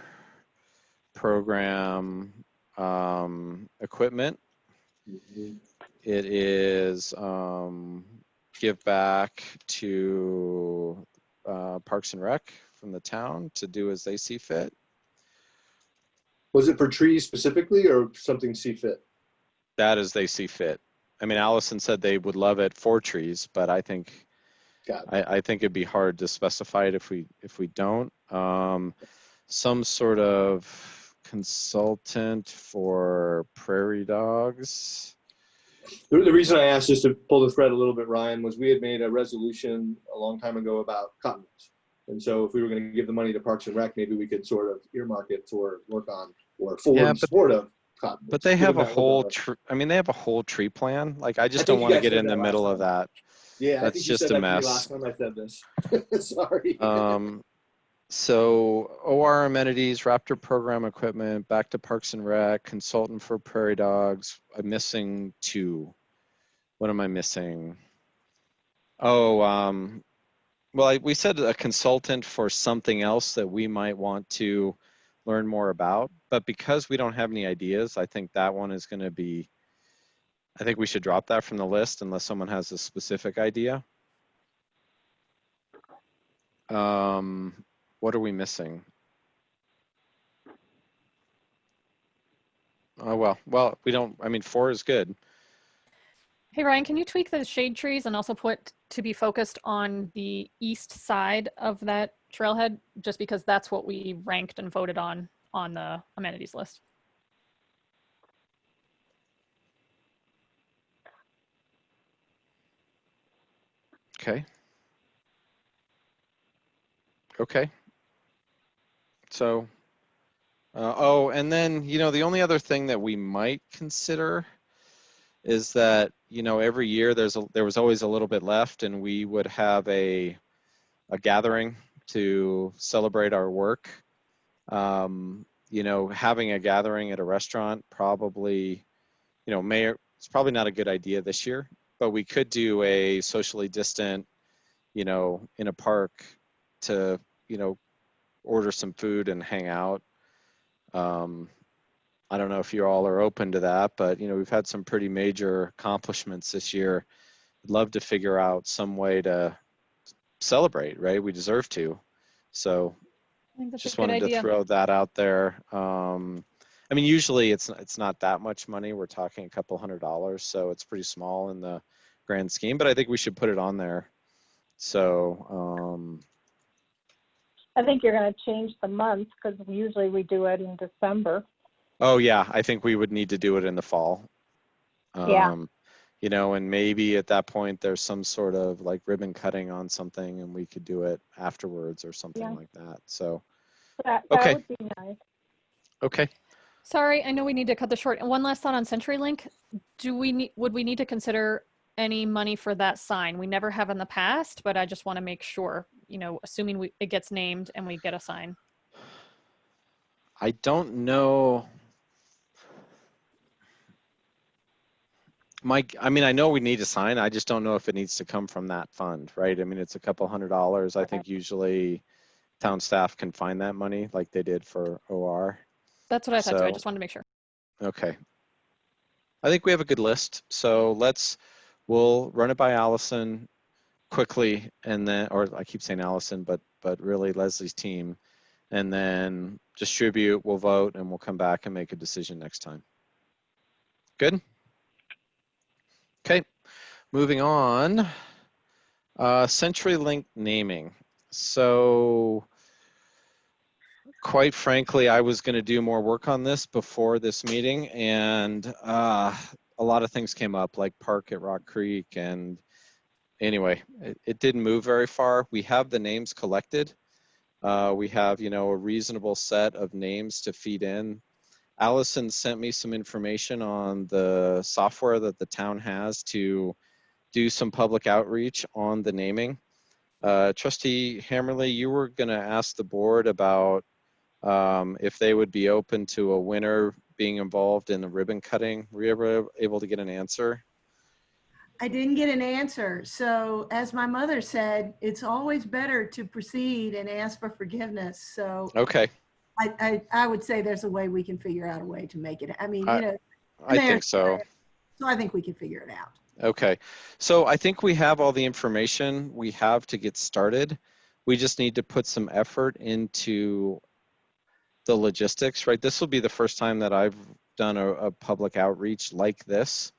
[SPEAKER 1] program equipment. It is give back to Parks and Rec from the town to do as they see fit.
[SPEAKER 7] Was it for trees specifically or something see fit?
[SPEAKER 1] That as they see fit. I mean, Allison said they would love it for trees, but I think I think it'd be hard to specify it if we don't. Some sort of consultant for prairie dogs.
[SPEAKER 7] The reason I asked, just to pull the thread a little bit, Ryan, was we had made a resolution a long time ago about cottonwoods. And so if we were going to give the money to Parks and Rec, maybe we could sort of earmark it for work on or for support of cottonwoods.
[SPEAKER 1] But they have a whole they have a whole tree plan. Like I just don't want to get in the middle of that.
[SPEAKER 7] Yeah,
[SPEAKER 1] that's just a mess.
[SPEAKER 7] Last time I said this. Sorry.
[SPEAKER 1] So OR amenities, Raptor program equipment, back to Parks and Rec, consultant for prairie dogs. I'm missing two. What am I missing? Oh, well, we said a consultant for something else that we might want to learn more about, but because we don't have any ideas, I think that one is going to be, I think we should drop that from the list unless someone has a specific idea. What are we missing? Oh, well, we don't, I mean, 4 is good.
[SPEAKER 3] Hey, Ryan, can you tweak the shade trees and also put to be focused on the east side of that trailhead, just because that's what we ranked and voted on the amenities list?
[SPEAKER 1] Okay. Okay. So, oh, and then, you know, the only other thing that we might consider is that, you know, every year there was always a little bit left, and we would have a gathering to celebrate our work. You know, having a gathering at a restaurant probably it's probably not a good idea this year, but we could do a socially distant, in a park to, order some food and hang out. I don't know if you all are open to that, but we've had some pretty major accomplishments this year. I'd love to figure out some way to celebrate, right? We deserve to. So
[SPEAKER 3] I think that's
[SPEAKER 1] just
[SPEAKER 3] a good
[SPEAKER 1] wanted to
[SPEAKER 3] idea.
[SPEAKER 1] throw that out there. I mean, usually it's not that much money. We're talking a couple $100, so it's pretty small in the grand scheme, but I think we should put it on there. So,
[SPEAKER 8] I think you're going to change the month because usually we do it in December.
[SPEAKER 1] oh yeah, I think we would need to do it in the fall.
[SPEAKER 8] Yeah.
[SPEAKER 1] And maybe at that point there's some sort of like ribbon cutting on something and we could do it afterwards or something
[SPEAKER 8] Yeah.
[SPEAKER 1] like that. So,
[SPEAKER 8] That
[SPEAKER 1] okay.
[SPEAKER 8] would be nice.
[SPEAKER 1] Okay.
[SPEAKER 3] Sorry, I know we need to cut this short. And one last thought on CenturyLink. Would we need to consider any money for that sign? We never have in the past, but I just want to make sure, assuming it gets named and we get a sign.
[SPEAKER 1] I don't know. Mike, I mean, I know we need a sign. I just don't know if it needs to come from that fund, right? I mean, it's a couple $100. I think usually town staff can find that money like they did for OR.
[SPEAKER 3] That's what I thought too. I
[SPEAKER 1] So-
[SPEAKER 3] just wanted to make sure.
[SPEAKER 1] Okay. I think we have a good list. So we'll run it by Allison quickly and then, or I keep saying Allison, but really Leslie's team, and then distribute, we'll vote, and we'll come back and make a decision next time. Good? Okay, moving on. CenturyLink naming. So quite frankly, I was going to do more work on this before this meeting, and a lot of things came up, like Park at Rock Creek, and anyway, it didn't move very far. We have the names collected. We have, a reasonable set of names to feed in. Allison sent me some information on the software that the town has to do some public outreach on the naming. Trustee Hammerly, you were going to ask the board about if they would be open to a winner being involved in the ribbon cutting. Were you ever able to get an answer?
[SPEAKER 5] I didn't get an answer. So as my mother said, it's always better to proceed and ask for forgiveness. So
[SPEAKER 1] Okay.
[SPEAKER 5] I would say there's a way we can figure out a way to make it. I mean,
[SPEAKER 1] I think so.
[SPEAKER 5] So I think we can figure it out.
[SPEAKER 1] Okay. So I think we have all the information we have to get started. We just need to put some effort into the logistics, right? This will be the first time that I've done a public outreach like this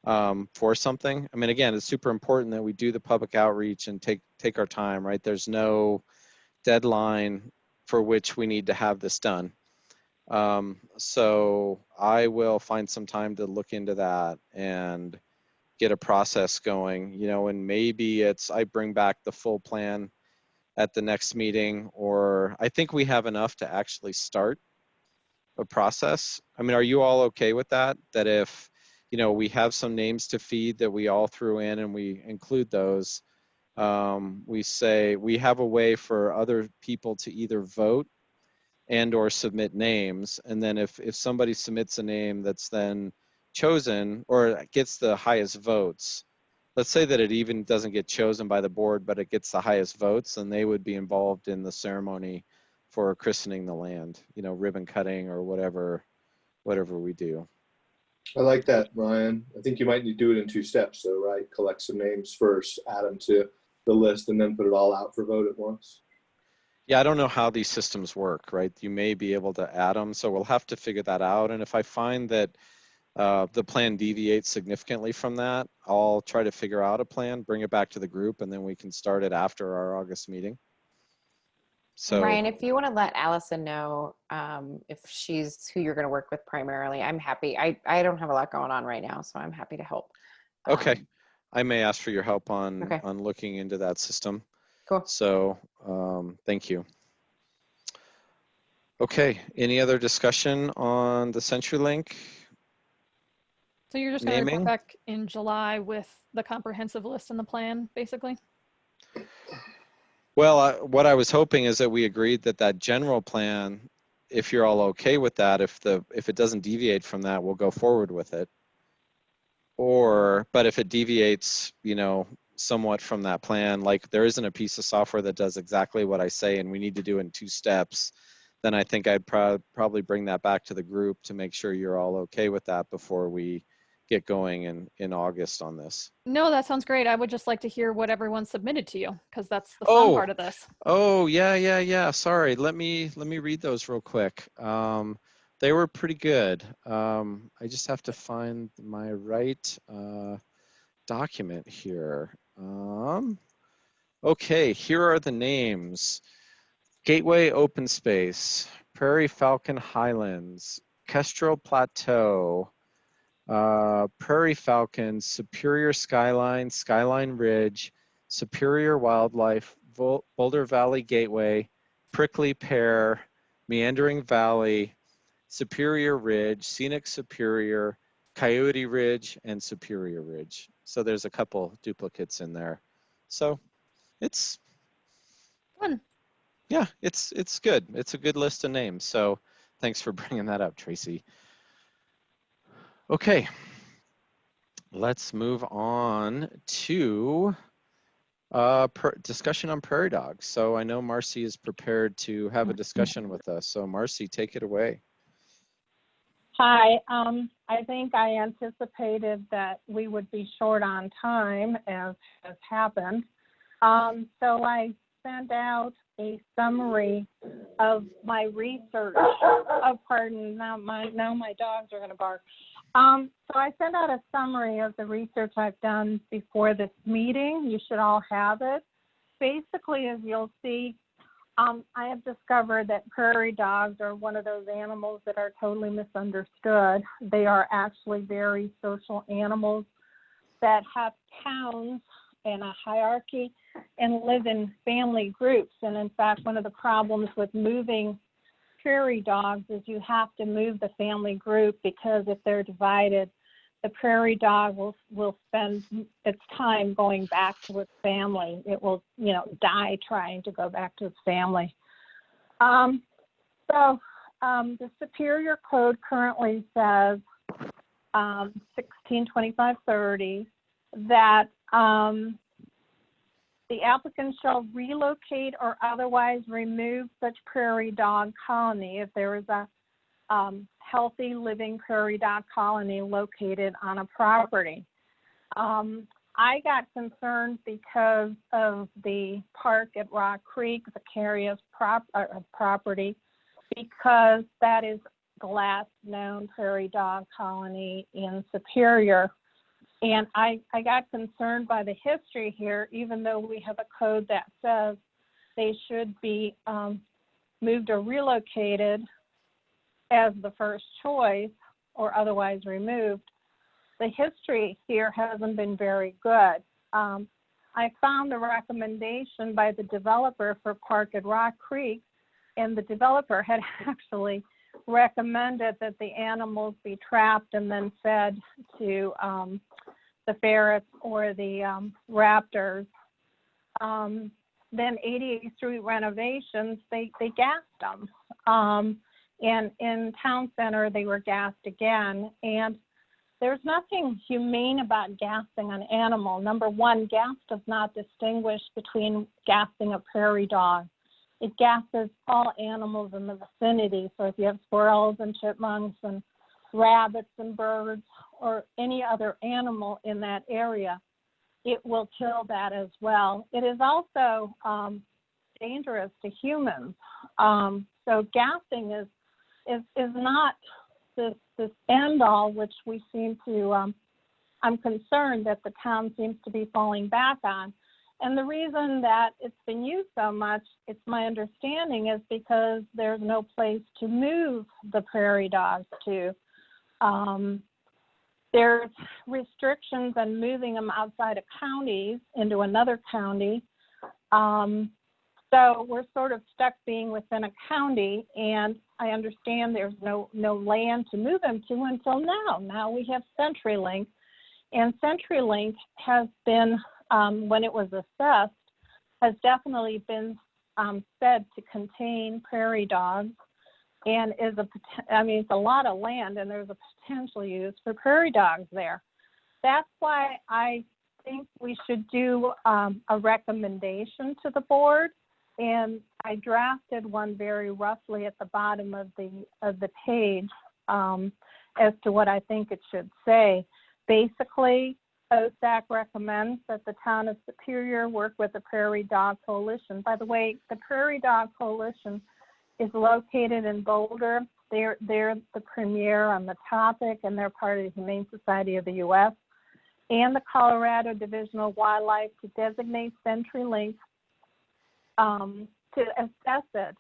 [SPEAKER 1] for something. I mean, again, it's super important that we do the public outreach and take our time, right? There's no deadline for which we need to have this done. So I will find some time to look into that and get a process going, and maybe I bring back the full plan at the next meeting, or I think we have enough to actually start a process. I mean, are you all okay with that? That if, we have some names to feed that we all threw in and we include those, we say we have a way for other people to either vote and or submit names. And then if somebody submits a name that's then chosen or gets the highest votes, let's say that it even doesn't get chosen by the board, but it gets the highest votes, and they would be involved in the ceremony for christening the land, ribbon cutting or whatever we do.
[SPEAKER 7] I like that, Ryan. I think you might need to do it in 2 steps, though, right? Collect some names first, add them to the list, and then put it all out for vote at once.
[SPEAKER 1] Yeah, I don't know how these systems work, right? You may be able to add them, so we'll have to figure that out. And if I find that the plan deviates significantly from that, I'll try to figure out a plan, bring it back to the group, and then we can start it after our August meeting. So
[SPEAKER 2] Ryan, if you want to let Allison know if she's who you're going to work with primarily, I'm happy. I don't have a lot going on right now, so I'm happy to help.
[SPEAKER 1] okay, I may ask for your help on
[SPEAKER 2] Okay.
[SPEAKER 1] on looking into that system.
[SPEAKER 2] Cool.
[SPEAKER 1] So thank you. Okay, any other discussion on the CenturyLink?
[SPEAKER 3] So you're just going to
[SPEAKER 1] Naming?
[SPEAKER 3] report back in July with the comprehensive list and the plan, basically?
[SPEAKER 1] Well, what I was hoping is that we agreed that general plan, if you're all okay with that, if it doesn't deviate from that, we'll go forward with it. but if it deviates, you know, somewhat from that plan, like there isn't a piece of software that does exactly what I say and we need to do it in 2 steps, then I think I'd probably bring that back to the group to make sure you're all okay with that before we get going in August on this.
[SPEAKER 3] No, that sounds great. I would just like to hear what everyone submitted to you, because that's the fun part of this.
[SPEAKER 1] Oh, yeah. Sorry. Let me read those real quick. They were pretty good. I just have to find my right document here. Okay, here are the names. Gateway Open Space, Prairie Falcon Highlands, Kestrel Plateau, Prairie Falcon, Superior Skyline, Skyline Ridge, Superior Wildlife, Boulder Valley Gateway, Prickly Pear, Meandering Valley, Superior Ridge, Scenic Superior, Coyote Ridge, and Superior Ridge. So there's a couple duplicates in there. So it's
[SPEAKER 3] Fun.
[SPEAKER 1] Yeah, it's good. It's a good list of names. So thanks for bringing that up, Tracy. Okay, let's move on to discussion on prairie dogs. So I know Marcy is prepared to have a discussion with us. So Marcy, take it away.
[SPEAKER 8] Hi, I think I anticipated that we would be short on time, as has happened. So I sent out a summary of my research. Oh, pardon, now my dogs are going to bark. So I sent out a summary of the research I've done before this meeting. You should all have it. Basically, as you'll see, I have discovered that prairie dogs are one of those animals that are totally misunderstood. They are actually very social animals that have towns and a hierarchy and live in family groups. And in fact, one of the problems with moving prairie dogs is you have to move the family group, because if they're divided, the prairie dog will spend its time going back to its family. It will, die trying to go back to its family. The Superior Code currently says 162530 that the applicant shall relocate or otherwise remove such prairie dog colony if there is a healthy living prairie dog colony located on a property. I got concerned because of the park at Rock Creek, the Carious property, because that is the last known prairie dog colony in Superior. And I got concerned by the history here, even though we have a code that says they should be moved or relocated as the first choice or otherwise removed. The history here hasn't been very good. I found the recommendation by the developer for Park at Rock Creek, and the developer had actually recommended that the animals be trapped and then fed to the ferrets or the raptors. Then 88th Street renovations, they gassed them. And in Town Center, they were gassed again. And there's nothing humane about gassing an animal. Number one, gas does not distinguish between gassing a prairie dog. It gasses all animals in the vicinity. So if you have squirrels and chipmunks and rabbits and birds or any other animal in that area, it will kill that as well. It is also dangerous to humans. So gassing is not this end all, which we seem to, I'm concerned that the town seems to be falling back on. And the reason that it's been used so much, it's my understanding, is because there's no place to move the prairie dogs to. There's restrictions on moving them outside of counties into another county. So we're sort of stuck being within a county, and I understand there's no land to move them to until now. Now we have CenturyLink, and CenturyLink has been, when it was assessed, has definitely been said to contain prairie dogs, and it's a lot of land, and there's a potential use for prairie dogs there. that's why I think we should do a recommendation to the board. And I drafted one very roughly at the bottom of the page as to what I think it should say. Basically, OSAC recommends that the town of Superior work with the Prairie Dog Coalition. By the way, the Prairie Dog Coalition is located in Boulder. They're the premier on the topic, and they're part of the Humane Society of the U.S. and the Colorado Division of Wildlife to designate CenturyLink to assess it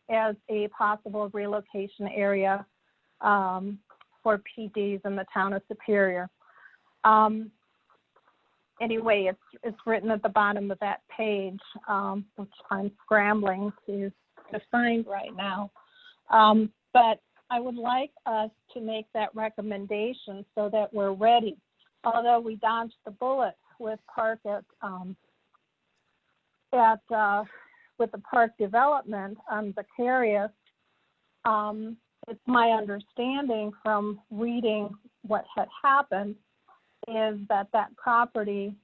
[SPEAKER 8] as a possible relocation area for PDs in the town of Superior. Anyway, it's written at the bottom of that page, which I'm scrambling to find right now. But I would like us to make that recommendation so that we're ready. Although we dodged the bullet with park with the park development on Vicarious, it's my understanding from reading what had happened is that that property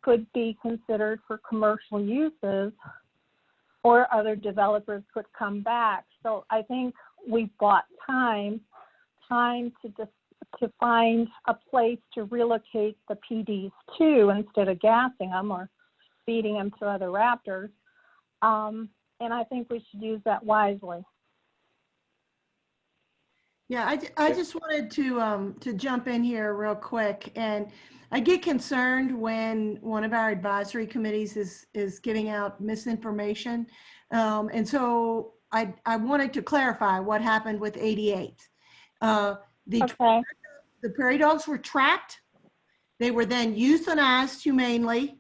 [SPEAKER 8] could be considered for commercial uses, or other developers could come back. So I think we bought time to find a place to relocate the PDs to instead of gassing them or feeding them to other raptors. And I think we should use that wisely.
[SPEAKER 5] Yeah, I just wanted to jump in here real quick, and I get concerned when one of our advisory committees is giving out misinformation, and so I wanted to clarify what happened with 88.
[SPEAKER 8] Okay.
[SPEAKER 5] The prairie dogs were trapped. They were then euthanized humanely,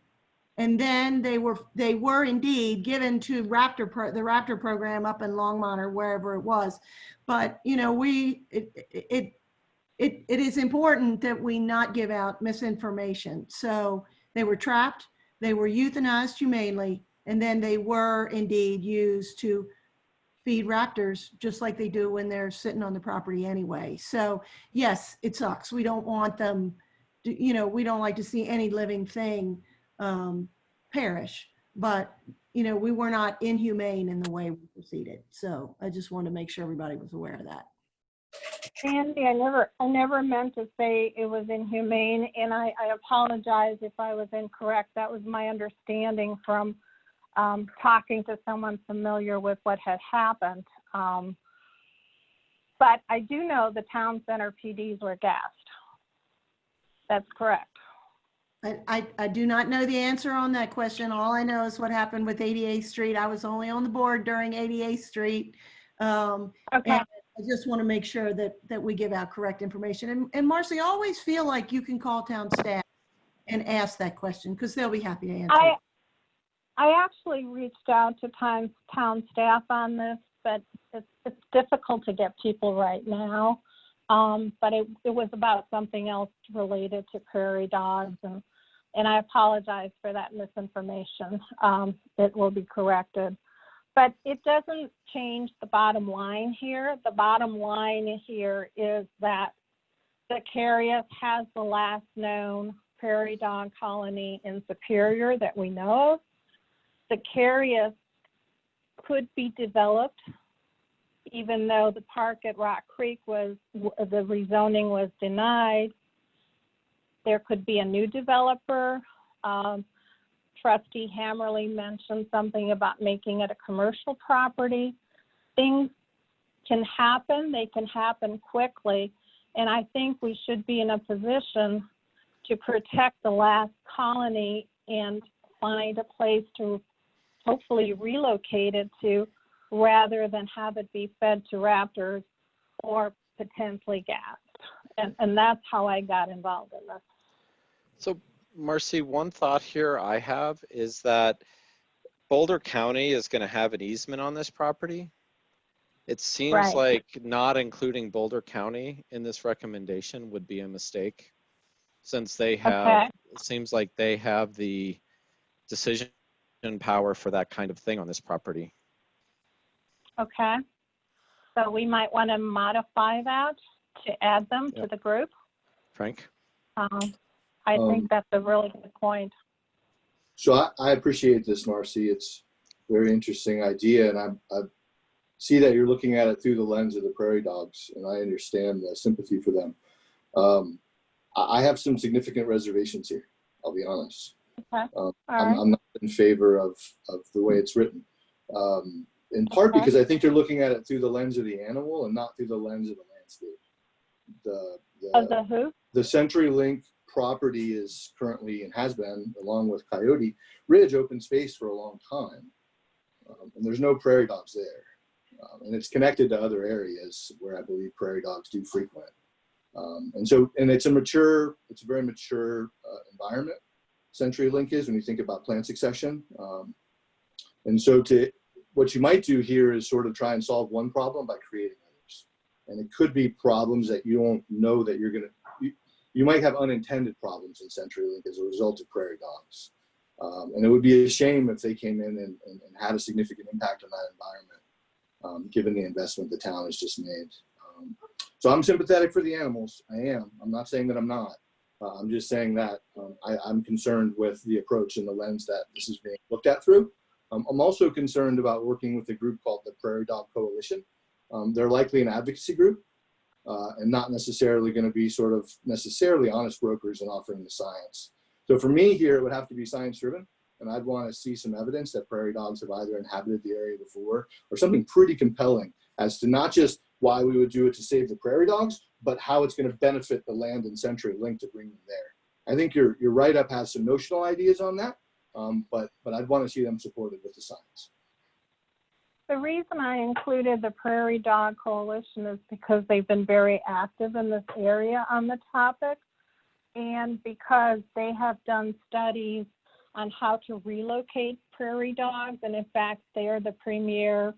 [SPEAKER 5] and then they were indeed given to the Raptor program up in Longmont or wherever it was. But you know, it is important that we not give out misinformation. So they were trapped, they were euthanized humanely, and then they were indeed used to feed raptors just like they do when they're sitting on the property anyway. So yes, it sucks. We don't want them to, you know, we don't like to see any living thing perish, but you know, we were not inhumane in the way we proceeded. So I just want to make sure everybody was aware of that.
[SPEAKER 8] Andy, I never meant to say it was inhumane, and I apologize if I was incorrect. That was my understanding from talking to someone familiar with what had happened. But I do know the town center PDs were gassed. That's correct.
[SPEAKER 5] I do not know the answer on that question. All I know is what happened with 88th Street. I was only on the board during 88th Street.
[SPEAKER 8] Okay.
[SPEAKER 5] And I just want to make sure that we give out correct information. And Marcy, always feel like you can call town staff and ask that question because they'll be happy to answer.
[SPEAKER 8] I actually reached out to town staff on this, but it's difficult to get people right now. But it was about something else related to prairie dogs, and I apologize for that misinformation. It will be corrected. But it doesn't change the bottom line here. The bottom line here is that Vicarious has the last known prairie dog colony in Superior that we know of. Vicarious could be developed, even though the park at Rock Creek the rezoning was denied. There could be a new developer. Trustee Hammerly mentioned something about making it a commercial property. Things can happen, they can happen quickly. And I think we should be in a position to protect the last colony and find a place to hopefully relocate it to, rather than have it be fed to raptors or potentially gassed. And that's how I got involved in this.
[SPEAKER 1] So Marcy, one thought here I have is that Boulder County is going to have an easement on this property. It seems
[SPEAKER 8] Right.
[SPEAKER 1] like not including Boulder County in this recommendation would be a mistake, since they have,
[SPEAKER 8] Okay.
[SPEAKER 1] it seems like they have the decision power for that kind of thing on this property.
[SPEAKER 8] Okay. So we might want to modify that to add them to the group.
[SPEAKER 1] Frank?
[SPEAKER 8] I think that's a really good point.
[SPEAKER 7] So I appreciate this, Marcy. It's a very interesting idea, and I see that you're looking at it through the lens of the prairie dogs, and I understand the sympathy for them. I have some significant reservations here, I'll be honest.
[SPEAKER 8] Okay.
[SPEAKER 7] I'm not in favor of the way it's written, in part because I think you're looking at it through the lens of the animal and not through the lens of the landscape.
[SPEAKER 8] The who?
[SPEAKER 7] The CenturyLink property is currently, and has been, along with Coyote Ridge, open space for a long time. And there's no prairie dogs there. And it's connected to other areas where I believe prairie dogs do frequent. And it's a very mature environment, CenturyLink is, when you think about plant succession. And so what you might do here is sort of try and solve one problem by creating others. And it could be problems that you don't know that you're going to, you might have unintended problems in CenturyLink as a result of prairie dogs. And it would be a shame if they came in and had a significant impact on that environment, given the investment the town has just made. So I'm sympathetic for the animals. I am. I'm not saying that I'm not. I'm just saying that I'm concerned with the approach and the lens that this is being looked at through. I'm also concerned about working with a group called the Prairie Dog Coalition. They're likely an advocacy group and not necessarily going to be sort of necessarily honest brokers in offering the science. So for me here, it would have to be science driven. And I'd want to see some evidence that prairie dogs have either inhabited the area before or something pretty compelling as to not just why we would do it to save the prairie dogs, but how it's going to benefit the land in CenturyLink to bring them there. I think your write-up has some notional ideas on that, but I'd want to see them supported with the science.
[SPEAKER 8] The reason I included the Prairie Dog Coalition is because they've been very active in this area on the topic, and because they have done studies on how to relocate prairie dogs. And in fact, they are the premier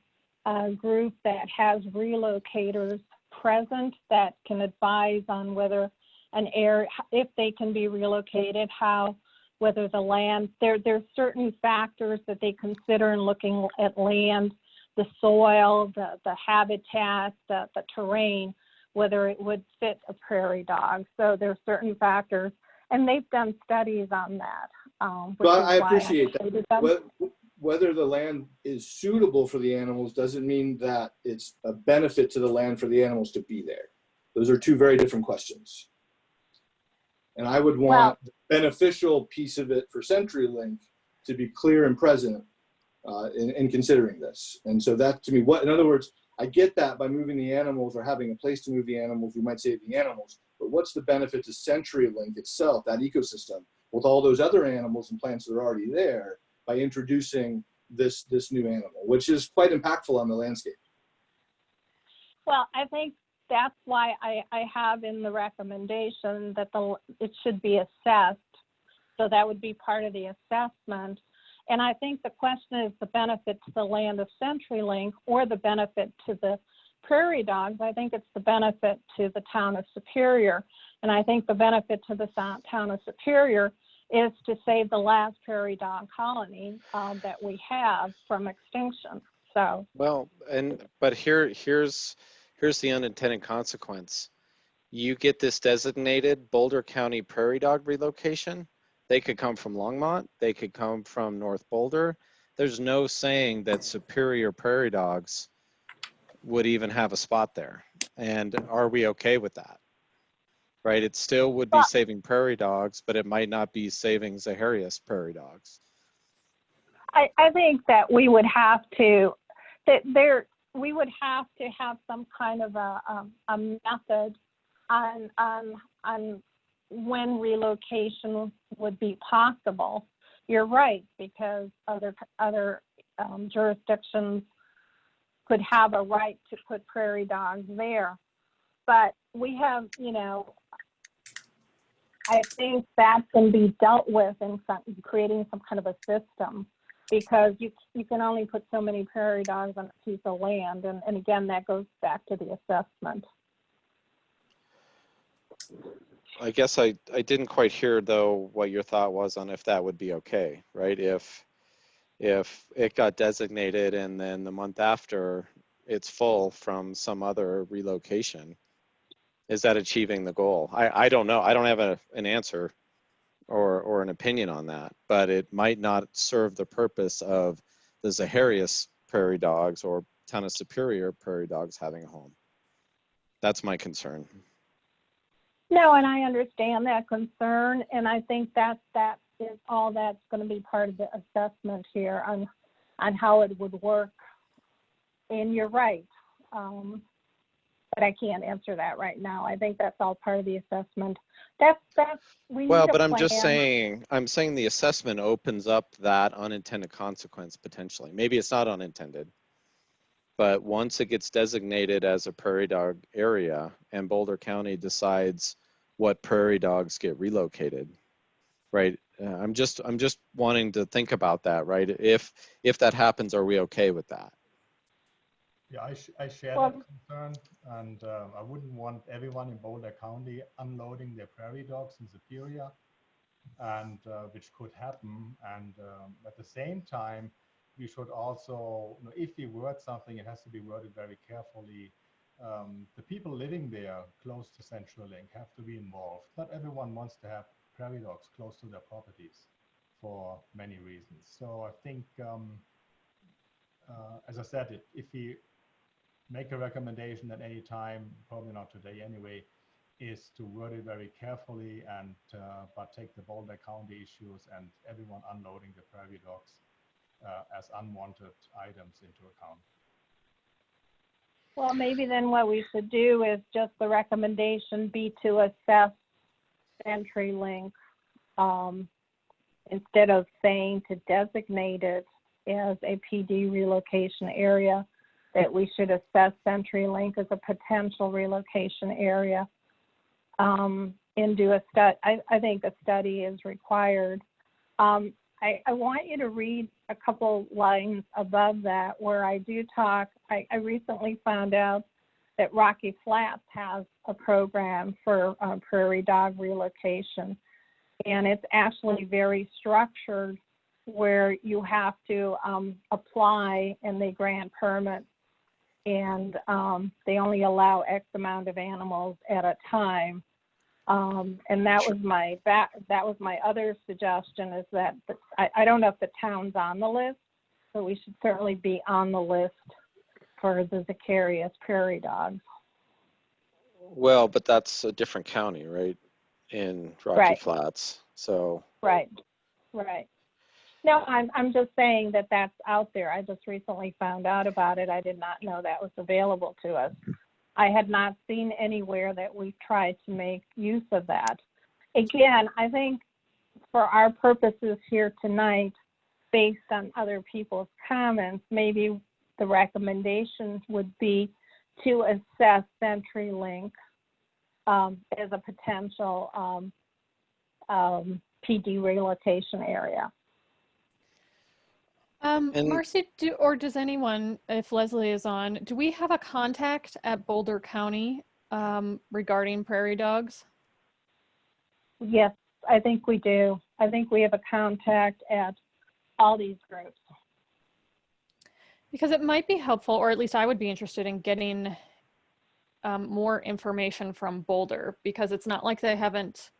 [SPEAKER 8] group that has relocators present that can advise on whether an area, if they can be relocated, how, whether the land, there's certain factors that they consider in looking at land, the soil, the habitat, the terrain, whether it would fit a prairie dog. So there's certain factors, and they've done studies on that.
[SPEAKER 7] Well, I appreciate that. Whether the land is suitable for the animals doesn't mean that it's a benefit to the land for the animals to be there. Those are two very different questions. And I would want the beneficial piece of it for CenturyLink to be clear and present in considering this. And so that, to me, in other words, I get that by moving the animals or having a place to move the animals, we might save the animals, but what's the benefit to CenturyLink itself, that ecosystem, with all those other animals and plants that are already there, by introducing this new animal, which is quite impactful on the landscape?
[SPEAKER 8] Well, I think that's why I have in the recommendation that it should be assessed. So that would be part of the assessment. And I think the question is the benefit to the land of CenturyLink or the benefit to the prairie dogs. I think it's the benefit to the town of Superior. And I think the benefit to the town of Superior is to save the last prairie dog colony that we have from extinction. So
[SPEAKER 1] well, but here's the unintended consequence. You get this designated Boulder County prairie dog relocation. They could come from Longmont. They could come from North Boulder. There's no saying that Superior prairie dogs would even have a spot there. And are we okay with that? Right? It still would be saving prairie dogs, but it might not be saving Zaharias prairie dogs.
[SPEAKER 8] I think that we would have to, we would have to have some kind of a method on when relocation would be possible. You're right, because other jurisdictions could have a right to put prairie dogs there. But we have, I think that can be dealt with in creating some kind of a system, because you can only put so many prairie dogs on a piece of land. And again, that goes back to the assessment.
[SPEAKER 1] I guess I didn't quite hear, though, what your thought was on if that would be okay, right? If it got designated and then the month after it's full from some other relocation, Is that achieving the goal? I don't know. I don't have an answer or an opinion on that, but it might not serve the purpose of the Zaharias prairie dogs or Town of Superior prairie dogs having a home. That's my concern.
[SPEAKER 8] No, and I understand that concern, and I think that is all that's going to be part of the assessment here on how it would work. And you're right, but I can't answer that right now. I think that's all part of the assessment. We need
[SPEAKER 1] Well,
[SPEAKER 8] a
[SPEAKER 1] but I'm just
[SPEAKER 8] plan.
[SPEAKER 1] saying the assessment opens up that unintended consequence potentially. Maybe it's not unintended, but once it gets designated as a prairie dog area and Boulder County decides what prairie dogs get relocated, right? I'm just wanting to think about that, right? If that happens, are we okay with that?
[SPEAKER 4] Yeah, I share
[SPEAKER 8] Well,
[SPEAKER 4] that concern, and I wouldn't want everyone in Boulder County unloading their prairie dogs in Superior, and which could happen. And at the same time, we should also, if we word something, it has to be worded very carefully. The people living there close to CenturyLink have to be involved. Not everyone wants to have prairie dogs close to their properties for many reasons. So I think, as I said, if we make a recommendation at any time, probably not today anyway, is to word it very carefully and but take the Boulder County issues and everyone unloading the prairie dogs as unwanted items into account.
[SPEAKER 8] well, maybe then what we should do is just the recommendation be to assess CenturyLink instead of saying to designate it as a PD relocation area, that we should assess CenturyLink as a potential relocation area and do a study. I think a study is required. I want you to read a couple lines above that where I do talk. I recently found out that Rocky Flats has a program for prairie dog relocation, and it's actually very structured where you have to apply and they grant permits, and they only allow X amount of animals at a time. And that was my other suggestion, is that I don't know if the town's on the list, but we should certainly be on the list for the Zacharias prairie dogs.
[SPEAKER 1] Well, but that's a different county, right? In Rocky
[SPEAKER 8] Right.
[SPEAKER 1] Flats. So
[SPEAKER 8] Right. No, I'm just saying that that's out there. I just recently found out about it. I did not know that was available to us. I had not seen anywhere that we tried to make use of that. Again, I think for our purposes here tonight, based on other people's comments, maybe the recommendations would be to assess CenturyLink as a potential PD relocation area.
[SPEAKER 3] Marcy, does anyone, if Leslie is on, do we have a contact at Boulder County regarding prairie dogs?
[SPEAKER 8] Yes, I think we do. I think we have a contact at all these groups.
[SPEAKER 3] Because it might be helpful, or at least I would be interested in getting more information from Boulder, because it's not like they haven't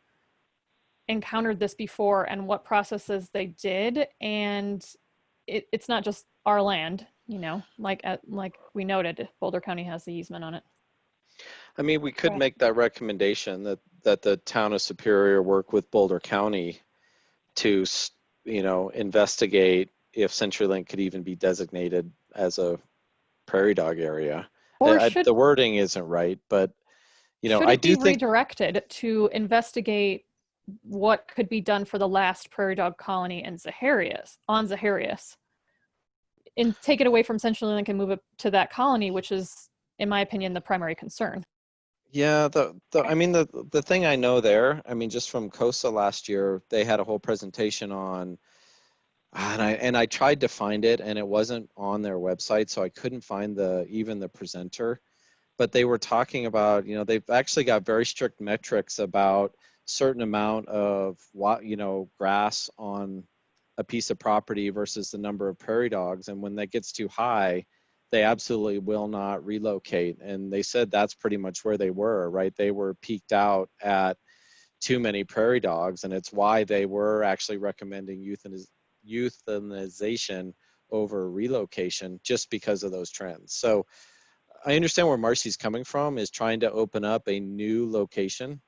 [SPEAKER 3] encountered this before and what processes they did. And it's not just our land, like we noted, Boulder County has the easement on it.
[SPEAKER 1] I mean, we could
[SPEAKER 8] Right.
[SPEAKER 1] make that recommendation that the Town of Superior work with Boulder County to, investigate if CenturyLink could even be designated as a prairie dog area.
[SPEAKER 3] Or
[SPEAKER 1] The wording isn't right, but
[SPEAKER 3] should
[SPEAKER 1] I
[SPEAKER 3] it
[SPEAKER 1] do
[SPEAKER 3] be
[SPEAKER 1] think
[SPEAKER 3] redirected to investigate what could be done for the last prairie dog colony in Zaharias, and take it away from CenturyLink and move it to that colony, which is, in my opinion, the primary concern.
[SPEAKER 1] Yeah, the thing I know there, just from COSA last year, they had a whole presentation on, and I tried to find it and it wasn't on their website, so I couldn't find even the presenter. But they were talking about, they've actually got very strict metrics about certain amount of grass on a piece of property versus the number of prairie dogs, and when that gets too high, they absolutely will not relocate. And they said that's pretty much where they were, right? They were peaked out at too many prairie dogs, and it's why they were actually recommending euthanization over relocation, just because of those trends. So I understand where Marcy's coming from, is trying to open up a new location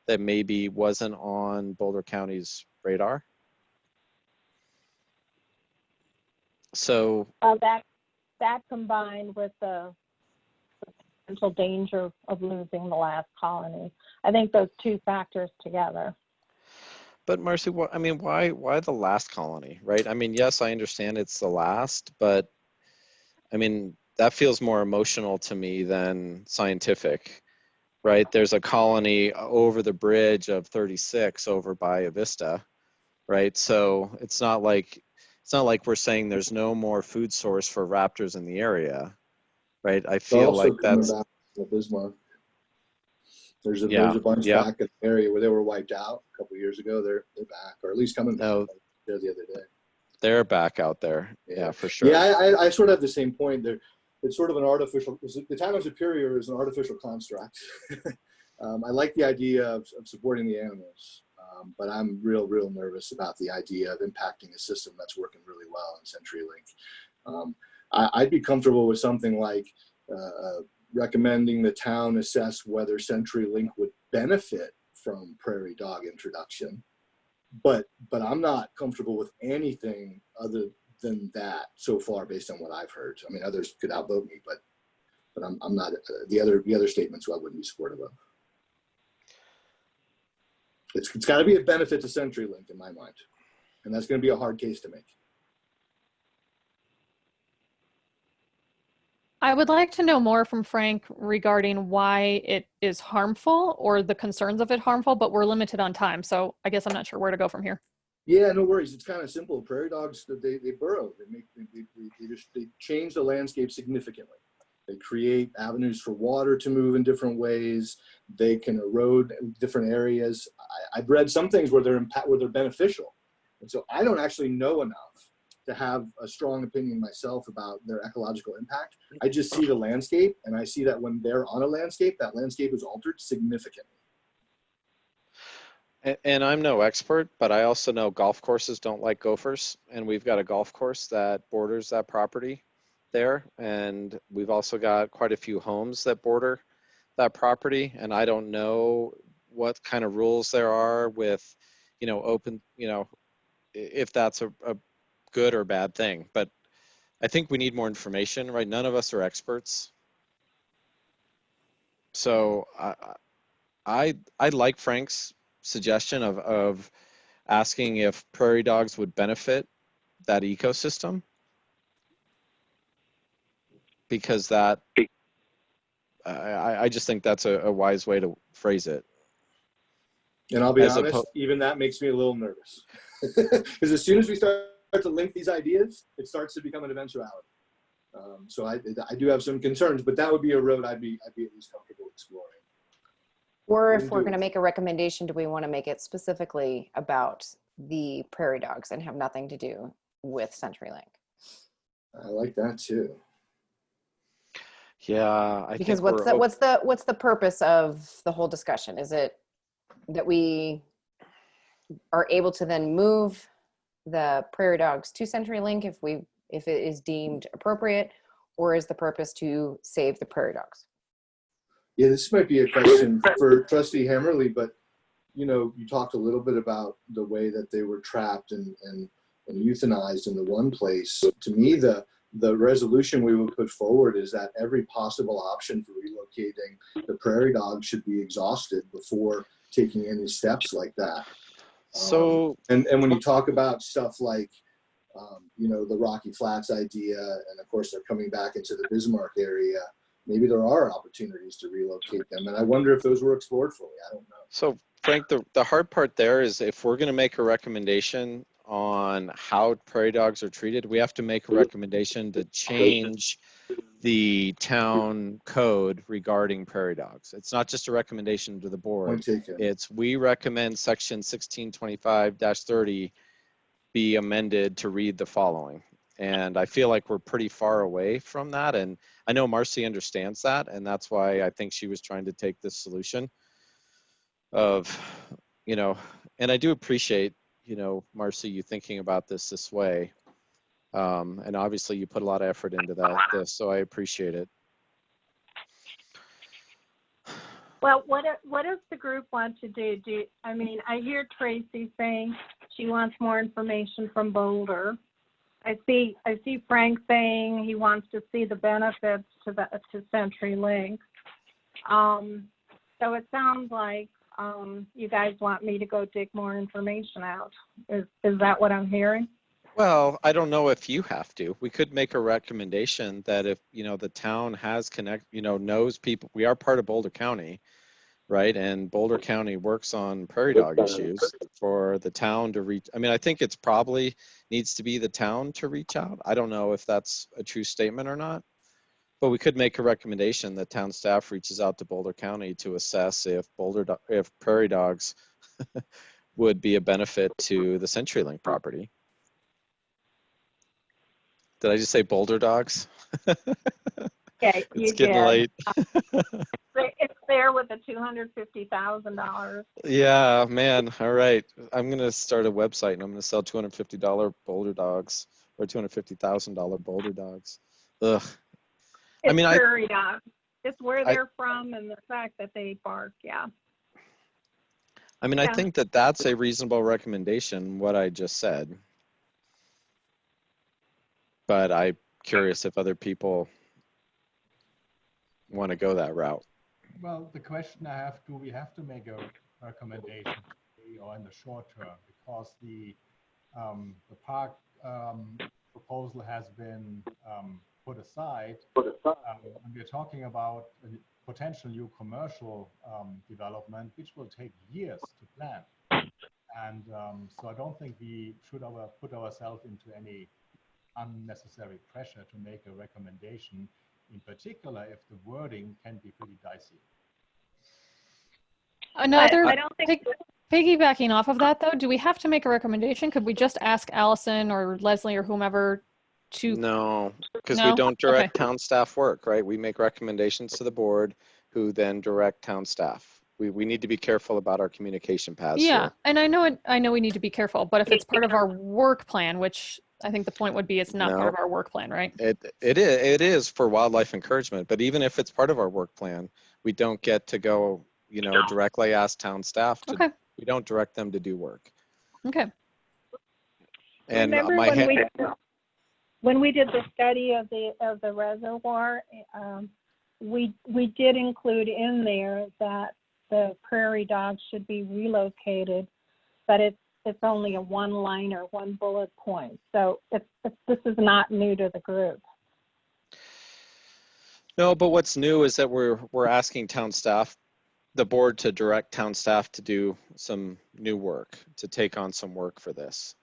[SPEAKER 1] that maybe wasn't on Boulder County's radar. So
[SPEAKER 8] that combined with the potential danger of losing the last colony, I think those two factors together.
[SPEAKER 1] but Marcy, I mean, why the last colony, right? I mean, yes, I understand it's the last, but I mean, that feels more emotional to me than scientific, right? There's a colony over the bridge of 36 over by Avista, right? So it's not like we're saying there's no more food source for raptors in the area, right? I feel
[SPEAKER 7] Also
[SPEAKER 1] like
[SPEAKER 7] coming
[SPEAKER 1] that's
[SPEAKER 7] back to Bismarck. There's a bunch
[SPEAKER 1] yeah.
[SPEAKER 7] back in the area where they were wiped out a couple of years ago. They're back, or at least coming back.
[SPEAKER 1] No,
[SPEAKER 7] The other day.
[SPEAKER 1] they're back out there. Yeah, for sure.
[SPEAKER 7] Yeah, I sort of have the same point. It's sort of an artificial. The town of Superior is an artificial construct. I like the idea of supporting the animals, but I'm real nervous about the idea of impacting a system that's working really well in CenturyLink. I'd be comfortable with something like recommending the town assess whether CenturyLink would benefit from prairie dog introduction, but I'm not comfortable with anything other than that so far, based on what I've heard. I mean, others could outvote me, but I'm not. The other statements I wouldn't be supportive of. It's got to be a benefit to CenturyLink in my mind, and that's going to be a hard case to make.
[SPEAKER 3] I would like to know more from Frank regarding why it is harmful, or the concerns of it harmful, but we're limited on time. So I guess I'm not sure where to go from here.
[SPEAKER 7] Yeah, no worries. It's kind of simple. Prairie dogs, they burrow. They change the landscape significantly. They create avenues for water to move in different ways. They can erode different areas. I've read some things where they're beneficial, and so I don't actually know enough to have a strong opinion myself about their ecological impact. I just see the landscape, and I see that when they're on a landscape, that landscape is altered significantly.
[SPEAKER 1] And I'm no expert, but I also know golf courses don't like gophers, and we've got a golf course that borders that property there, and we've also got quite a few homes that border that property, and I don't know what kind of rules there are with, open, if that's a good or bad thing. But I think we need more information, right? None of us are experts. So I like Frank's suggestion of asking if prairie dogs would benefit that ecosystem, because that I just think that's a wise way to phrase it.
[SPEAKER 7] And I'll be honest, even that makes me a little nervous, because as soon as we start to link these ideas, it starts to become an eventuality. So I do have some concerns, but that would be a road I'd be at least comfortable exploring.
[SPEAKER 2] Or if we're going to make a recommendation, do we want to make it specifically about the prairie dogs and have nothing to do with CenturyLink?
[SPEAKER 7] I like that too.
[SPEAKER 1] Yeah,
[SPEAKER 2] because what's the purpose of the whole discussion? Is it that we are able to then move the prairie dogs to CenturyLink if it is deemed appropriate, or is the purpose to save the prairie dogs?
[SPEAKER 7] Yeah, this might be a question for Trustee Hammerly, but you talked a little bit about the way that they were trapped and euthanized in the one place. To me, the resolution we would put forward is that every possible option for relocating the prairie dog should be exhausted before taking any steps like that.
[SPEAKER 1] So
[SPEAKER 7] and when you talk about stuff like the Rocky Flats idea, and of course they're coming back into the Bismarck area, maybe there are opportunities to relocate them, and I wonder if those were explored fully. I don't know.
[SPEAKER 1] So Frank, the hard part there is, if we're going to make a recommendation on how prairie dogs are treated, we have to make a recommendation to change the town code regarding prairie dogs. It's not just a recommendation to the board. It's, we recommend section 1625-30 be amended to read the following. And I feel like we're pretty far away from that. And I know Marcy understands that. And that's why I think she was trying to take this solution of, you know, and I do appreciate, you know, Marcy, you thinking about this way. And obviously you put a lot of effort into this, so I appreciate it.
[SPEAKER 8] Well, what does the group want to do? I mean, I hear Tracy saying she wants more information from Boulder. I see Frank saying he wants to see the benefits to CenturyLink. So it sounds like you guys want me to go dig more information out. Is that what I'm hearing?
[SPEAKER 1] Well, I don't know if you have to. We could make a recommendation that if, you know, the town has knows people, we are part of Boulder County, right? And Boulder County works on prairie dog issues for the town to reach. I mean, I think it's probably needs to be the town to reach out. I don't know if that's a true statement or not, but we could make a recommendation that town staff reaches out to Boulder County to assess if if prairie dogs would be a benefit to the CenturyLink property. Did I just say Boulder dogs?
[SPEAKER 8] Yeah,
[SPEAKER 1] It's
[SPEAKER 8] you
[SPEAKER 1] getting
[SPEAKER 8] did.
[SPEAKER 1] late.
[SPEAKER 8] It's there with the $250,000.
[SPEAKER 1] Yeah, man. All right. I'm going to start a website and I'm going to sell $250 Boulder dogs or $250,000 Boulder dogs. Ugh.
[SPEAKER 8] It's
[SPEAKER 1] I mean,
[SPEAKER 8] prairie dogs. It's where they're from and the fact that they bark. Yeah.
[SPEAKER 1] I mean, I think that that's a reasonable recommendation, what I just said. But I'm curious if other people want to go that route.
[SPEAKER 4] Well, the question I have, do we have to make a recommendation or in the short term? Because the park proposal has been put aside. And we're talking about a potential new commercial development, which will take years to plan. And so I don't think we should put ourselves into any unnecessary pressure to make a recommendation, in particular if the wording can be pretty dicey.
[SPEAKER 3] Another,
[SPEAKER 8] I don't think
[SPEAKER 3] piggybacking off of that though, do we have to make a recommendation? Could we just ask Allison or Leslie or whomever to?
[SPEAKER 1] No, because we
[SPEAKER 3] No?
[SPEAKER 1] don't direct town staff work, right? We make recommendations to the board who then direct town staff. We need to be careful about our communication paths
[SPEAKER 3] Yeah,
[SPEAKER 1] here.
[SPEAKER 3] and I know we need to be careful, but if it's part of our work plan, which I think the point would be it's not part of our work plan, right?
[SPEAKER 1] It is for wildlife encouragement, but even if it's part of our work plan, we don't get to go, you know, directly ask town staff to.
[SPEAKER 3] Okay.
[SPEAKER 1] We don't direct them to do work.
[SPEAKER 3] Okay.
[SPEAKER 1] And
[SPEAKER 8] remember when we did the study of the reservoir, we did include in there that the prairie dogs should be relocated, but it's only a one-liner, one bullet point. So this is not new to the group.
[SPEAKER 1] No, but what's new is that we're asking town staff, the board, to direct town staff to do some new work, to take on some work for this.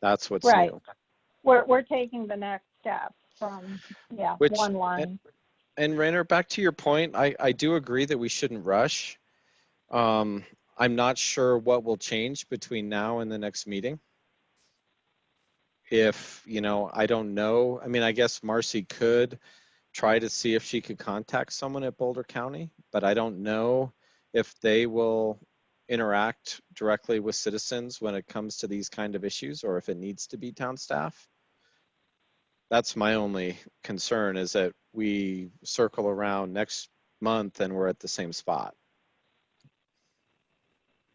[SPEAKER 1] That's what's new.
[SPEAKER 8] We're taking the next step from one line.
[SPEAKER 1] And Rainer, back to your point, I do agree that we shouldn't rush. I'm not sure what will change between now and the next meeting. If, you know, I don't know. I mean, I guess Marcy could try to see if she could contact someone at Boulder County, but I don't know if they will interact directly with citizens when it comes to these kind of issues, or if it needs to be town staff. That's my only concern, is that we circle around next month and we're at the same spot.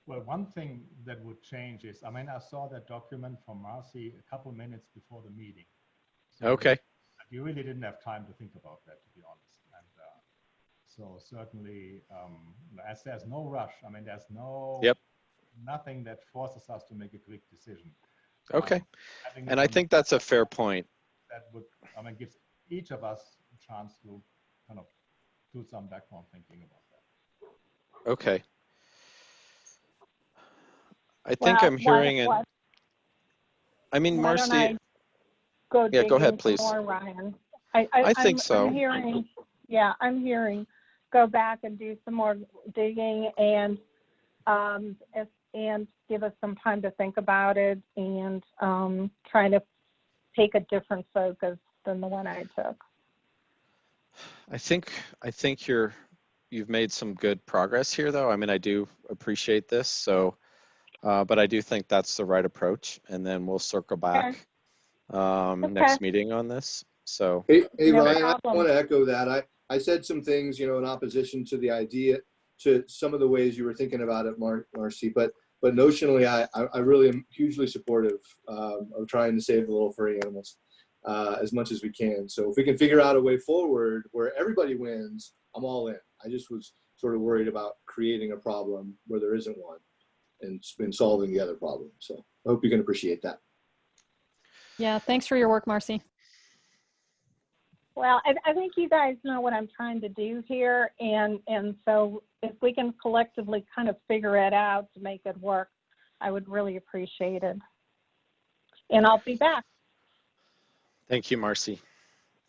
[SPEAKER 4] Well, one thing that would change is, I mean, I saw that document from Marcy a couple minutes before the meeting. So
[SPEAKER 1] okay.
[SPEAKER 4] You really didn't have time to think about that, to be honest. And so certainly, as there's no rush, I mean, there's nothing that forces us to make a quick decision.
[SPEAKER 1] Okay. And I think that's a fair point.
[SPEAKER 4] That would, I mean, gives each of us a chance to kind of do some background thinking about that.
[SPEAKER 1] Okay. I think I'm hearing it. I mean, Marcy.
[SPEAKER 8] Go
[SPEAKER 1] ahead, please.
[SPEAKER 8] more, Ryan.
[SPEAKER 1] I think so.
[SPEAKER 8] I'm hearing go back and do some more digging and give us some time to think about it and try to take a different focus than the one I took.
[SPEAKER 1] I think you've made some good progress here, though. I mean, I do appreciate this. So, but I do think that's the right approach, and then we'll circle back next meeting on this. So,
[SPEAKER 7] Hey,
[SPEAKER 8] No
[SPEAKER 7] Ryan, I
[SPEAKER 8] problem.
[SPEAKER 7] want to echo that. I said some things, in opposition to the idea, to some of the ways you were thinking about it, Marcy, but notionally, I really am hugely supportive of trying to save the little furry animals as much as we can. So if we can figure out a way forward where everybody wins, I'm all in. I just was sort of worried about creating a problem where there isn't one and solving the other problem. So I hope you can appreciate that.
[SPEAKER 3] Yeah, thanks for your work, Marcy.
[SPEAKER 8] Well, I think you guys know what I'm trying to do here, and so if we can collectively kind of figure it out to make it work, I would really appreciate it. And I'll be back.
[SPEAKER 1] thank you, Marcy.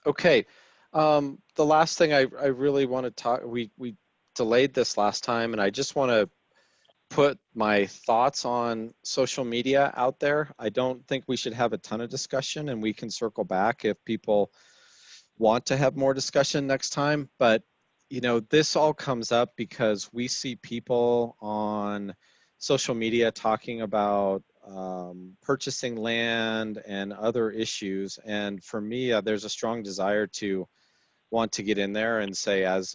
[SPEAKER 1] Okay, the last thing I really want to talk, we delayed this last time, and I just want to put my thoughts on social media out there. I don't think we should have a ton of discussion, and we can circle back if people want to have more discussion next time. But this all comes up because we see people on social media talking about purchasing land and other issues, and for me, there's a strong desire to want to get in there and say, as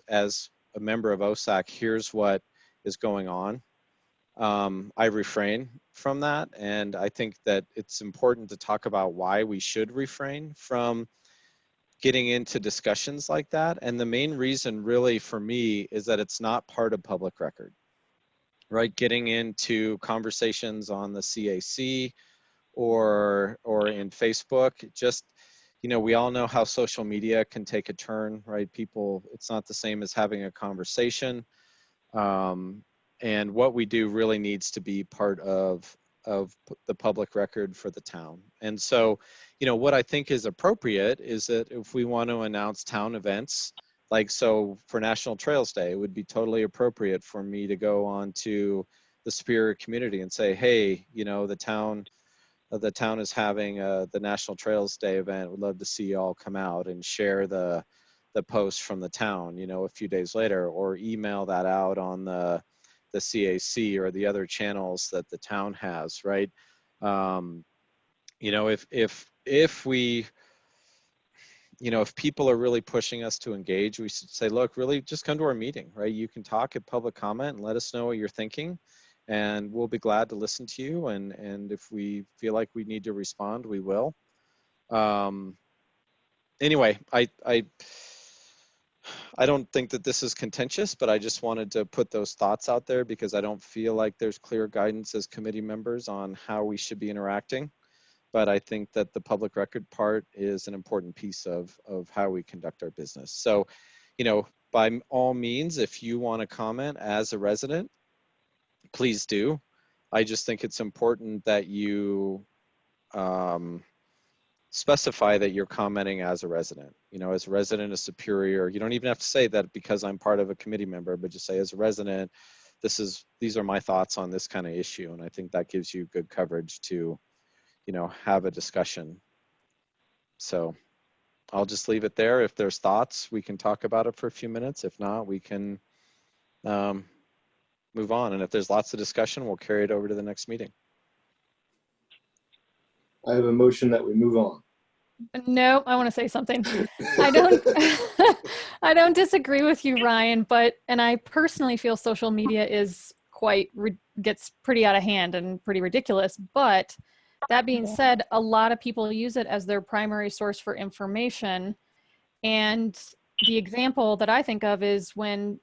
[SPEAKER 1] a member of OSAC, here's what is going on. I refrain from that, and I think that it's important to talk about why we should refrain from getting into discussions like that. And the main reason really for me is that it's not part of public record, right? Getting into conversations on the CAC or in Facebook, just, we all know how social media can take a turn, right? People, it's not the same as having a conversation. And what we do really needs to be part of the public record for the town. And so, what I think is appropriate is that if we want to announce town events, like so for National Trails Day, it would be totally appropriate for me to go on to the Superior community and say, hey, the town is having the National Trails Day event. We'd love to see you all come out and share the post from the town, a few days later, or email that out on the CAC or the other channels that the town has, right? If we, if people are really pushing us to engage, we should say, look, really just come to our meeting, right? You can talk at public comment and let us know what you're thinking, and we'll be glad to listen to you. And if we feel like we need to respond, we will. Anyway, I don't think that this is contentious, but I just wanted to put those thoughts out there because I don't feel like there's clear guidance as committee members on how we should be interacting. But I think that the public record part is an important piece of how we conduct our business. So, by all means, if you want to comment as a resident, please do. I just think it's important that you specify that you're commenting as a resident. As a resident of Superior, you don't even have to say that because I'm part of a committee member, but just say as a resident, these are my thoughts on this kind of issue. And I think that gives you good coverage to, have a discussion. So I'll just leave it there. If there's thoughts, we can talk about it for a few minutes. If not, we can move on. And if there's lots of discussion, we'll carry it over to the next meeting.
[SPEAKER 7] I have a motion that we move on.
[SPEAKER 3] No, I want to say something. I don't disagree with you, Ryan, and I personally feel social media is gets pretty out of hand and pretty ridiculous. But that being said, a lot of people use it as their primary source for information. And the example that I think of is when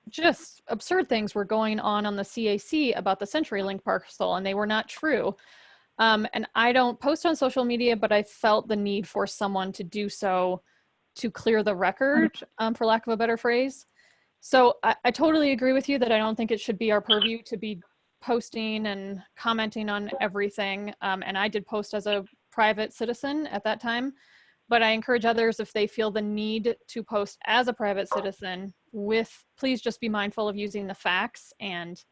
[SPEAKER 3] just absurd things were going on the CAC about the CenturyLink parcel, and they were not true. And I don't post on social media, but I felt the need for someone to do so to clear the record, for lack of a better phrase. So I totally agree with you that I don't think it should be our purview to be posting and commenting on everything. And I did post as a private citizen at that time, but I encourage others, if they feel the need to post as a private citizen, please just be mindful of using the facts and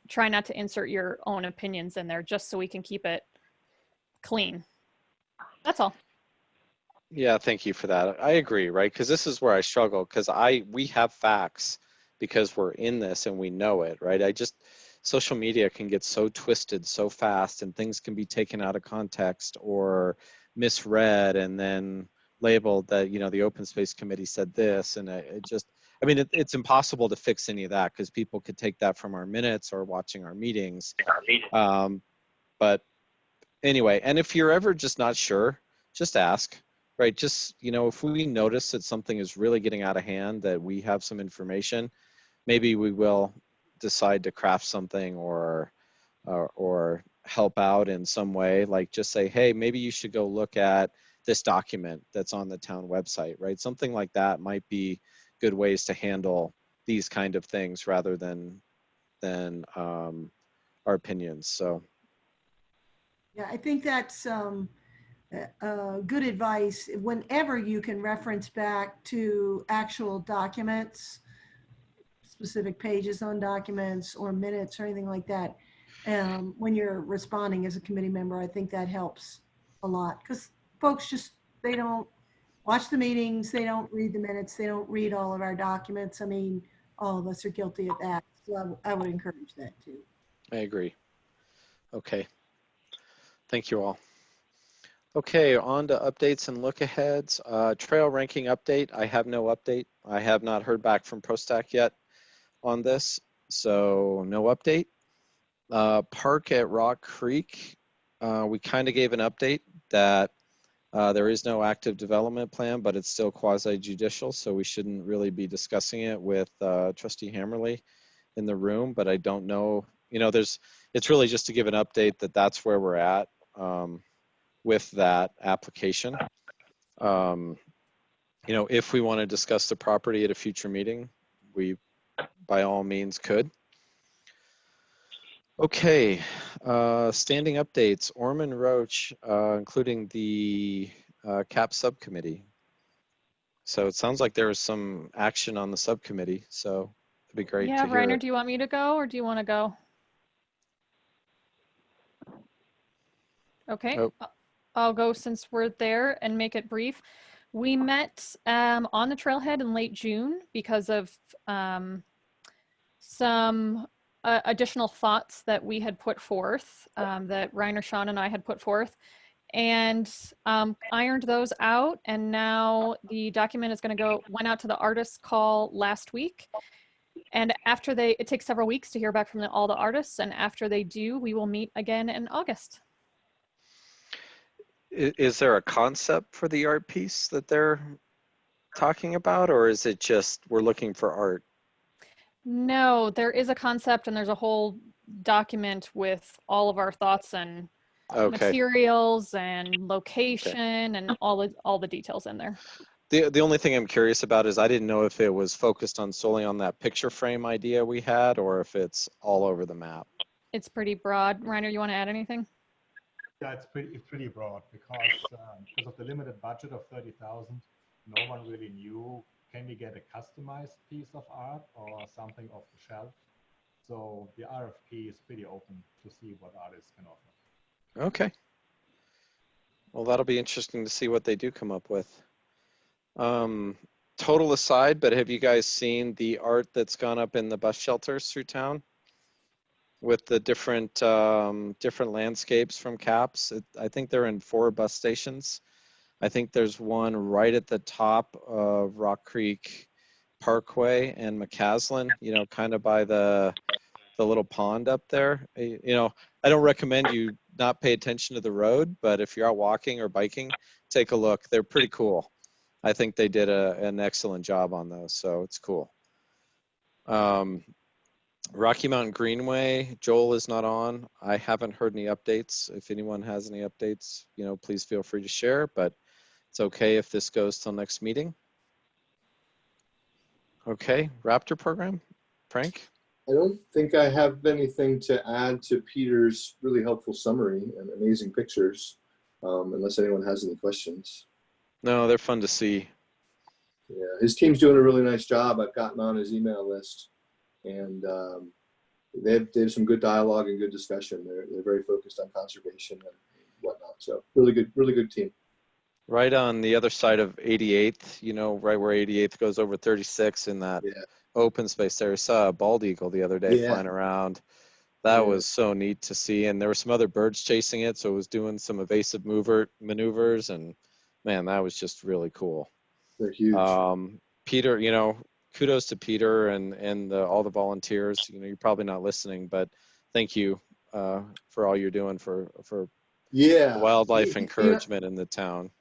[SPEAKER 3] try not to insert your own opinions in there, just so we can keep it clean. That's all.
[SPEAKER 1] Yeah, thank you for that. I agree, right? Because this is where I struggle, because we have facts because we're in this and we know it, right? Social media can get so twisted so fast, and things can be taken out of context or misread and then labeled that, the open space committee said this, and it's impossible to fix any of that because people could take that from our minutes or watching our meetings. But anyway, and if you're ever just not sure, just ask. Right, just, if we notice that something is really getting out of hand, that we have some information, maybe we will decide to craft something or help out in some way, like just say, hey, maybe you should go look at this document that's on the town website, right? Something like that might be good ways to handle these kind of things rather than our opinions. So
[SPEAKER 5] Yeah, I think that's good advice. Whenever you can reference back to actual documents, specific pages on documents or minutes or anything like that, when you're responding as a committee member, I think that helps a lot, because folks they don't watch the meetings, they don't read the minutes, they don't read all of our documents. I mean, all of us are guilty of that. So I would encourage that too.
[SPEAKER 1] I agree. Okay. Thank you all. Okay, on to updates and look aheads. Trail ranking update. I have no update. I have not heard back from ProStack yet on this, so no update. Park at Rock Creek. We kind of gave an update that there is no active development plan, but it's still quasi-judicial, so we shouldn't really be discussing it with Trustee Hammerly in the room, but I don't know, it's really just to give an update that that's where we're at with that application. If we want to discuss the property at a future meeting, we by all means could. Okay, standing updates, Orman Roach, including the CAP subcommittee. So it sounds like there was some action on the subcommittee, so it'd be great
[SPEAKER 3] Yeah,
[SPEAKER 1] to hear
[SPEAKER 3] Reiner,
[SPEAKER 1] it.
[SPEAKER 3] do you want me to go or do you want to go? Okay,
[SPEAKER 1] Oh.
[SPEAKER 3] I'll go since we're there and make it brief. We met on the trailhead in late June because of some additional thoughts that we had put forth, that Reiner, Sean, and I had put forth, and ironed those out. And now the document is going to went out to the artist call last week. And after it takes several weeks to hear back from all the artists. And after they do, we will meet again in August.
[SPEAKER 1] Is there a concept for the art piece that they're talking about, or is it just we're looking for art?
[SPEAKER 3] No, there is a concept and there's a whole document with all of our thoughts and materials and location and all the details in there.
[SPEAKER 1] The only thing I'm curious about is I didn't know if it was focused on solely on that picture frame idea we had, or if it's all over the map.
[SPEAKER 3] It's pretty broad. Reiner, you want to add anything?
[SPEAKER 4] Yeah, it's pretty broad because of the limited budget of 30,000, no one really knew, can we get a customized piece of art or something off the shelf? So the RFP is pretty open to see what artists can offer.
[SPEAKER 1] Okay. Well, that'll be interesting to see what they do come up with. Total aside, but have you guys seen the art that's gone up in the bus shelters through town with the different landscapes from CAPS? I think they're in 4 bus stations. I think there's one right at the top of Rock Creek Parkway and McCaslin, kind of by the little pond up there. I don't recommend you not pay attention to the road, but if you're out walking or biking, take a look. They're pretty cool. I think they did an excellent job on those, so it's cool. Rocky Mountain Greenway, Joel is not on. I haven't heard any updates. If anyone has any updates, please feel free to share, but it's okay if this goes till next meeting. Okay, Raptor program, Frank?
[SPEAKER 7] I don't think I have anything to add to Peter's really helpful summary and amazing pictures, unless anyone has any questions.
[SPEAKER 1] No, they're fun to see.
[SPEAKER 7] Yeah, his team's doing a really nice job. I've gotten on his email list, and they have some good dialogue and good discussion. They're very focused on conservation. And whatnot. So really good team.
[SPEAKER 1] Right on the other side of 88th, you know, right where 88th goes over 36 in that
[SPEAKER 7] Yeah.
[SPEAKER 1] open space there. I saw a bald eagle the other day
[SPEAKER 7] Yeah.
[SPEAKER 1] flying around. That
[SPEAKER 7] Yeah.
[SPEAKER 1] was so neat to see. And there were some other birds chasing it. So it was doing some evasive maneuvers. And man, that was just really cool.
[SPEAKER 7] They're huge.
[SPEAKER 1] Peter, you know, kudos to Peter and all the volunteers. You know, you're probably not listening, but thank you for all you're doing for
[SPEAKER 7] Yeah.
[SPEAKER 1] wildlife encouragement in the town.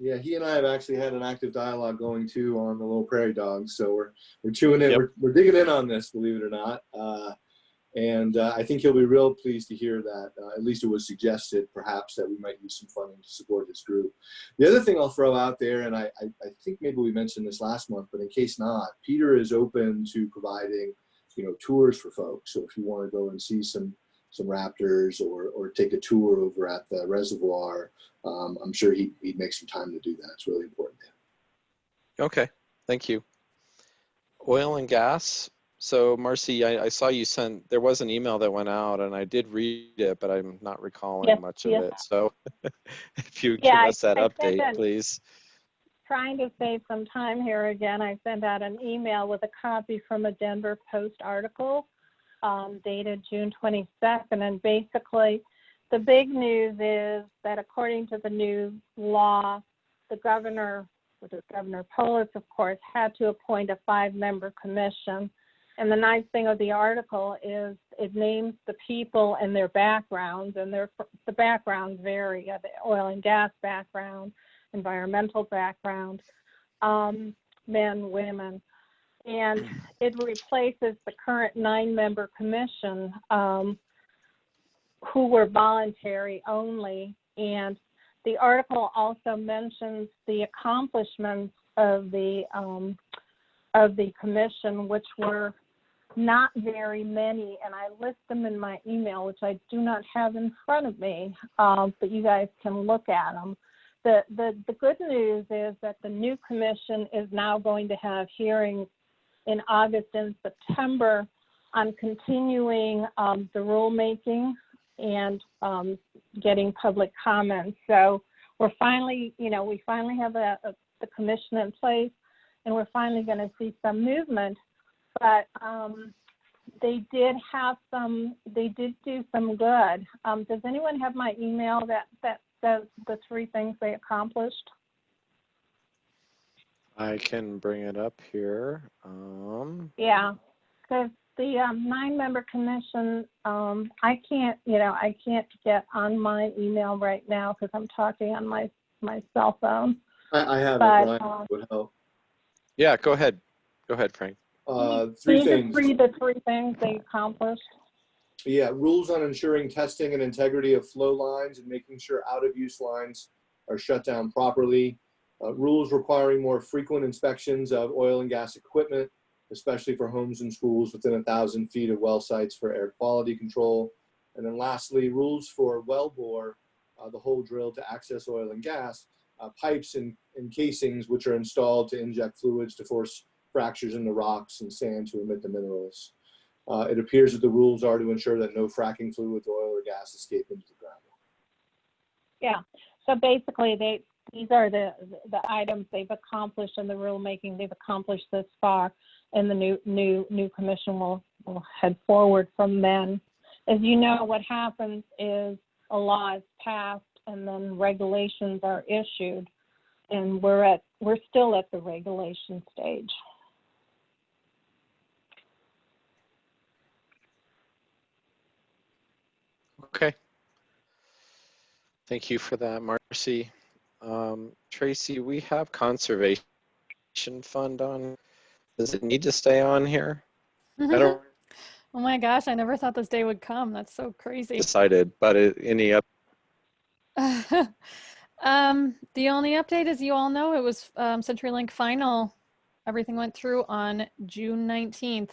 [SPEAKER 7] Yeah, he and I have actually had an active dialogue going too on the little prairie dogs. So we're chewing in,
[SPEAKER 1] Yep.
[SPEAKER 7] we're digging in on this, believe it or not. And I think he'll be real pleased to hear that. At least it was suggested, perhaps, that we might use some funding to support his group. The other thing I'll throw out there, and I think maybe we mentioned this last month, but in case not, Peter is open to providing, you know, tours for folks. So if you want to go and see some raptors or take a tour over at the reservoir, I'm sure he'd make some time to do that. It's really important to him.
[SPEAKER 1] Okay, thank you. Oil and gas. So Marcy, I saw you sent, there was an email that went out and I did read it, but I'm not recalling much of it. So if you give us that update, please.
[SPEAKER 8] Trying to save some time here again, I sent out an email with a copy from a Denver Post article dated June 22nd. And basically, the big news is that according to the new law, the governor, which is Governor Polis, of course, had to appoint a 5-member commission. And the nice thing of the article is it names the people and their backgrounds, and the backgrounds vary, the oil and gas background, environmental background, men, women. And it replaces the current 9-member commission who were voluntary only. And the article also mentions the accomplishments of the commission, which were not very many, and I list them in my email, which I do not have in front of me, but you guys can look at them. The good news is that the new commission is now going to have hearings in August and September on continuing the rulemaking and getting public comments. So we're finally, we finally have the commission in place, and we're finally going to see some movement. But they did do some good. Does anyone have my email that says the 3 things they accomplished?
[SPEAKER 1] I can bring it up here.
[SPEAKER 8] Yeah, because the 9-member commission, I can't get on my email right now because I'm talking on my cell phone.
[SPEAKER 7] I have
[SPEAKER 8] But,
[SPEAKER 7] it, Brian, would help.
[SPEAKER 1] Yeah, go ahead. Go ahead, Frank.
[SPEAKER 7] 3 things.
[SPEAKER 8] The 3 things they accomplished.
[SPEAKER 7] Yeah, rules on ensuring testing and integrity of flow lines and making sure out-of-use lines are shut down properly. Rules requiring more frequent inspections of oil and gas equipment, especially for homes and schools within 1,000 feet of well sites for air quality control. And then lastly, rules for well bore, the hole drill to access oil and gas, pipes and casings which are installed to inject fluids to force fractures in the rocks and sand to emit the minerals. It appears that the rules are to ensure that no fracking fluids, oil or gas escape into the ground. Yeah.
[SPEAKER 8] So basically, these are the items they've accomplished in the rulemaking they've accomplished this far, and the new commission will head forward from then. As you know, what happens is a law is passed and then regulations are issued, and we're still at the regulation stage.
[SPEAKER 1] Okay. Thank you for that, Marcy. Tracy, we have conservation fund on. Does it need to stay on here? I don't
[SPEAKER 3] Oh my gosh, I never thought this day would come. That's so crazy.
[SPEAKER 1] decided, but any up?
[SPEAKER 3] The only update, as you all know, it was CenturyLink final. Everything went through on June 19th.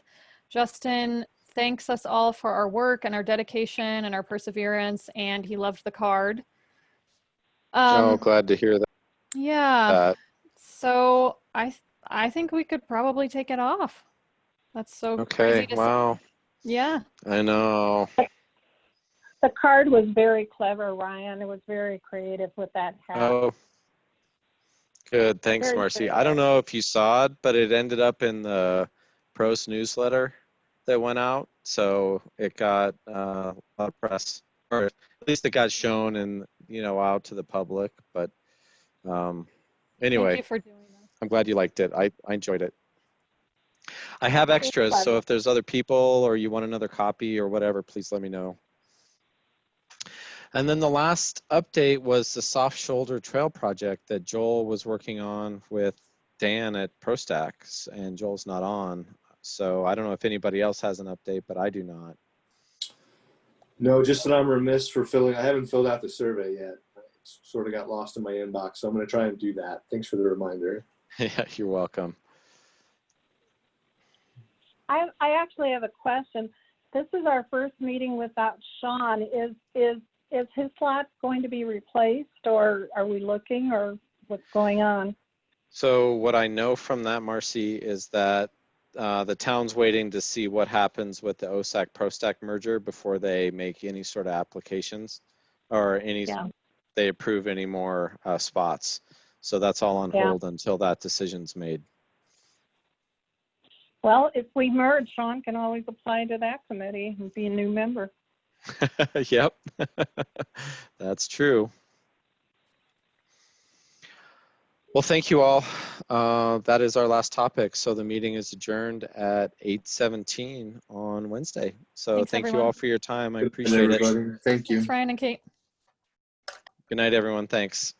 [SPEAKER 3] Justin thanks us all for our work and our dedication and our perseverance, and he loved the card.
[SPEAKER 1] Glad to hear that.
[SPEAKER 3] Yeah. So I think we could probably take it off. That's so crazy to
[SPEAKER 1] wow.
[SPEAKER 3] see. Yeah.
[SPEAKER 1] I know.
[SPEAKER 8] The the card was very clever, Ryan. It was very creative with that hat.
[SPEAKER 1] Oh, good. Thanks,
[SPEAKER 8] Very
[SPEAKER 1] Marcy. I
[SPEAKER 8] creative.
[SPEAKER 1] don't know if you saw it, but it ended up in the Pros newsletter that went out. So it got a lot of press, or at least it got shown and, out to the public. But
[SPEAKER 3] Thank
[SPEAKER 1] anyway,
[SPEAKER 3] you for doing that.
[SPEAKER 1] I'm glad you liked it. I enjoyed it. I have extras, so
[SPEAKER 8] clever.
[SPEAKER 1] if there's other people or you want another copy or whatever, please let me know. And then the last update was the Soft Shoulder Trail project that Joel was working on with Dan at ProStax, and Joel's not on. So I don't know if anybody else has an update, but I do not.
[SPEAKER 7] No, just that I'm remiss for I haven't filled out the survey yet. It's sort of got lost in my inbox, so I'm going to try and do that. Thanks for the reminder.
[SPEAKER 1] Yeah, you're welcome.
[SPEAKER 8] I actually have a question. This is our first meeting without Sean. Is his slot going to be replaced, or are we looking, or what's going on?
[SPEAKER 1] So what I know from that, Marcy, is that the town's waiting to see what happens with the OSAC ProStack merger before they make any sort of applications or they approve any more spots. So that's all on hold until that decision's made.
[SPEAKER 8] Well, if we merge, Sean can always apply to that committee and be a new member.
[SPEAKER 1] Yep, that's true. Well, thank you all. That is our last topic. So the meeting is adjourned at 8:17 on Wednesday. So
[SPEAKER 3] Thanks,
[SPEAKER 1] thank you
[SPEAKER 3] everyone.
[SPEAKER 1] all for your time. I
[SPEAKER 7] Good night,
[SPEAKER 1] appreciate it.
[SPEAKER 7] everybody. Thank you.
[SPEAKER 3] Thanks, Ryan and Kate.
[SPEAKER 1] Good night, everyone. Thanks.